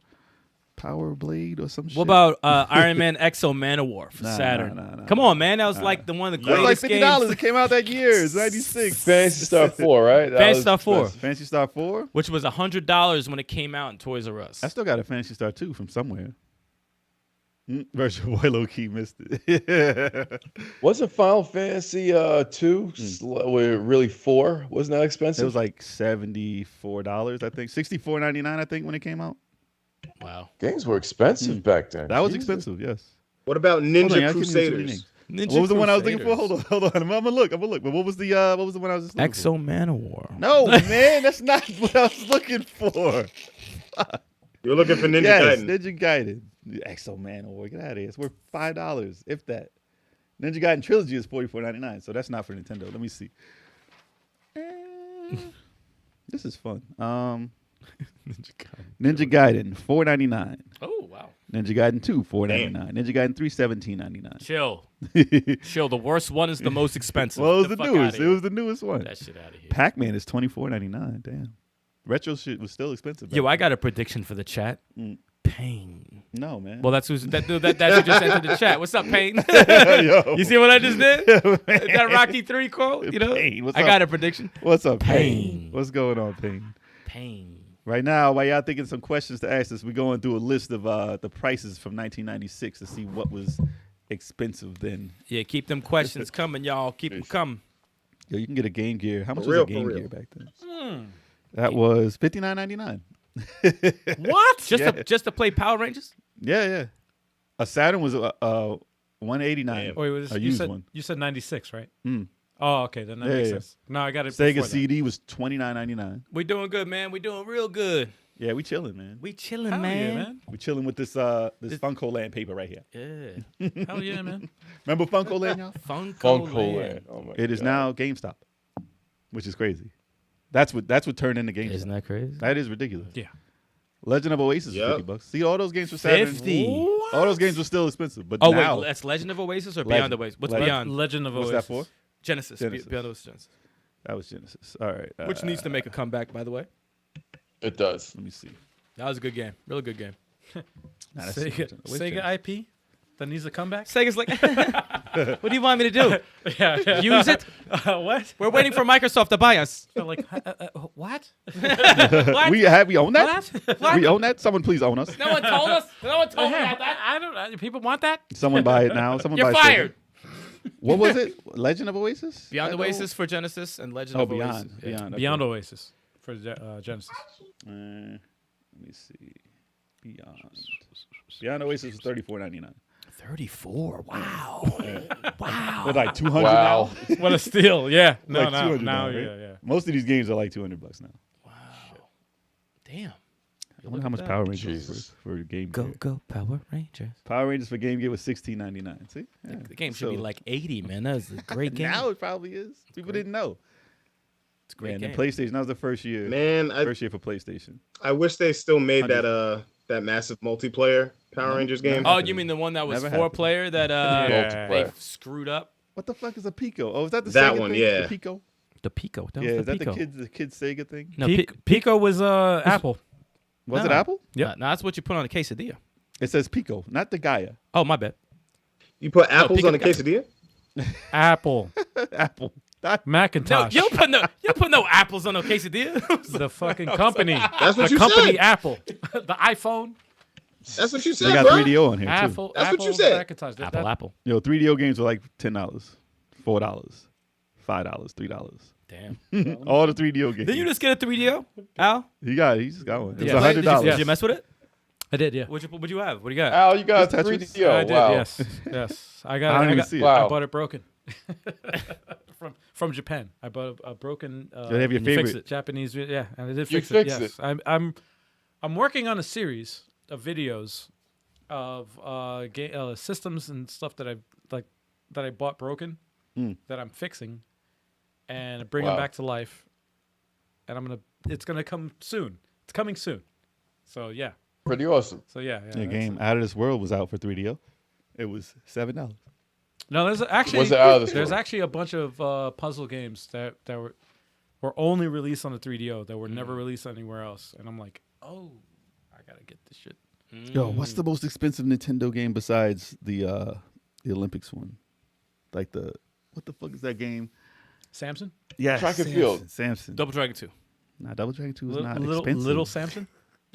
Blade or some shit? What about Iron Man Exo Manowar for Nah, Saturn? nah. Come on, man. That was like the one of the That was like greatest $50. games. It came out that year. It's 96. Fantasy Star 4, right? That Fantasy was Star 4. expensive. Fantasy Star 4. Which was $100 when it came out in Toys R Us. I still got a Fantasy Star 2 from somewhere. Virtual Boy low key missed it. Wasn't Final Fantasy 2 really 4? Wasn't that expensive? It was like $74, I think. $64.99, I think, when it came out. Wow. Games were expensive back then. That was Jesus. expensive. Yes. What about Hold on, Ninja I can't even see the Crusaders? names. What was the one I was looking for? Hold on. I'm gonna look. But what was the one I was just looking for? Exo Manowar. No, man, that's not what I was looking for. You're looking for Ninja Yes, Gaiden. Ninja Gaiden. Exo Manowar. Get out of here. It's worth $5, if that. Ninja Gaiden Trilogy is $44.99, so that's not for Nintendo. Let me see. This is fun. Ninja Gaiden $4.99. Oh wow. Ninja Gaiden 2 $4.99. Ninja Gaiden 3 $17.99. Chill. Chill. The worst one is the most expensive. Well, it was Get the fuck newest. outta It here. was the newest one. That shit out of here. Pac-Man is $24.99. Damn. Retro shit was still expensive. Yo, back I got a prediction for the chat. Pain. then. No, man. Well, that's who just entered the chat. What's up, Pain? Yo. You see what I just did? Man. That Rocky 3 quote, you know? Pain. What's I up? got a prediction. What's up, Pain. What's going on, Pain? Pain. Right now, while y'all thinking some questions to ask us, we're going through a list of the prices from 1996 to see what was expensive then. Yeah, keep them questions coming, y'all. Keep them coming. Yo, you can get a Game Gear. How much For was real, a Game for real. Gear back then? That was $59.99. What? Just Yeah. to to play Power Rangers? Yeah. A Saturn was $189. Wait, was A you used said one. you said 96, right? Mm. Oh, okay, then that Yeah, makes yeah. sense. No, I got it. Sega before that. CD was $29.99. We doing good, man. We doing real good. Yeah, we chilling, man. We chilling, Hell man. yeah, man. We chilling with this Funko Land paper right here. Yeah. Hell yeah, man. Remember Funko Land, y'all? Funko Funko Land. Land. Oh my It is God. now GameStop, which is crazy. That's what turned into GameStop. Isn't that crazy? That is ridiculous. Yeah. Legend of Oasis is Yep. $50. See, all those games for Saturn. 50. All those games were still expensive, but Oh now wait, that's Legend of Oasis or Legend. Beyond Oasis? What's Legend. Beyond? Legend of what's Oasis. that for? Genesis. Genesis. Beyond Oasis. Genesis. That was Genesis. All right. Which needs to make a comeback, by the way. It does. Let me see. That was a good game. Really good game. Nah, that's Sega, Legend of Oasis. Sega IP that needs a comeback. Sega's like, what do you want me to do? Yeah. Use it? What? We're waiting for Microsoft to buy us. They're like, what? What? We own that? What? We own that? Someone please own us. No one told us. No one told me about that. I don't. People want that. Someone buy it now. Someone You're buy Sega. fired. What was it? Legend of Oasis? Beyond I know. Oasis for Genesis and Legend Oh, of Beyond. Oasis. Yeah. Beyond. okay. Beyond Oasis for Genesis. Let me see. Beyond Oasis was $34.99. 34. Wow. Wow. What, like 200 Wow. What a steal! Yeah. No, Like no, 200 now, now, yeah, right? yeah. Most of these games are like $200 now. Damn. I wonder how much Power Rangers Jesus. for Game Go, Gear. go, Power Rangers. Power Rangers for Game Gear was $16.99. See? Yeah. The game should be So- like 80, man. That was a great game. Now it probably is. People great. didn't know. It's a great And game. then PlayStation, that was the first year. Man, First year for PlayStation. I wish they still made 100. that massive multiplayer Power Rangers game. Oh, you mean the one that was Never 4-player that Yeah. they Multiplayer. screwed up? What the fuck is a Pico? Oh, is that the That Sega one, thing? yeah. The Pico? The Pico. That Yeah, was is the that Pico. the kids Sega thing? No, Pico was Apple. Was it No. Apple? Yep. No, that's what you put on a quesadilla. It says Pico, not the Gaia. Oh, my bad. You put apples Pico on a got- quesadilla? Apple. Apple. Not No, Macintosh. you don't put no apples on no quesadilla. the fucking company. That's what the you company said. Apple. The iPhone. That's what you They said, got bro. 3DO on here too. Apple. That's what Apple you said. Macintosh. Apple. Yo, 3DO games were like $10, $4, $5, $3. Damn. All the 3DO games. Did you just get a 3DO, Al? He just got one. It was Yeah. $100. Did you mess with it? I did, yeah. What'd you have? What do you got? Al, you got Just Tetris? 3DO. I did, Wow. yes. Yes. I don't even see it. Wow. I bought it broken. from Japan. I bought a broken they have your and you fix favorite. it. Japanese, yeah, and I did You fix fixed it. Yes. I'm working on a series of videos of systems and stuff that I bought broken that I'm fixing and bring them Wow. back to life. And it's gonna come soon. It's coming soon. So yeah. Pretty awesome. So yeah. The that's game it. Out of This World was out for 3DO. It was $7. No, there's actually Was it out of this there's world? actually a bunch of puzzle games that were only released on the 3DO that were never released anywhere else, and I'm like, oh, I gotta get this shit. Yo, what's the most expensive Nintendo game besides the Olympics one? Like what the fuck is that game? Samson, Yeah, Track and Field. Samson. Double Dragon 2. Nah, Double Dragon 2 was not little expensive. little Samson.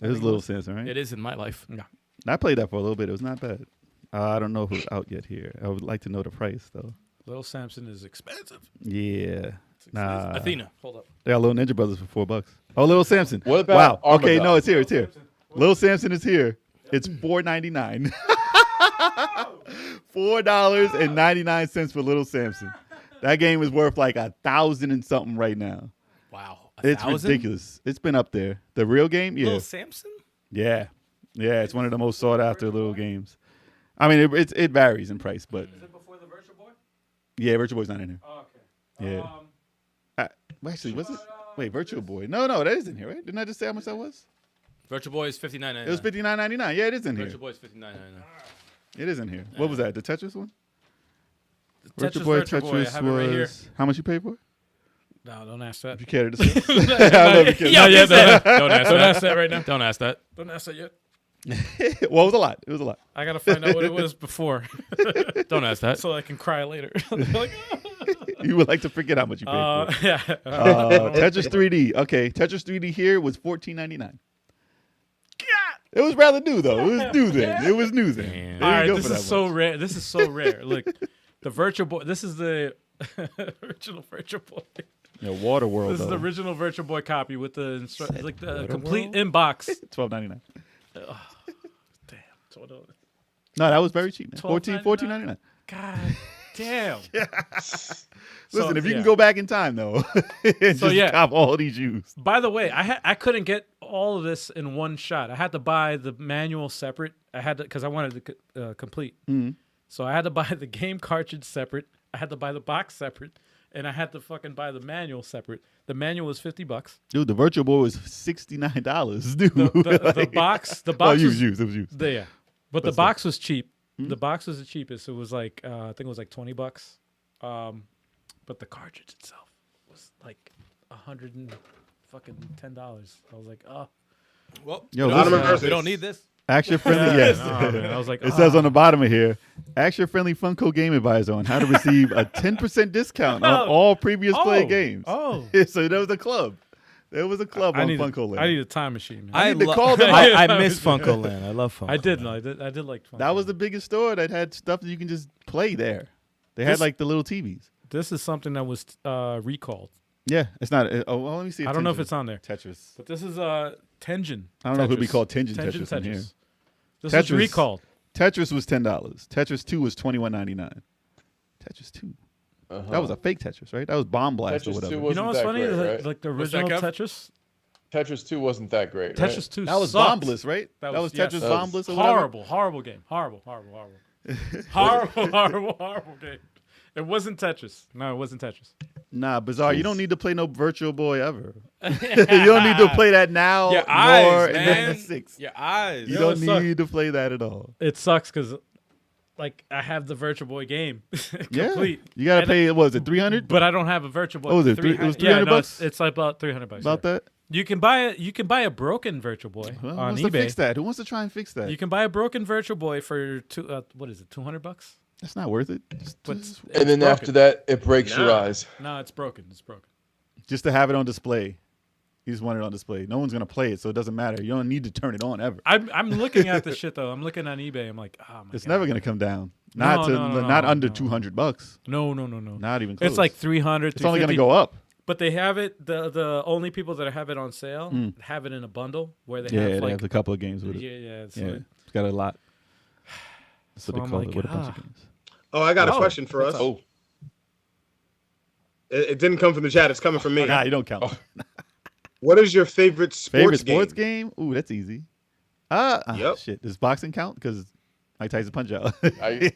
It was Little Samson, right? It is in my life. Yeah. I played that for a little bit. It was not bad. I don't know if it was out yet here. I would like to know the price though. Little Samson is expensive. Yeah. Nah. Athena. Hold up. They got Little Ninja Brothers for $4. Oh, Little Samson. What about Wow. Okay, Armageddon? no, it's here. It's here. Little Samson is here. It's $4.99. $4.99 for Little Samson. That game is worth like 1,000 and something right now. Wow. It's 1,000? ridiculous. It's been up there. The real game, yeah. Little Samson? Yeah. Yeah, it's one of the most sought after little games. I mean, it varies in price, but Is it before the Virtual Boy? yeah, Virtual Boy's not in here. Oh, okay. Yeah. Actually, was it? Wait, Virtual Boy. No, that is in here, right? Didn't I just say how much that was? Virtual Boy is $59.99. It was $59.99. Yeah, it is in here. Virtual Boy is $59.99. It is in here. What was that? The Tetris one? Virtual Boy, I have it right here. How much you paid for it? No, don't ask that. If you care to discuss. I love you, kid. Yo, yeah, don't ask Don't that. ask that right now. Don't ask that. Don't ask that yet. Well, it was a lot. It was a lot. I gotta find out what it was before, Don't ask that. so I can cry later. Like, You would like to forget how much you paid for it. yeah. Tetris 3D. Okay, Tetris 3D here was $14.99. It was rather new though. It was new then. It was new then. Damn. They didn't All right, go this for is that so much. rare. This is so rare. Look, the Virtual Boy. This is the original Virtual Boy. Yeah, Waterworld. This is the though. original Virtual Boy copy with the like the Waterworld? complete inbox. $12.99. Damn. So what else? No, that was very cheap. Man. $12.99? $14.99. God damn. Listen, if you yeah. can go back in time though, and So, just yeah. cop all these shoes. By the way, I couldn't get all of this in one shot. I had to buy the manual separate. I had to because I wanted to complete. Mhm. So I had to buy the game cartridge separate. I had to buy the box separate, and I had to fucking buy the manual separate. The manual was $50. Dude, the Virtual Boy was $69, dude. The box. The box. Oh, was, used. It was used. Yeah, but the What's box was cheap. Hmm? The box was the cheapest. It was like I think it was like $20. But the cartridge itself was like $110. I was like, oh, Well, Yo, we listen, don't, we don't need this. Action friendly, yes. oh, man. I was like, It says on the bottom of here, Action friendly Funko Game Advisor on how to receive a 10% discount on all previous play games. Oh, So there was a club. There was a club on Funko Land. I need a time machine. Man. I need to call them. I miss Funko Land. I love Funko. I did. Land. No, I did like Funko. That was the biggest store that had stuff that you can just play there. They had This- like the little TVs. This is something that was recalled. Yeah, it's not. Oh, well, let me see. I don't know if it's on there, Tetris. but this is Tenjin. I don't know if it'd be Tetris. called Tenjin Tetris in here. This Tetris. is recalled. Tetris was $10. Tetris 2 was $21.99. Tetris 2. That was a fake Tetris, right? That was Bomb Blast or Tetris 2 whatever. wasn't You know what's that funny? great, Like- right? Like the What's that, original Kev? Tetris. Tetris 2 wasn't that great, right? Tetris 2. That was sucked. Bombless, right? That was yes. Tetris That was Bombless or whatever. Horrible game. Horrible game. It wasn't Tetris. No, it wasn't Tetris. Nah, Bizarre, you don't need to play no Virtual Boy ever. You don't need to play that now, Your nor eyes, in man. '96. Your eyes. You know don't what sucks? need to play that at all. It sucks because, like, I have the Virtual Boy game complete. You gotta And pay. What was it, 300? But I don't have a Virtual Boy. Oh, was it it was Yeah, $300 no, it's like about $300. About that? You can buy it. You can buy a broken Virtual Boy Who on wants to eBay. fix that? Who wants to try and fix that? You can buy a broken Virtual Boy for what is it? $200? That's not worth it. But Just, And then after that, it breaks your Nah. eyes. no, it's broken. It's broken. just to have it on display. You just want it on display. No one's gonna play it, so it doesn't matter. You don't need to turn it on ever. I'm looking at the shit though. I'm looking on eBay. I'm like, oh my It's God. never gonna come down. Not No, not under no. $200. No. Not even close. It's like 300. It's only gonna 350. go up. But they have it. The only people that have it on sale have it in a bundle where they Yeah, have they like have a couple of games with it. yeah. It's Yeah, like, it's got a lot. That's So what they I'm call like, it with a bunch of ah. games. Oh, I got a Oh, question for us. what's up? Oh, It didn't come from the chat. It's coming from me. Nah, you don't count. What is your favorite Favorite sports sports game? game? Ooh, that's easy. Yep. Shit. Does boxing count? Because Mike Tyson Punch Out. I,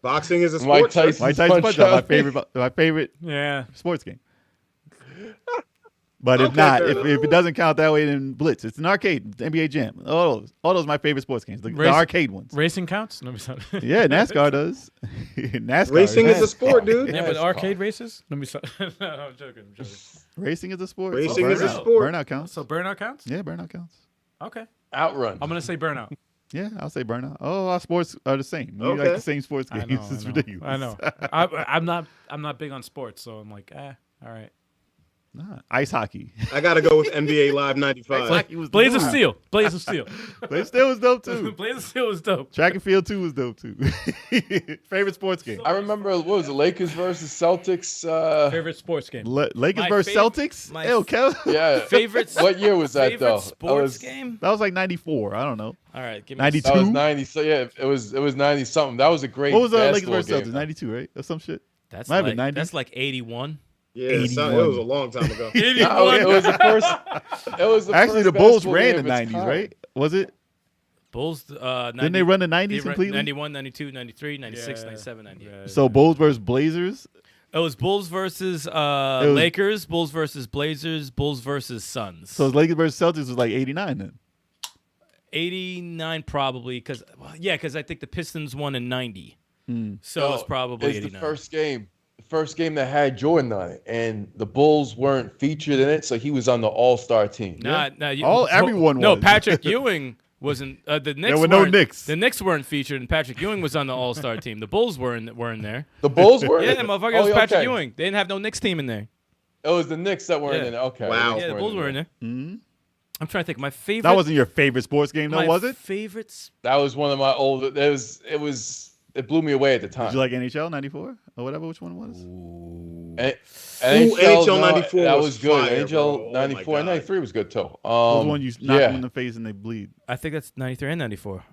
Boxing is a Mike sport. sir. Tyson- Mike Tyson Punch Punch Out, Out. my favorite yeah. sports game. But if Okay, not, fair if enough. it doesn't count that way, then Blitz. It's an arcade. It's NBA Jam. All those are my favorite sports games. The Race- arcade ones. Racing counts? No, sorry. Yeah, NASCAR does. NASCAR. Racing is a does. sport, dude. Yeah, but NASCAR. arcade races? No, no, I'm joking. Racing is a sport. Racing is a Burnout. sport. Burnout counts. So burnout counts? Yeah, burnout counts. Okay. Outrun. I'm gonna say burnout. Yeah, I'll say burnout. Oh, our sports are the same. We like Okay. the same sports I games. know. It's ridiculous. I know. I'm not big on sports, so I'm like, all right. Nah, ice hockey. I gotta go with NBA Live '95. Hockey was Blaze of dope. Steel. Blaze of Steel. But still was dope too. Blaze of Steel was dope. Track and field 2 was dope too. Favorite sports game. I remember what was it, Lakers versus Celtics? Favorite sports game. Lakers My versus fav- Celtics. my Ew, Kev. Yeah. Favorite. What year was that favorite though? sports game? That was like 94. I don't know. All right, give me 92. That was 90. So yeah, it was 90 something. That was a great. What was Lakers basketball versus game, Celtics? though. 92, right? Or some shit. That's Might have like been 90. that's like 81. Yeah, 81. it was a long time ago. No, it was the first. It was the Actually, first the Bulls basketball ran game the of its 90s, kind. right? Was it? Bulls. 90, Didn't they run the they 90s ran completely? 91, 92, 93, 96, Yeah. 97, 98. So Bulls versus Blazers. It was Bulls versus Lakers, Bulls versus Blazers, Bulls versus Suns. So Lakers versus Celtics was like 89 then. 89 probably because I think the Pistons won in 90. Hmm. So it's probably It's 89. the first game that had Jordan on it, and the Bulls weren't featured in it, so he was on the All-Star team. Everyone No, was. Patrick Ewing wasn't. The Knicks were no weren't- Knicks. The Knicks weren't featured, and Patrick Ewing was on the All-Star team. The Bulls weren't there. The Bulls were. Yeah, motherfucker, it was Oh, Patrick okay. Ewing. They didn't have no Knicks team in there. It was the Knicks that weren't Yeah. in it. Okay. Wow. Knicks Yeah, the weren't Bulls were in there. Mhm. I'm trying to think. My favorite. That wasn't your favorite sports game, though, my was it? Favorites. That was one of my old. It blew me away at the time. Did you like NHL 94 or whatever? Which one it was? NHL 94 that was was good. fire, NHL bro. Oh my 94 and God. 93 was good too. What was the one you knock yeah. them in the face and they bleed? I think that's 93 and 94.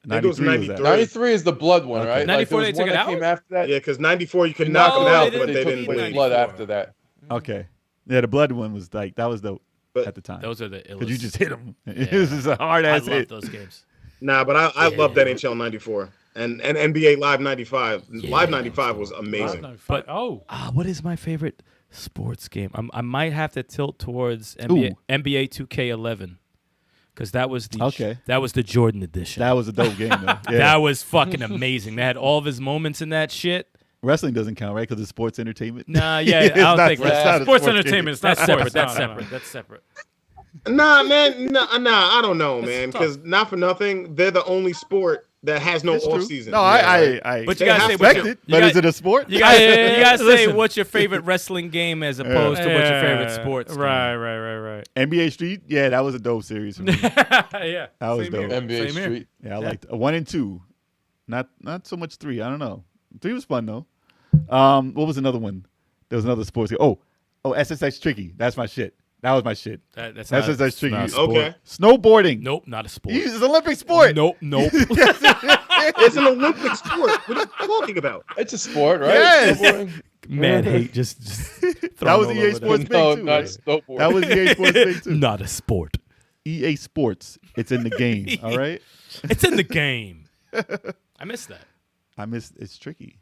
think it was 93 93. 93 is the blood one, Okay. right? 94 there they was took one it that out? came after that. Yeah, because '94 you could knock No, them out, they but didn't they took didn't the bleed. blood 94. after that. Okay. Yeah, the blood one was like, that was dope But- at the time. Those are the illest. Because you just hit them. Yeah. This is a hard I ass love hit. those games. Nah, but I loved Yeah. NHL '94 and NBA Live '95. Yeah. Live '95 was amazing. But- oh, What is my favorite sports game? I might have to tilt towards NBA 2K11 because that was the Jordan edition. That was a dope game, though. Yeah. That was fucking amazing. They had all of his moments in that shit. Wrestling doesn't count, right? Because it's sports entertainment. Nah, yeah, It's I don't not- think it's not a sports sports game. entertainment. It's not that's separate. sports. That's No, no, separate. no. That's separate. Nah, man, nah, I don't know, man. tough. Because not for nothing, they're the only sport that has no It's off true. season. No, Yeah, I But you They gotta have say to what's respect your, it. But is it a sport? you gotta say Listen. what's your favorite wrestling game as opposed to what's your favorite sports game. Right. NBA Street? Yeah, that was a dope series for me. Yeah. That was Same here. dope. NBA Same here. Street. Yeah, I liked 1 and 2. Not so much 3. I don't know. 3 was fun though. What was another one? There was another sports game. Oh, SSX Tricky. That's my shit. That was my shit. That's SSX Tricky. not a sport. Okay. Snowboarding. Nope, not a sport. It's an Olympic sport. Nope. It's an Olympic sport. What are you talking about? It's a sport, right? Yes. Snowboarding? Man, hate just That was EA Sports No, Big too. not right? snowboarding. That was EA Sports Big too. Not a sport. EA Sports. It's in the game. All right. It's in the game. I missed that. It's tricky.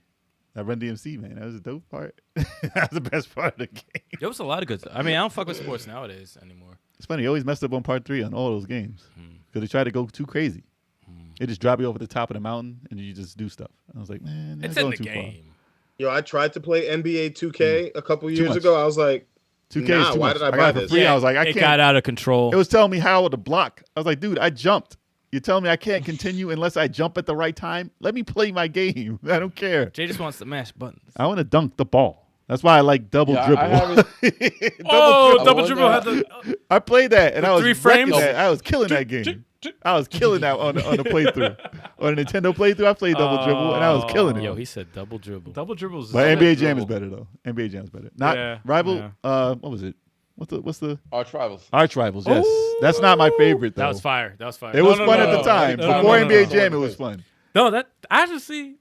That Run DMC, man. That was a dope part. That was the best part of the game. There was a lot of good. I mean, I don't fuck with sports nowadays anymore. It's funny. He always messed up on part 3 on all those games because they tried to go too crazy. They just drop you over the top of the mountain and you just do stuff. I was like, man, It's that's in going the too far. game. Yo, I tried to play NBA 2K a couple years much. ago. I was like, 2K nah, is too why much. did I buy got it for this? free. I was like, I it can't. got out of control. It was telling me how to block. I was like, dude, I jumped. You're telling me I can't continue unless I jump at the right time? Let me play my game. I don't care. Jay just wants to mash buttons. I want to dunk the ball. That's why I like double dribble. I haven't- Double I dribble wonder- had the. I played that and I was 3 wrecking frames? that. I was killing that game. I was killing that on the playthrough. On the Nintendo playthrough, I played double dribble and I was killing it. Yo, he said double dribble. Double dribbles. But Double NBA Jam dribble. is better though. NBA Jam is better. Not Yeah, rival. yeah. What was it? What's the Arch rivals. Arch Rivals? Yes, that's not my favorite though. That was fire. That was fire. It was No, fun no, at the no. time. No, no, Before no, no, NBA no. Jam, it was fun. No, that I just see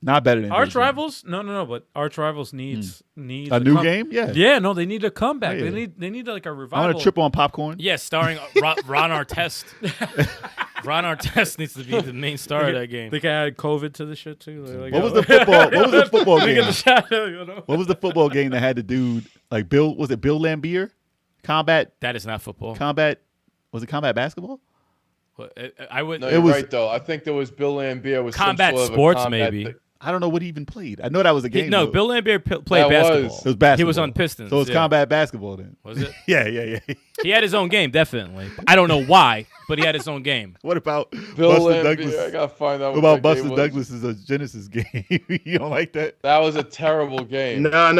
Not better than Arch NBA Jam. Rivals. No, but Arch Rivals needs A new game? Yeah. Yeah, no, they need a comeback. Oh, yeah. They need like a I revival. want to trip on popcorn. Yeah, starring Ron Artest. Ron Artest needs to be the main star of that game. They can add COVID to the shit too. Like, What was the football? What was the football Look at game? the shot, you know? What was the football game that had the dude like Bill? Was it Bill Lambier? Combat. That is not football. Was it combat basketball? I would. No, It you're was- right though. I think there was Bill Lambier with Combat some sort of a sports, combat maybe. thing. I don't know what he even played. I know that was a game. No, though. Bill Lambier played That basketball. was- It was basketball. He was on Pistons. So it was yeah. combat basketball then. Was it? Yeah. He had his own game, definitely. I don't know why, but he had his own game. What about Bill Buster Lambier. Douglas? I gotta find out. What What about that Buster game was. Douglas's Genesis game? You don't like that? That was a terrible game. Nah,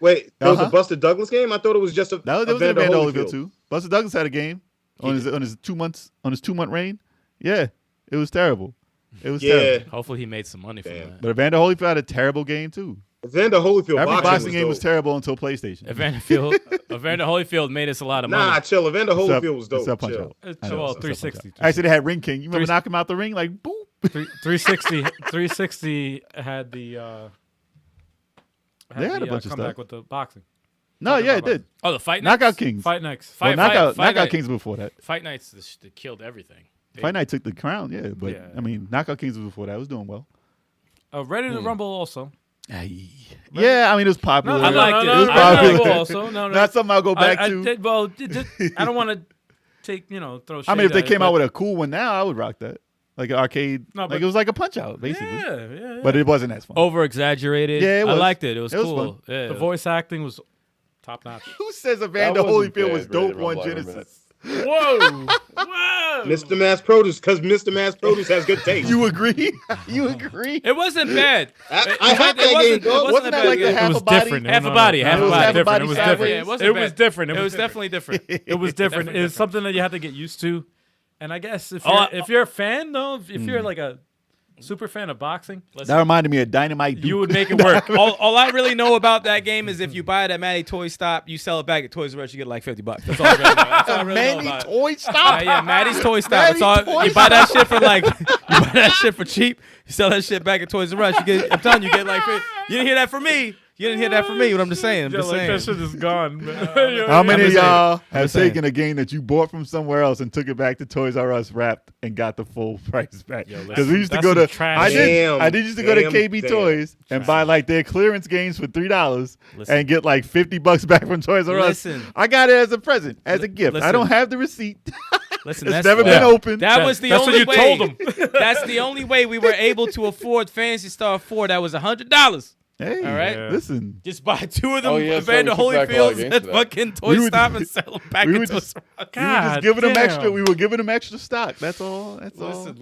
Wait, there was a Uh-huh. Buster Douglas game? I thought it was just a That was in Evander Evander Holyfield. Holyfield too. Buster Douglas had a game on his 2 months on his 2-month reign. Yeah, it was terrible. It was Yeah. terrible. Hopefully he made some money from Damn. that. But Evander Holyfield had a terrible game too. Evander Holyfield Every boxing game was dope. terrible until PlayStation. Evander Holyfield made us a lot of money. Nah, chill. Evander Except- Holyfield was dope. except Punch Chill. Out. It's I know, well, except 360. Actually, they had Ring King. You remember knock him out the ring like boop. 360 had the. They had a bunch of comeback stuff. with the boxing. No, Talking yeah, it about did. Oh, the Fight Nights? Knockout Kings. Fight next. Well, Fight Knockout Night. Kings before that. Fight Nights that killed everything. Fight Night took the crown, yeah. But Yeah. I mean, Knockout Kings was before that. It was doing well. Ready to Rumble also. Yeah, I mean, it was popular. I liked it. It was I popular. Rumble also. No, Not something I'll go back I to. did, well, I don't want to take throw. I mean, if they shade at came it, out but- with a cool one now, I would rock that. Like an arcade. No, like but- it was like a Punch Out, basically. yeah. But it wasn't as fun. Over exaggerated. Yeah, it I was. liked it. It was It was cool. fun. Yeah. The voice acting was top notch. Who says Evander wasn't Holyfield bad, was Ready to dope on Rumble, I remember Genesis? Whoa! Whoa! Mr. Mass Produce, because Mr. Mass Produce has good taste. You agree? You agree? It wasn't bad. I It had that wasn't- game, it dog. wasn't Wasn't a that bad like the game. half It was a body? different. Half a body, half It a was body. Half a different. body It was sideways? different. Yeah, it wasn't It was bad. different. It was definitely different. It was different. Definitely It's something that you have to get used to. And I guess Oh, if you're a fan though, if you're like a super fan of boxing, That reminded me of Dynamite Duke. you would make it work. all I really know about that game is if you buy it at Matty Toy Stop, you sell it back at Toys R Us, you get like $50. That's all I really know. That's all I really know Manny about it. Toy Stop. Yeah, Maddie's Toy Stop. Maddie It's all, Toy you buy that shit for like, you buy that shit for cheap. You sell that shit back at Toys R Us. You get, I'm telling you, you get like, you didn't hear that from me. You didn't hear that from me. What I'm just saying. I'm yeah, just like that saying. shit is gone. How many of just saying. y'all have just saying. taken a game that you bought from somewhere else and took it back to Toys R Us wrapped and got the full price back? Because we used to that's go to some trash. I did used to go to Damn, KB damn. Toys and buy like their clearance games for $3 and get like $50 back from Toys R Us. Listen. I got it as a present, as a gift. I listen. don't have the receipt. Listen, It's that's never been open. That was the That's what only you way. told him. That's the only way we were able to afford Fantasy Star 4. That was $100. Hey, All right. Yeah. listen. Just buy two of them Oh, yeah, Evander so we took back a lot of Holyfields games at for that. fucking Toy We would- Stop and sell them back we at would Toys just- R Us. We were just God giving them damn. extra. We were giving them extra stock. That's all. That's all.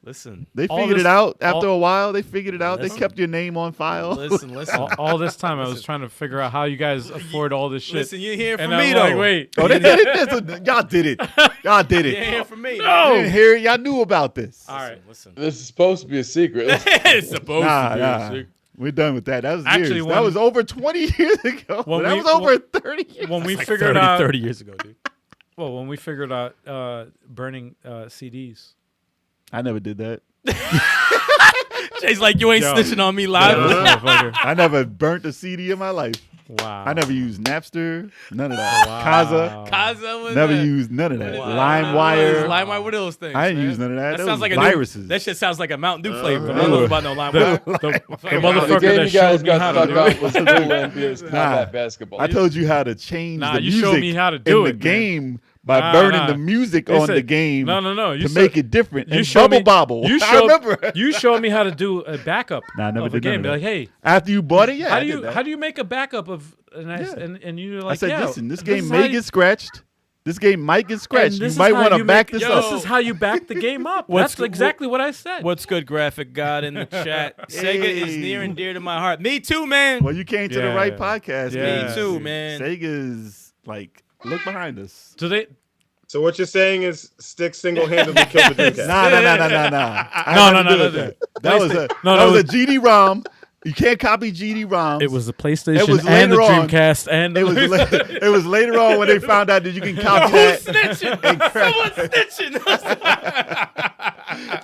Listen. They all figured this- it out after all- a while. They figured it out. Listen. They kept your name on file. Listen. all this time, I was trying to figure out how you guys afford all this shit. Listen, you hear from and me I'm like, though. wait, Oh, y'all did it. Y'all did You it. didn't hear from me. You didn't hear it. Y'all knew about this. all right. Listen. This is supposed to be a secret. It's supposed Nah, to be. nah. We're done with that. That was Actually, years. when- That was over 20 years ago. When That we- was over 30 years. When we Like figured out, 30 years ago, dude. well, when we figured out burning CDs. I never did that. Jay's like, you ain't Yo. snitching on me live. Motherfucker. I never burnt a CD in my life. Wow. I never used Napster. None of that. Wow. Kaza was Never that? used none of that. Wow. LimeWire. LimeWire, what are those things? I didn't man? use none of that. That sounds was like viruses. That shit sounds like a Mountain Dew flavor. I they don't know were- about no LimeWire. The The motherfucker game that you guys showed me got how to stuck do on it. was the Blue Beers combat basketball. I told you how to change Nah, the you music showed me how to do in it, the man. game by Nah, burning nah. the music They on said- the game No. You to said- make it different. you And showed Bubble me- Bobble. You I showed, remember. you showed me how to do a backup Nah, I never of a did none game. of Be that. like, hey, After you bought it, yeah. how I do did you that. how do you make a backup of Yeah. and you're like, I said, yeah, listen, this this game is may how you- get scratched. This game might get and scratched. this You is might how want to you back make- this Yo. up. This is how you back the game up. What's That's exactly what I said. What's good, graphic god in the chat? Sega is near and dear to my heart. Me too, man. Well, you came to the Yeah. right podcast. Yeah. man. Me too, man. Sega's like, look behind us. Do they? So what you're saying is Stick single-handedly killed the Dreamcast. Nah. I had No, nothing to do with no. that. That was a No, that no, was a GD-ROM. You can't copy GD-ROms. It was the PlayStation was and the later on. Dreamcast and It was it was later on when they found out that you can copy that. Snitching.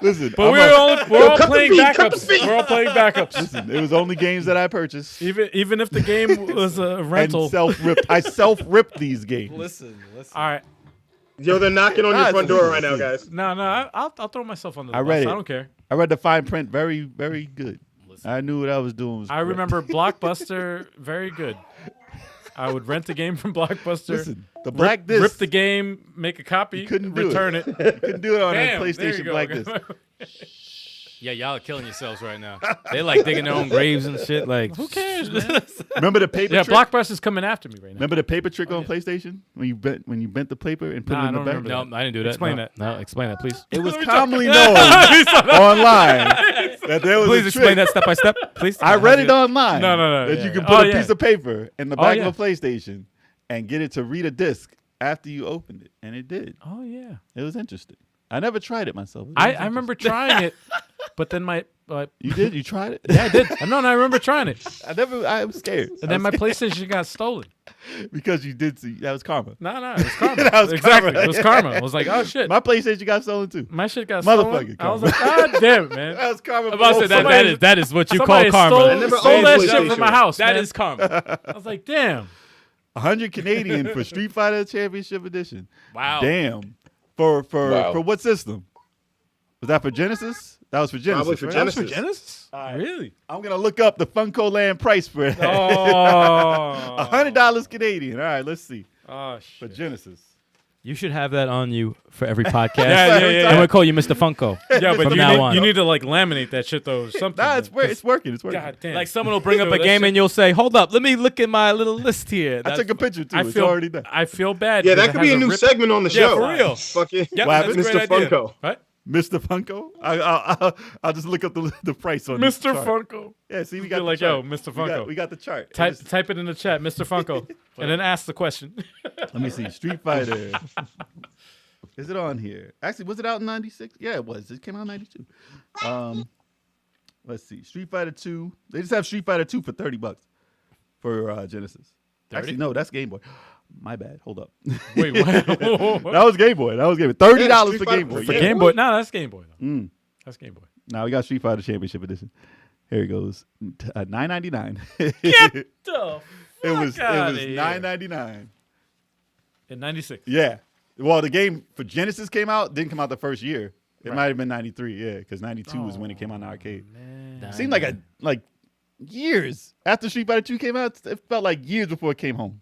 Listen, But we're all playing backups. We're all playing backups. listen, it was only games that I purchased Even if the game was a rental. and self-ripped. I self-ripped these games. Listen. All right. Yo, they're knocking on your Nah, front it's- door right now, guys. No, I'll throw myself under the I bus. read it. I don't care. I read the fine print very, very good. I knew what I was doing. Was I correct. remember Blockbuster very good. I would rent the game from Blockbuster. Listen, the black rip disc. the game, make a copy, You couldn't do return it. it. You couldn't do it on Bam, a there you PlayStation go. black disc. Yeah, y'all are killing yourselves right now. They like digging their own graves and shit. Like, Who cares, man? Remember the paper Yeah, trick? Blockbuster's coming after me right now. Remember the paper trick on PlayStation when you bent the paper and put Nah, it I in the don't back? remember no, I didn't do that. Explain No, that. No, explain that, please. It was commonly known online that there was Please a explain trick. that step by step, please. I read it online. No, That yeah, you can yeah. put Oh, a piece yeah. of paper in the Oh, back yeah. of a PlayStation and get it to read a disc after you opened it, and it did. Oh yeah. It was interesting. I never tried it myself. It was I remember trying it, but then my You did? You tried it? yeah, I did. No, I remember trying it, I was scared. and then my PlayStation got stolen. because you did see that was karma. No, it was karma. That was exactly. karma. It was karma. I was like, oh shit, My PlayStation got stolen too. my shit got Motherfucking stolen. I was karma. like, God damn it, man. That was karma. I'm about to say for that, somebody- that is what you call Somebody karma. stole, I never stole owned that PlayStation. shit from my house. That man. is karma. I was like, damn. 100 Canadian for Street Fighter Championship Edition. Wow. Damn. For Wow. what system? Was that for Genesis? That was for Genesis. Probably for right? Genesis. For Genesis? Really? I'm gonna look up the Funko Land price for it. Oh. $100 Canadian. All right, let's see. Oh For shit. Genesis. You should have that on you for every podcast. Yeah. I'm gonna call you Mr. Funko. Yeah, but From now on. you need to like laminate that shit though. Or something. Nah, it's working. It's working. God damn. Like someone will bring up Dude, a that game shit- and you'll say, "Hold up, let me look at my little list here." I took a picture too. I It's feel already done. I feel bad. Yeah, because that it could be has a new rip- segment on the Yeah, show. for real. Fucking Yep, What that's a Mr. great idea. Funko. What? Mr. Funko. I'll just look up the price on Mr. this chart. Funko. Yeah, see, we Be got like, the chart. yo, Mr. We got- Funko. We got the chart. Type it in the chat, Mr. Funko, and then ask the question. Let me see. Street Fighter. Is it on here? Actually, was it out in 96? Yeah, it was. It came out in 92. Let's see. Street Fighter 2. They just have Street Fighter 2 for $30 for Genesis. 30? Actually, no, that's Game Boy. My bad. Hold up. Wait, what? That was Game Boy. $30 Yeah, for Street Game Fighter Boy. for Yeah. Game Boy? No, that's Game Boy. Though. Mm. That's Game Boy. Now we got Street Fighter Championship Edition. Here it goes. $9.99. The It was outta here. $9.99. In '96. Yeah. Well, the game for Genesis didn't come out the first year. It Right. might have been 93, yeah, because 92 was when it came out in the arcade. Man. Seemed like years after Street Fighter 2 came out. It felt like years before it came home.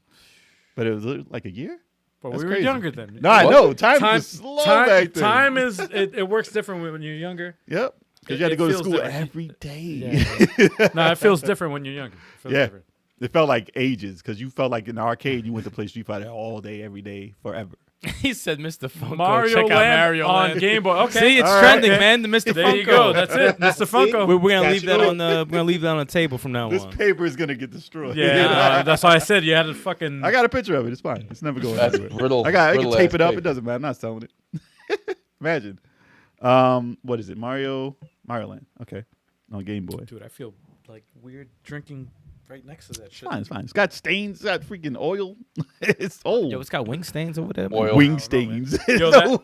But it was like a year? But That's we were crazy. younger then. No, I What? know. Time was slow back then. Time is it works different when you're younger. Yep. Because It- you had to it go to feels school different. every day. Yeah. No, it feels different when you're younger. It feels Yeah. different. It felt like ages because you felt like in the arcade you went to play Street Fighter all day, every day, forever. He said, "Mr. Funko, Mario check out Land Mario on Land." Game Boy. Okay. See, it's All right. trending, Okay. man. The Mr. There Funko. you go. That's it. Mr. Funko. We're gonna Catch leave it that up. on the table from now This on. paper is gonna get destroyed. Yeah, that's why I said you had to fucking. I got a picture of it. It's fine. It's never going That's anywhere. brittle. I can brittle tape ass it up. paper. It doesn't matter. I'm not selling it. Imagine. What is it? Mario Land. Okay. On Game Boy. Dude, I feel like weird drinking right next to that shit. It's fine. It's got stains. It's got freaking oil. It's old. Yo, it's got wing stains over there. Oil. Wing I don't know, stains. Yo, No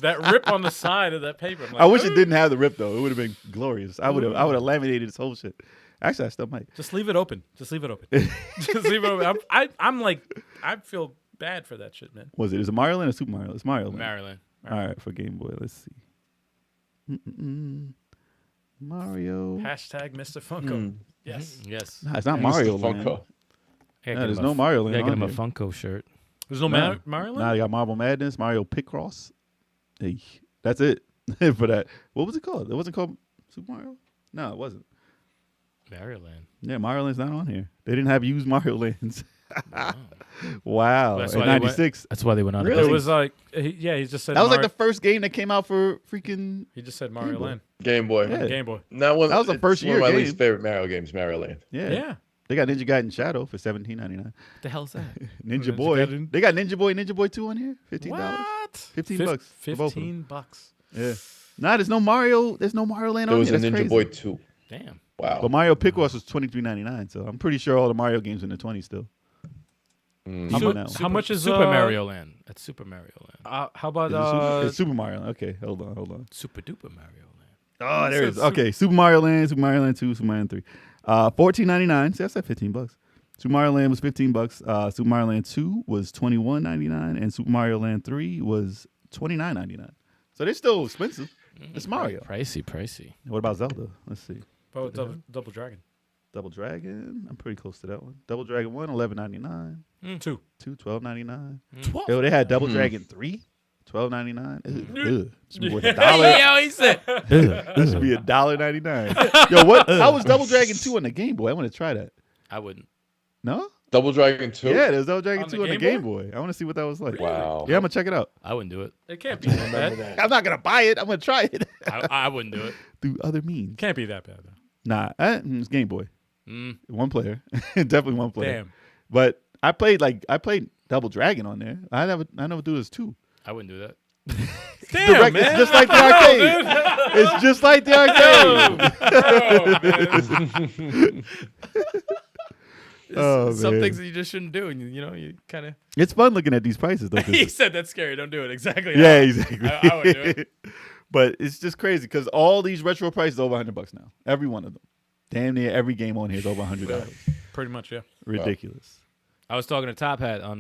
that rip on the side of that paper. I'm like, I wish it didn't have the rip though. It would have been glorious. I would have laminated this whole shit. Actually, I still might. Just leave it open. Just leave it open. Just leave it open. I'm like, I feel bad for that shit, man. Was it? Is it Mario Land or Super Mario? It's Mario Land. Maryland. All right, for Game Boy. Let's see. Mario. Hashtag Mr. Funko. Yes. Yes. Nah, it's not Mr. Mario Land. Funko. Yeah, there's no Mario Land Yeah, get on him a here. Funko shirt. There's no No. Mario Land? Nah, they got Marble Madness, Mario Picross. Hey, that's it for that. What was it called? It wasn't called Super Mario? No, it wasn't. Maryland. Yeah, Mario Land's not on here. They didn't have used Mario Lands. Wow. Wow. That's In why they went- 96. That's why they went on. Really? It was like, he just said That was like Mario- the first game that came out for freaking. He just said Mario Game Boy. Land. Game Boy. Yeah. Game Boy. That one. That was the it's first one year of my game. least favorite Mario games, Mario Land. Yeah. Yeah. They got Ninja Gaiden Shadow for $17.99. What the hell's that? Ninja Ninja Boy. Gaiden? They got Ninja Boy 2 on here? $15. What? $15 for both of them. $15. Yeah. Nah, there's no Mario Land There on was here. a That's Ninja crazy. Boy 2. Damn. Wow. But Mario Picross was $23.99, so I'm pretty sure all the Mario games in the 20s still. Mm. Even now. How much is Super Mario Land? That's Super Mario Land. How about Is it Super, it's Super Mario. Okay, hold on. Super duper Mario Land. Oh, there it is. Super- Okay, Super Mario Land 2, Super Mario Land 3. $14.99. See, I said $15. Super Mario Land was $15. Super Mario Land 2 was $21.99, and Super Mario Land 3 was $29.99. So they're still expensive. It's Mario. Pricey. What about Zelda? Let's see. About Double Dragon? Double Dragon. I'm pretty close to that one. Double Dragon 1, $11.99. 2. 2, $12.99. 12. Yo, they had Double Dragon 3, $12.99. Ugh. Should be worth $1. Yo, he said. This should be $1.99. Yo, what? How was Double Dragon 2 on the Game Boy? I want to try that. I wouldn't. No? Double Dragon 2? Yeah, there's Double Dragon On the 2 on the Game Game Boy. I want to see what that was like. Wow. Yeah, I'm gonna check it out. I wouldn't do it. It can't be that Remember bad. that. I'm not gonna buy it. I'm gonna try it I wouldn't do it. through other means. Can't be that bad though. Nah, it's Game Boy. Mm, One player, definitely one player. Damn. But I played Double Dragon on there. I never do this too. I wouldn't do that. Damn, man. It's just like the arcade. It's just like the arcade. Oh, Some man. things that you just shouldn't do, and you kind of. It's fun looking at these prices though. 'cause- He said that's scary. Don't do it. Exactly. yeah, exactly. I would do it. But it's just crazy because all these retro prices over $100 now. Every one of them. Damn near every game on here is over $100. Pretty much, yeah. Ridiculous. I was talking to Top Hat on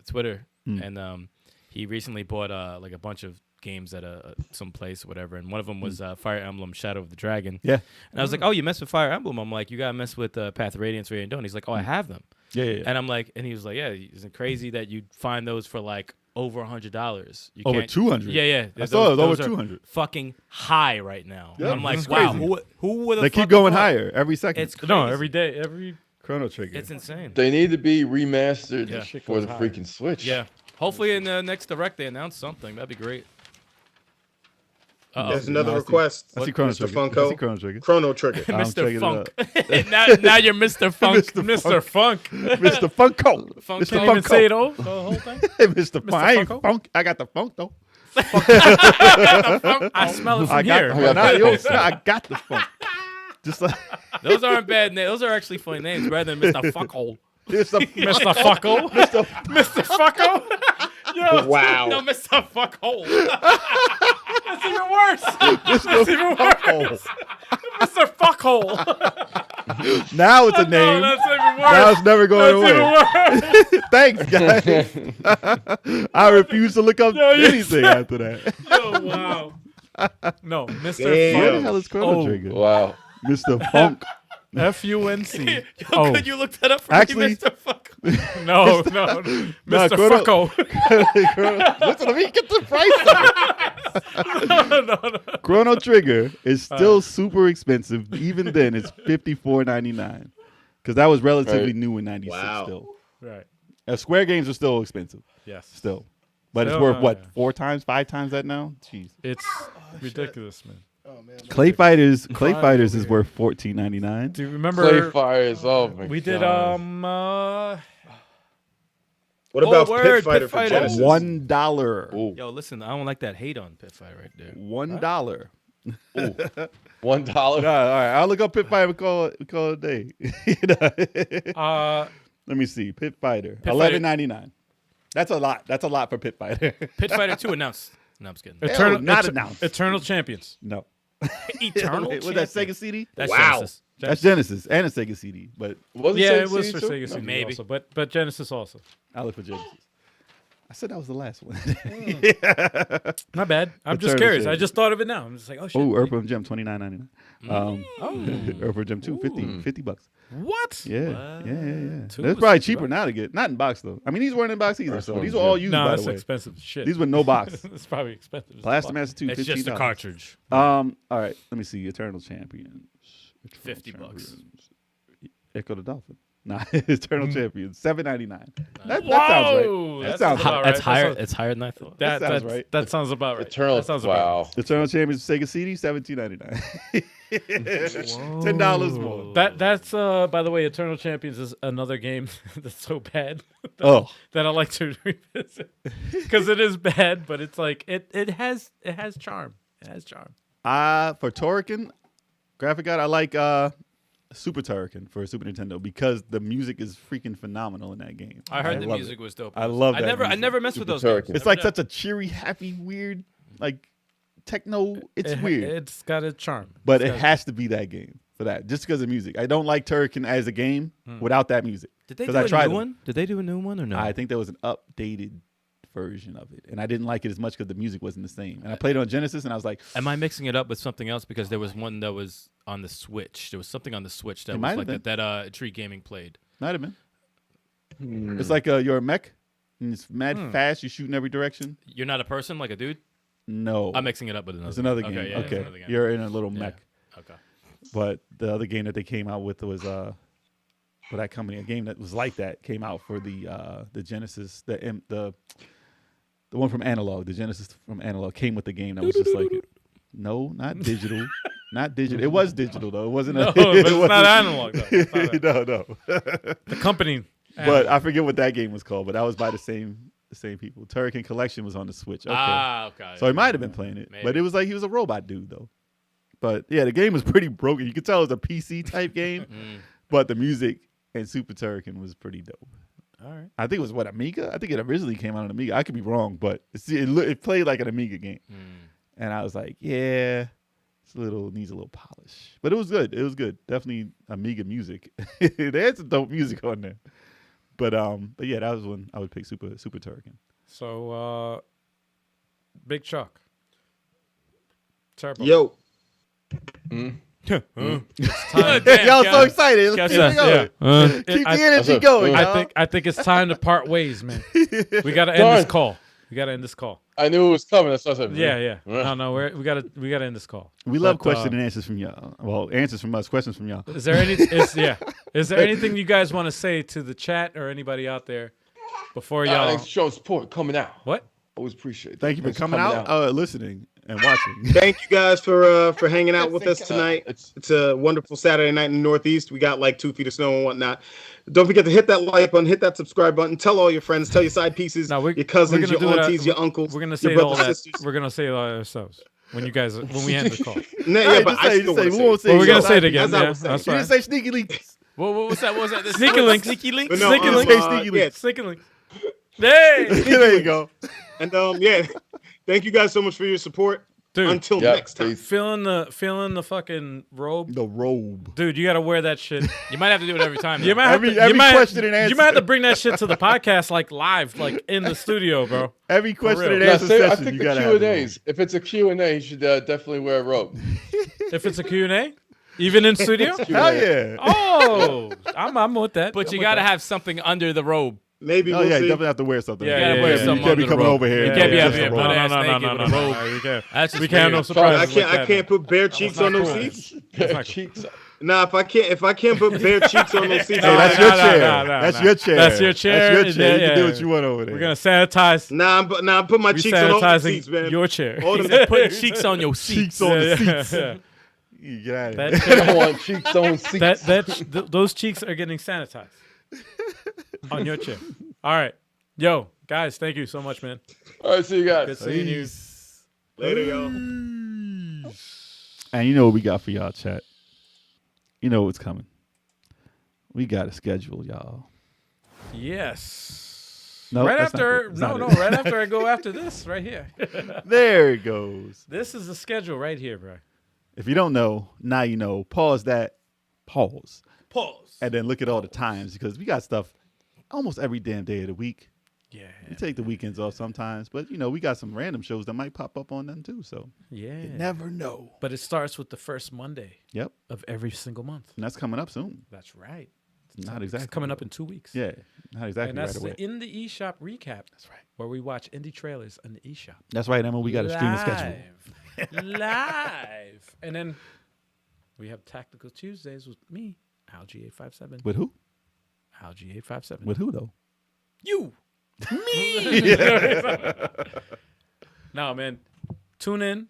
Twitter, Mm. and he recently bought like a bunch of games at some place, whatever, and one of them was Fire Emblem: Shadow of the Dragon. Yeah. And I was like, "Oh, you mess with Fire Emblem?" I'm like, "You gotta mess with Path of Radiance, Radiant Dawn." He's like, "Oh, I have them." Yeah. And I'm like, and he was like, "Yeah, isn't it crazy that you'd find those for like over $100? You Over can't- 200. Yeah. I saw it was over are 200. Fucking high right now. Yeah, I'm like, it's wow, crazy. who would have? They keep going higher every second. It's crazy. No, every day, every Chrono Trigger. It's insane. They need to be remastered Yeah. Shit for goes the high. freaking Switch. Yeah. Hopefully in the next Direct they announce something. That'd be great. Uh-oh. There's another I see- request. I see Chrono Mr. Trigger. I see Funko. Chrono Trigger. Chrono Trigger. I'm Mr. checking it Funk. now you're Mr. Funk. Mr. Funk. Mr. Funko. Funk Mr. Can't even Funko. say it all, the whole thing. Mr. Funk. I ain't Funko? funk. I got the funk though. I smell it I from got here. the not yours. I got the funk. Just like Those aren't bad names. Those are actually funny names rather than Mr. Fuckhole. Mr. Mr. Fucko. Mr. Fucko. Yo, Wow. No, Mr. Fuckhole. That's even worse. Mr. even Funko. Mr. Fuckhole. Now it's a No, name. that's even Now worse. it's never going That's away. even worse. Thanks, guys. I refuse to look up No, you anything after that. Oh, wow. No, Mr. Damn. Where the Funk. hell is Chrono Oh. Trigger? Wow. Mr. Funk. F-U-N-C. Yo, Oh. could you look that up for Actually- me, Mr. Fuck? No. Nah, Mr. Chrono- Fucko. Listen, let me get the price up. No. Chrono Trigger is still super expensive. Even then, it's $54.99 because that was relatively Right. new in '96. Wow. Still, Right. Square games are still expensive. Yes. Still, but it's Still, worth what yeah. 4 times, 5 times that now. Jeez. It's ridiculous, man. Clay Fighters is worth $14.99. Do you remember Clay Fires. Oh my we did God. What about word, Pit Fighter Pit for Fighter. Genesis? $1. Ooh. Yo, listen, I don't like that hate on Pit Fighter right there. $1. $1. All right, I'll look up Pit Fighter. We call it a day. Let me see. Pit Fighter, Fighter. $11.99. That's a lot. That's a lot for Pit Fighter. Pit Fighter 2 announced. No, I'm just kidding. Eternal, not announced. Eternal Champions. No. Eternal Was that Sega CD? That's Wow. Genesis. That's Genesis and a Sega CD. But Was Yeah, Sega it was CD for too? Sega CD Maybe. also, but Genesis also. I look for Genesis. I said that was the last one. Not bad. I'm just Eternal curious. I Champions. just thought of it now. I'm just like, oh shit. Oh, Earthworm Jim, $29.99. Earthworm Jim 2, $50. What? Yeah. Two That's was probably $50. cheaper now to get. Not in box though. I mean, these weren't in box either. So Earthworm these were all Jim. used No, by that's the way. expensive as shit. These were no box. It's probably expensive. as Blaster fuck. Master 2, It's $15. just a cartridge. All right. Let me see. Eternal Champions. $50. Echo the Dolphin. Nah, Eternal Champions, $7.99. That Whoa, sounds right. That that sounds sounds right. about That's right. higher. That It's higher than I thought. That sounds right. That sounds about right. Eternal. That sounds about Wow. Eternal Champions Sega CD, $17.99. $10 more. That's by the way, Eternal Champions is another game that's so bad Oh, that I like to revisit because it is bad, but it's like it has charm. It has charm. for Turrican, graphic guide, I like Super Turrican for Super Nintendo because the music is freaking phenomenal in that game. I heard the love music it. was dope. I love I that never music. messed with Super those games. Turrican. It's like such a cheery, happy, weird, like techno. It's weird, It's got a charm. but It's it got- has to be that game for that, just because of music. I don't like Turrican as a game without that music. Did they 'Cause do I a tried new them. one? Did they do a new one or no? I think there was an updated version of it, and I didn't like it as much because the music wasn't the same. And I played it on Genesis, and I was like, Am I mixing it up with something else? Because there was one that was on the Switch. There was something on the Switch that It was might like have that Tree Gaming played. might have been. It's like you're a mech, and it's mad fast. You shoot in every direction. You're not a person, like a dude? No, I'm mixing it up with another. it's another game. Okay, yeah, it's Okay, another game. you're in a little Yeah. mech. Okay. But the other game that they came out with was that company, a game that was like that came out for the Genesis, the one from Analog, the Genesis from Analog came with the game that was just like it. No, not digital. Not digital. It was digital though. It wasn't. No, but it's not analog though. It's not no. the company. But I forget what that game was called. But that was by the same people. Turrican Collection was on the Switch. Okay. Okay. So he might have been playing it, Maybe. but it was like he was a robot dude though. But yeah, the game was pretty broken. You could tell it was a PC type game, but the music and Super Turrican was pretty dope. All right. I think it was Amiga. I think it originally came out on Amiga. I could be wrong, but it played like an Amiga game, and I was like, yeah. Needs a little polish, but it was good. It was good. Definitely Amiga music. They had some dope music on there, but yeah, that was when I would pick Super Turrican. So, Big Chuck. Turbo. Yo, It's time. Y'all so excited. Catch Keep that. it going. Yeah. Keep the energy going. I think it's time to part ways, man. We got to end this call. We got to end this call. I knew it was coming. That's what I said. Yeah. No, we got to end this call. We love But, question and answers from y'all. Well, answers from us, questions from y'all. Is there anything you guys want to say to the chat or anybody out there before y'all? Thanks for showing support, coming out. What? Always appreciate it. Thank you for Thanks coming out, listening, and watching. thank you guys for hanging out with us tonight. It's- It's a wonderful Saturday night in the Northeast. We got like 2 feet of snow and whatnot. Don't forget to hit that like button, hit that subscribe button. Tell all your friends, tell your side pieces, No, your we're cousins, gonna your do it, aunties, your uncles. We're gonna say your all brothers, that. sisters. We're gonna say it all ourselves when we end the call. No, Hey, yeah, but just I say- still just say, want we won't to say say. Well, we're gonna so. say it again. As I Yeah, was saying. that's You fine. didn't say sneaky links. What's that? What was that? Sneaky link. Sneaky link. But no, Sneaky link. yeah. Sneaky link. Hey, There you go. And yeah, thank you guys so much for your support. dude. Until Yeah, next time. peace. Feeling the fucking robe, The robe. dude. You gotta wear that shit. You might have to do it every time. You though. might have Every- to, every you might, question and You might have to answer. bring that shit to the podcast like live, like in the studio, bro. Every question real. and No, answer I session, think you the gotta have. Q&As. If it's a Q&A, you should definitely wear a robe. If it's a Q&A, even in studio. Hell yeah. Oh, I'm with that. But I'm you with gotta that. have something under the robe. Maybe Oh we'll yeah, you see. definitely have to wear something. Yeah, You gotta yeah, wear yeah. You something can't be under the coming robe. over here. You and can't be just out a here robe. butt ass no, naked with a robe. We can't. That's just We can't have no weird. surprises. I like that, can't put bare cheeks on not those cool. seats. not Cheeks. Nah, if I can't put bare cheeks on those seats. Hey, that's No, your no, chair. no, no, That's no. your chair. That's your chair. That's your chair. You Yeah, can do yeah. what you want over there. We're gonna sanitize. I'm putting my We cheeks on all the seats, sanitizing man. your chair. All He the- said putting cheeks on your seats. cheeks on the Yeah, seats. yeah. You get out of That here. chair- I want cheeks on seats. those cheeks are getting sanitized on your chair. All right, yo, guys, thank you so much, man. All right, see you guys. Good seeing you. Later, y'all. And you know what we got for y'all, chat. You know what's coming. We got a schedule, y'all. Yes. No, right that's not after, it. That's not it. right after I go after this, right here. There it goes. This is the schedule right here, bro. If you don't know, now you know. Pause that. Pause. Pause. And then look at all the times because we got stuff almost every damn day of the week. Yeah. We take the weekends off sometimes, but you know, we got some random shows that might pop up on them too. So Yeah. you never know. But it starts with the first Monday Yep. of every single month. And that's coming up soon. That's right. Not It's exactly. coming up in 2 weeks. Yeah. Not exactly And that's right away. the In the eShop recap. That's right. Where we watch indie trailers on the eShop. That's right, Emma. We got a streaming schedule. Live. And then we have Tactical Tuesdays with me, Algie857. With who? Algie857. With who though? you. No, man. Tune in.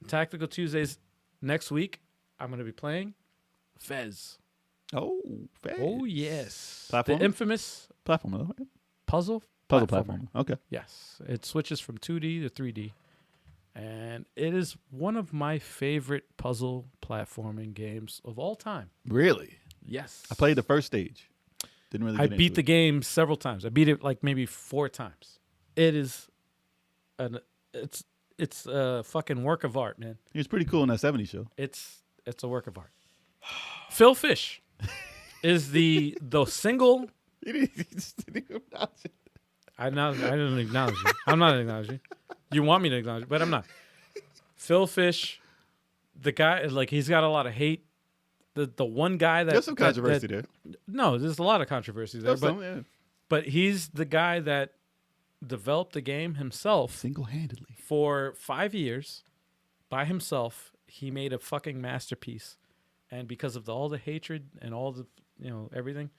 Tactical Tuesdays next week. I'm going to be playing Fez. Oh, fast. Oh, yes. Platformer? The infamous Platform, right? puzzle Platform. Okay. Yes. It switches from 2D to 3D. And it is one of my favorite puzzle platforming games of all time. Really? Yes. I played the first stage. Didn't really. I Get beat into the game several times. I beat it like maybe 4 times. It is it's a fucking work of art, man. He was pretty cool in that '70s show. It's a work of art. Phil Fish is the single. I didn't acknowledge you. I'm not acknowledging. You want me to acknowledge, but I'm not. Phil Fish, the guy, like he's got a lot of hate. The one guy that There's some controversy that, there. No, there's a lot of controversy there, There's but some, yeah. but he's the guy that developed the game himself Single-handedly. for 5 years by himself. He made a fucking masterpiece, and because of all the hatred and all the everything,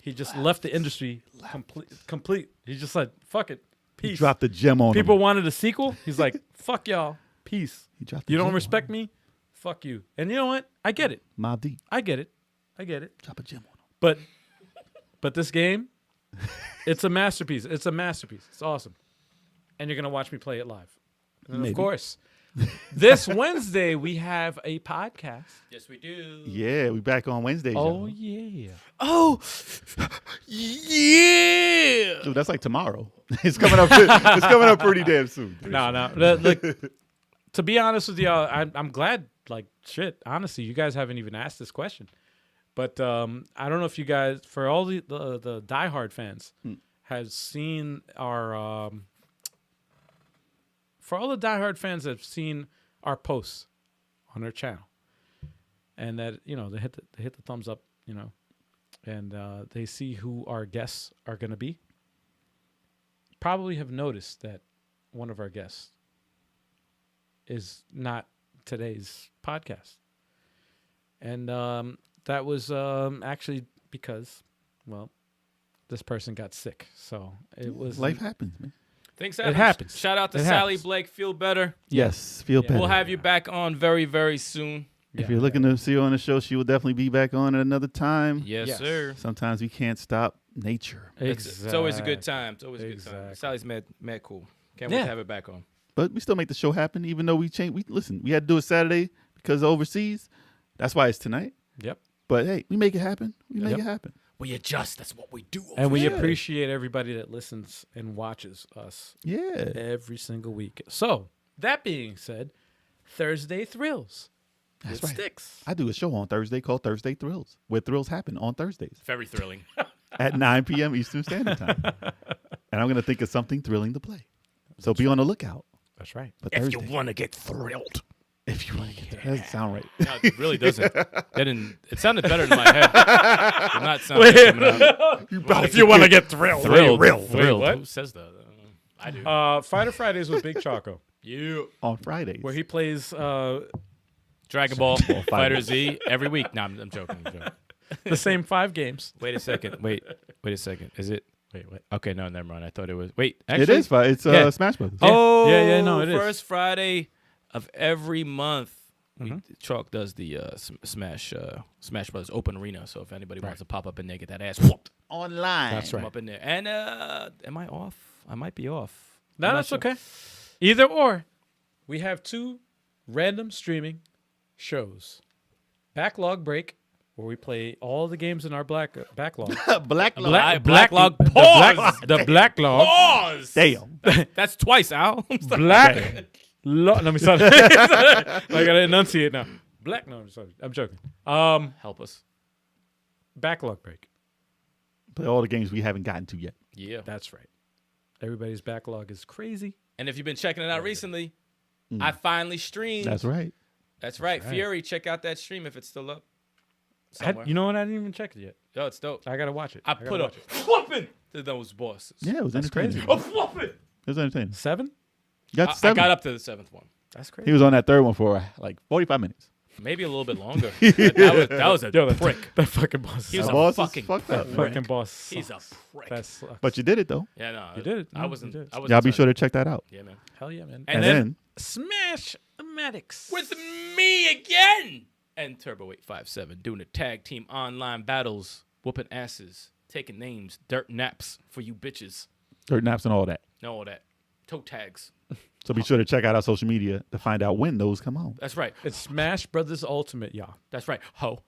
He just left the industry complete. He just said, "Fuck it, He peace." dropped the gem on People him. wanted a sequel. He's like, "Fuck y'all, peace." He dropped the You don't gem respect on him. me? Fuck you. And you know what? I get it. Mobb Deep. I get it. Drop a gem on him. But this game, it's a masterpiece. It's awesome. And you're gonna watch me play it live. And Maybe. of course, this Wednesday we have a podcast. Yes, we do. Yeah, we back on Wednesdays. Oh y'all. yeah. Oh, yeah. Dude, that's like tomorrow. It's coming up. It's coming up pretty damn soon. No. Look, to be honest with y'all, I'm glad. Like shit. Honestly, you guys haven't even asked this question. But I don't know if you guys, for all the diehard fans, has seen our. For all the diehard fans that have seen our posts on our channel, and that they hit the thumbs up, and they see who our guests are going to be. Probably have noticed that one of our guests is not today's podcast, and that was actually because, well, this person got sick, so it was Life happens, man. Thanks, It Adam. happens. Shout out to It Sally happens. Blake. Feel better. Yes, feel better. We'll have you back on very, very soon. If you're looking to see her on the show, she will definitely be back on at another time. Yes, Yes. sir. Sometimes we can't stop nature, It's always a good time. It's always a good time. Exactly. Sally's mad cool. Can't wait Yeah. to have it back on. but we still make the show happen, even though we change. We had to do it Saturday because of overseas. That's why it's tonight. Yep. But hey, we make it happen. We make Yep. it happen. We adjust. That's what we do. And we Yeah. appreciate everybody that listens and watches us Yeah. every single week. So, that being said, Thursday Thrills. That's with right. Sticks. I do a show on Thursday called Thursday Thrills, where thrills happen on Thursdays Very thrilling. at 9 p.m. Eastern Standard Time. And I'm going to think of something thrilling to play. So be on the lookout. That's right. But If you Thursday, want to get thrilled. if you want to get there. That doesn't sound right. No, it really doesn't. It sounded better in my head. It did not sound good coming out. If you want to get thrilled. Thrilled. Thrilled. what? Who says that? I do. Fighter Fridays with Big Choco, You. On Fridays. where he plays Dragon Ball, Fighter. Fighter Z every week. No, I'm joking. the same 5 games. Wait a second. Wait a second. Is it? Wait, what? Okay, no, never mind. I thought it was. Wait, it actually, is fun. It's Yeah. Smash Brothers. Oh, Yeah, no, it is. First Friday of every month, Chalk does the Smash Brothers Open Arena. So if anybody wants to pop up in there, get that ass whooped, Online. That's come right. up in there. And am I off? I might be off. No, I'm not that's sure. okay. Either or. We have 2 random streaming shows. Backlog Break, where we play all the games in our backlog. Black Backlog. Pause. The Blacklog. Pause. Damn. That's twice, Al. Let me start. I gotta enunciate now. No, I'm sorry. I'm joking. Help us. Backlog Break. Play all the games we haven't gotten to yet. Yeah. That's right. Everybody's backlog is crazy. And if you've been checking it out recently, I finally streamed. That's right. That's right. Fury, check out that stream if it's still up. I, Somewhere. you know what? I didn't even check it yet. Yo, it's dope. I gotta watch it. I gotta put a watch it. whooping to those bosses. Yeah, it was entertaining. A whooping. It was entertaining. 7? You got I 7. got up to the 7th one. That's He crazy. was on that third one for like 45 minutes. Maybe a little bit longer. that was a prick. That fucking boss. He was The a boss is fucking fucked up. that fucking boss. He's a sucks. prick. That sucks. But you did it though. Yeah, no. You did it. I No, wasn't. you did. I wasn't Y'all be trying- sure to check that out. Yeah, man. Hell yeah, man. And And then then Smash-matics. with me again and Turbo857 doing the tag team online battles, whooping asses, taking names, dirt naps for you bitches. dirt naps and all that. Know all that. Toe tags. So be sure to check out our social media to find out when those come on. That's right. It's Smash Brothers Ultimate, y'all. That's right. Ho.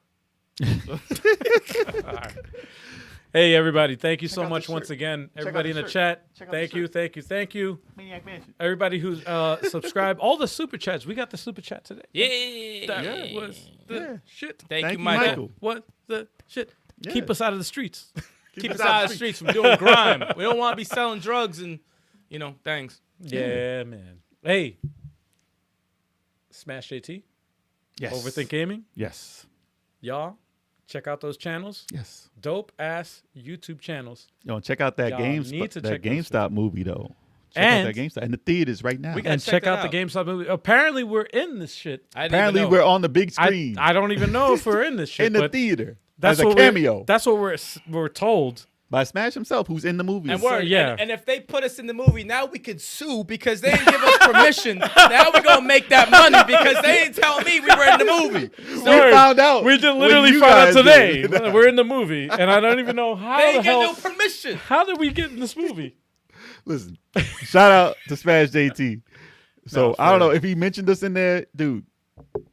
Hey, everybody. Thank you so out much the once shirt. again. out Everybody the in the shirt. chat. Check out the Thank you. shirt. Thank you. Thank you. Maniac Mansion. Everybody who's subscribed. All the super chats. We got the super chat today. Yeah. That was the shit. Thank you, Michael. What the shit? Yeah. Keep us out of the streets. Keep us out of the streets from doing crime. We don't want to be selling drugs and, things. Yeah, man. Hey. Smash JT. Yes. Overthink Gaming. Yes. Y'all, check out those channels. Yes. Dope ass YouTube channels. Yo, check out that Y'all need to check those GameStop movie though. Check And- out that GameStop in the theaters right now. We got- And check check that out the out. GameStop movie. Apparently, we're in this shit. I didn't Apparently even know. we're on the big I screen don't even know if we're in this shit. in the but theater. That's as a what cameo That's what we're told. by Smash himself, who's in the movie. And, yeah. and if they put us in the movie, now we could sue because they didn't give us permission. Now we're going to make that money because they didn't tell me we were in the movie. we found out. We just when literally you found out guys today. did it. We're in the movie, and I don't even know how They the didn't get hell. no permission. How did we get in this movie? Listen, shout out to Smash JT. So No, I don't for know if he mentioned us in there, dude.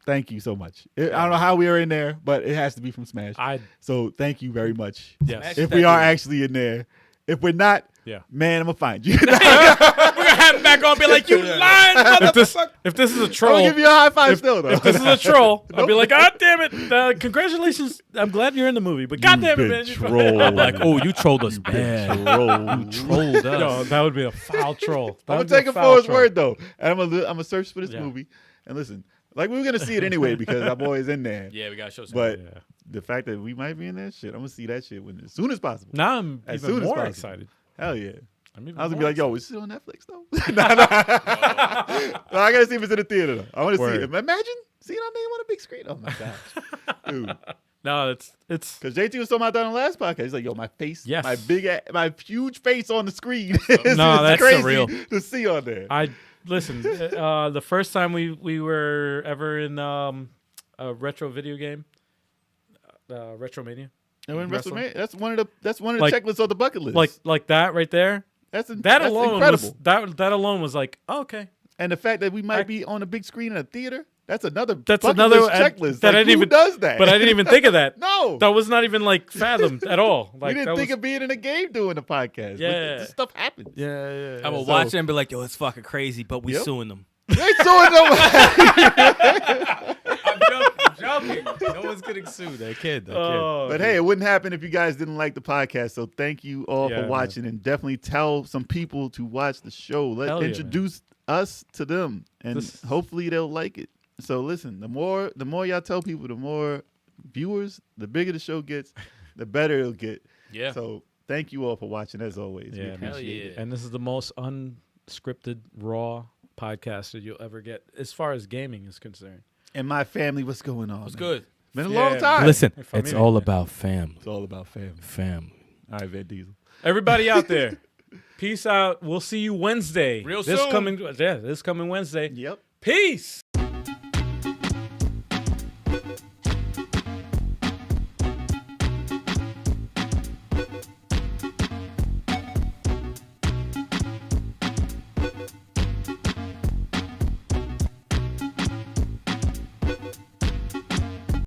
Thank you so much. I don't know how we are in there, but it has to be from Smash. So thank you very much. Yes. If we are actually in there, if we're not, man, I'm gonna find you. We're going to have him back on and be like, you lying motherfucker. If this is a I'm troll, gonna give you a high five still though. if this is a troll, I'll be like, God damn it! Congratulations! I'm glad you're in the movie, but God damn it, man! troll. I'm like, oh, you trolled us bad. troll. Trolled us. No, that would be a foul troll. I'm gonna take it for his word though, and I'm gonna search for this movie and listen. Like we were gonna see it anyway because our boy is in there. Yeah, we got to show some. But the fact that we might be in that shit, I'm gonna see that shit as soon as possible. Now I'm As even soon as more possible. excited. Hell yeah. I was gonna be like, yo, is it on Netflix though? No, I gotta see if it's in the theater though. I want to see it. Imagine seeing our name on a big screen. Oh my god, dude. No, it's because JT was talking about that on the last podcast. He's like, yo, my face, Yes. my huge face on the screen. No, that's crazy surreal to see on there. Listen. The first time we were ever in a retro video game, Retromania. And when wrestling. WrestleMania, that's one of the Like- checklists on the bucket list. Like that right there. that's That alone incredible. was that alone was like, oh, okay. And the fact that we might be on a big screen in a theater, that's another That's bucket another list checklist. that Like, I didn't who even does that? But I didn't even think of that. No. That was not even like fathomed at all. Like We didn't that think was, of being in a game doing a podcast. Yeah. This stuff happens. Yeah. I'm going to So- watch it and be like, yo, it's fucking crazy, but we Yep. suing them. They suing them. I'm joking. No one's getting sued. They kid. Oh, But hey, it wouldn't happen if you guys didn't like the podcast. So thank you all Yeah, for watching, and definitely tell some people to watch the show. Hell yeah, Introduce us to them, and This- hopefully they'll like it. So listen, the more y'all tell people, the more viewers, the bigger the show gets, the better it'll get. Yeah. So thank you all for watching as always. We Yeah, man. appreciate it. And this is the most unscripted, raw podcast that you'll ever get as far as gaming is concerned. And my family, what's going on? It's man? good. Been a Yeah, long time. Listen, If I'm it's in all it. about family. It's all about family. Family. All right, Van Diesel. Everybody out there, peace out. We'll see you Wednesday. Real this soon. coming Wednesday. Yep. Peace.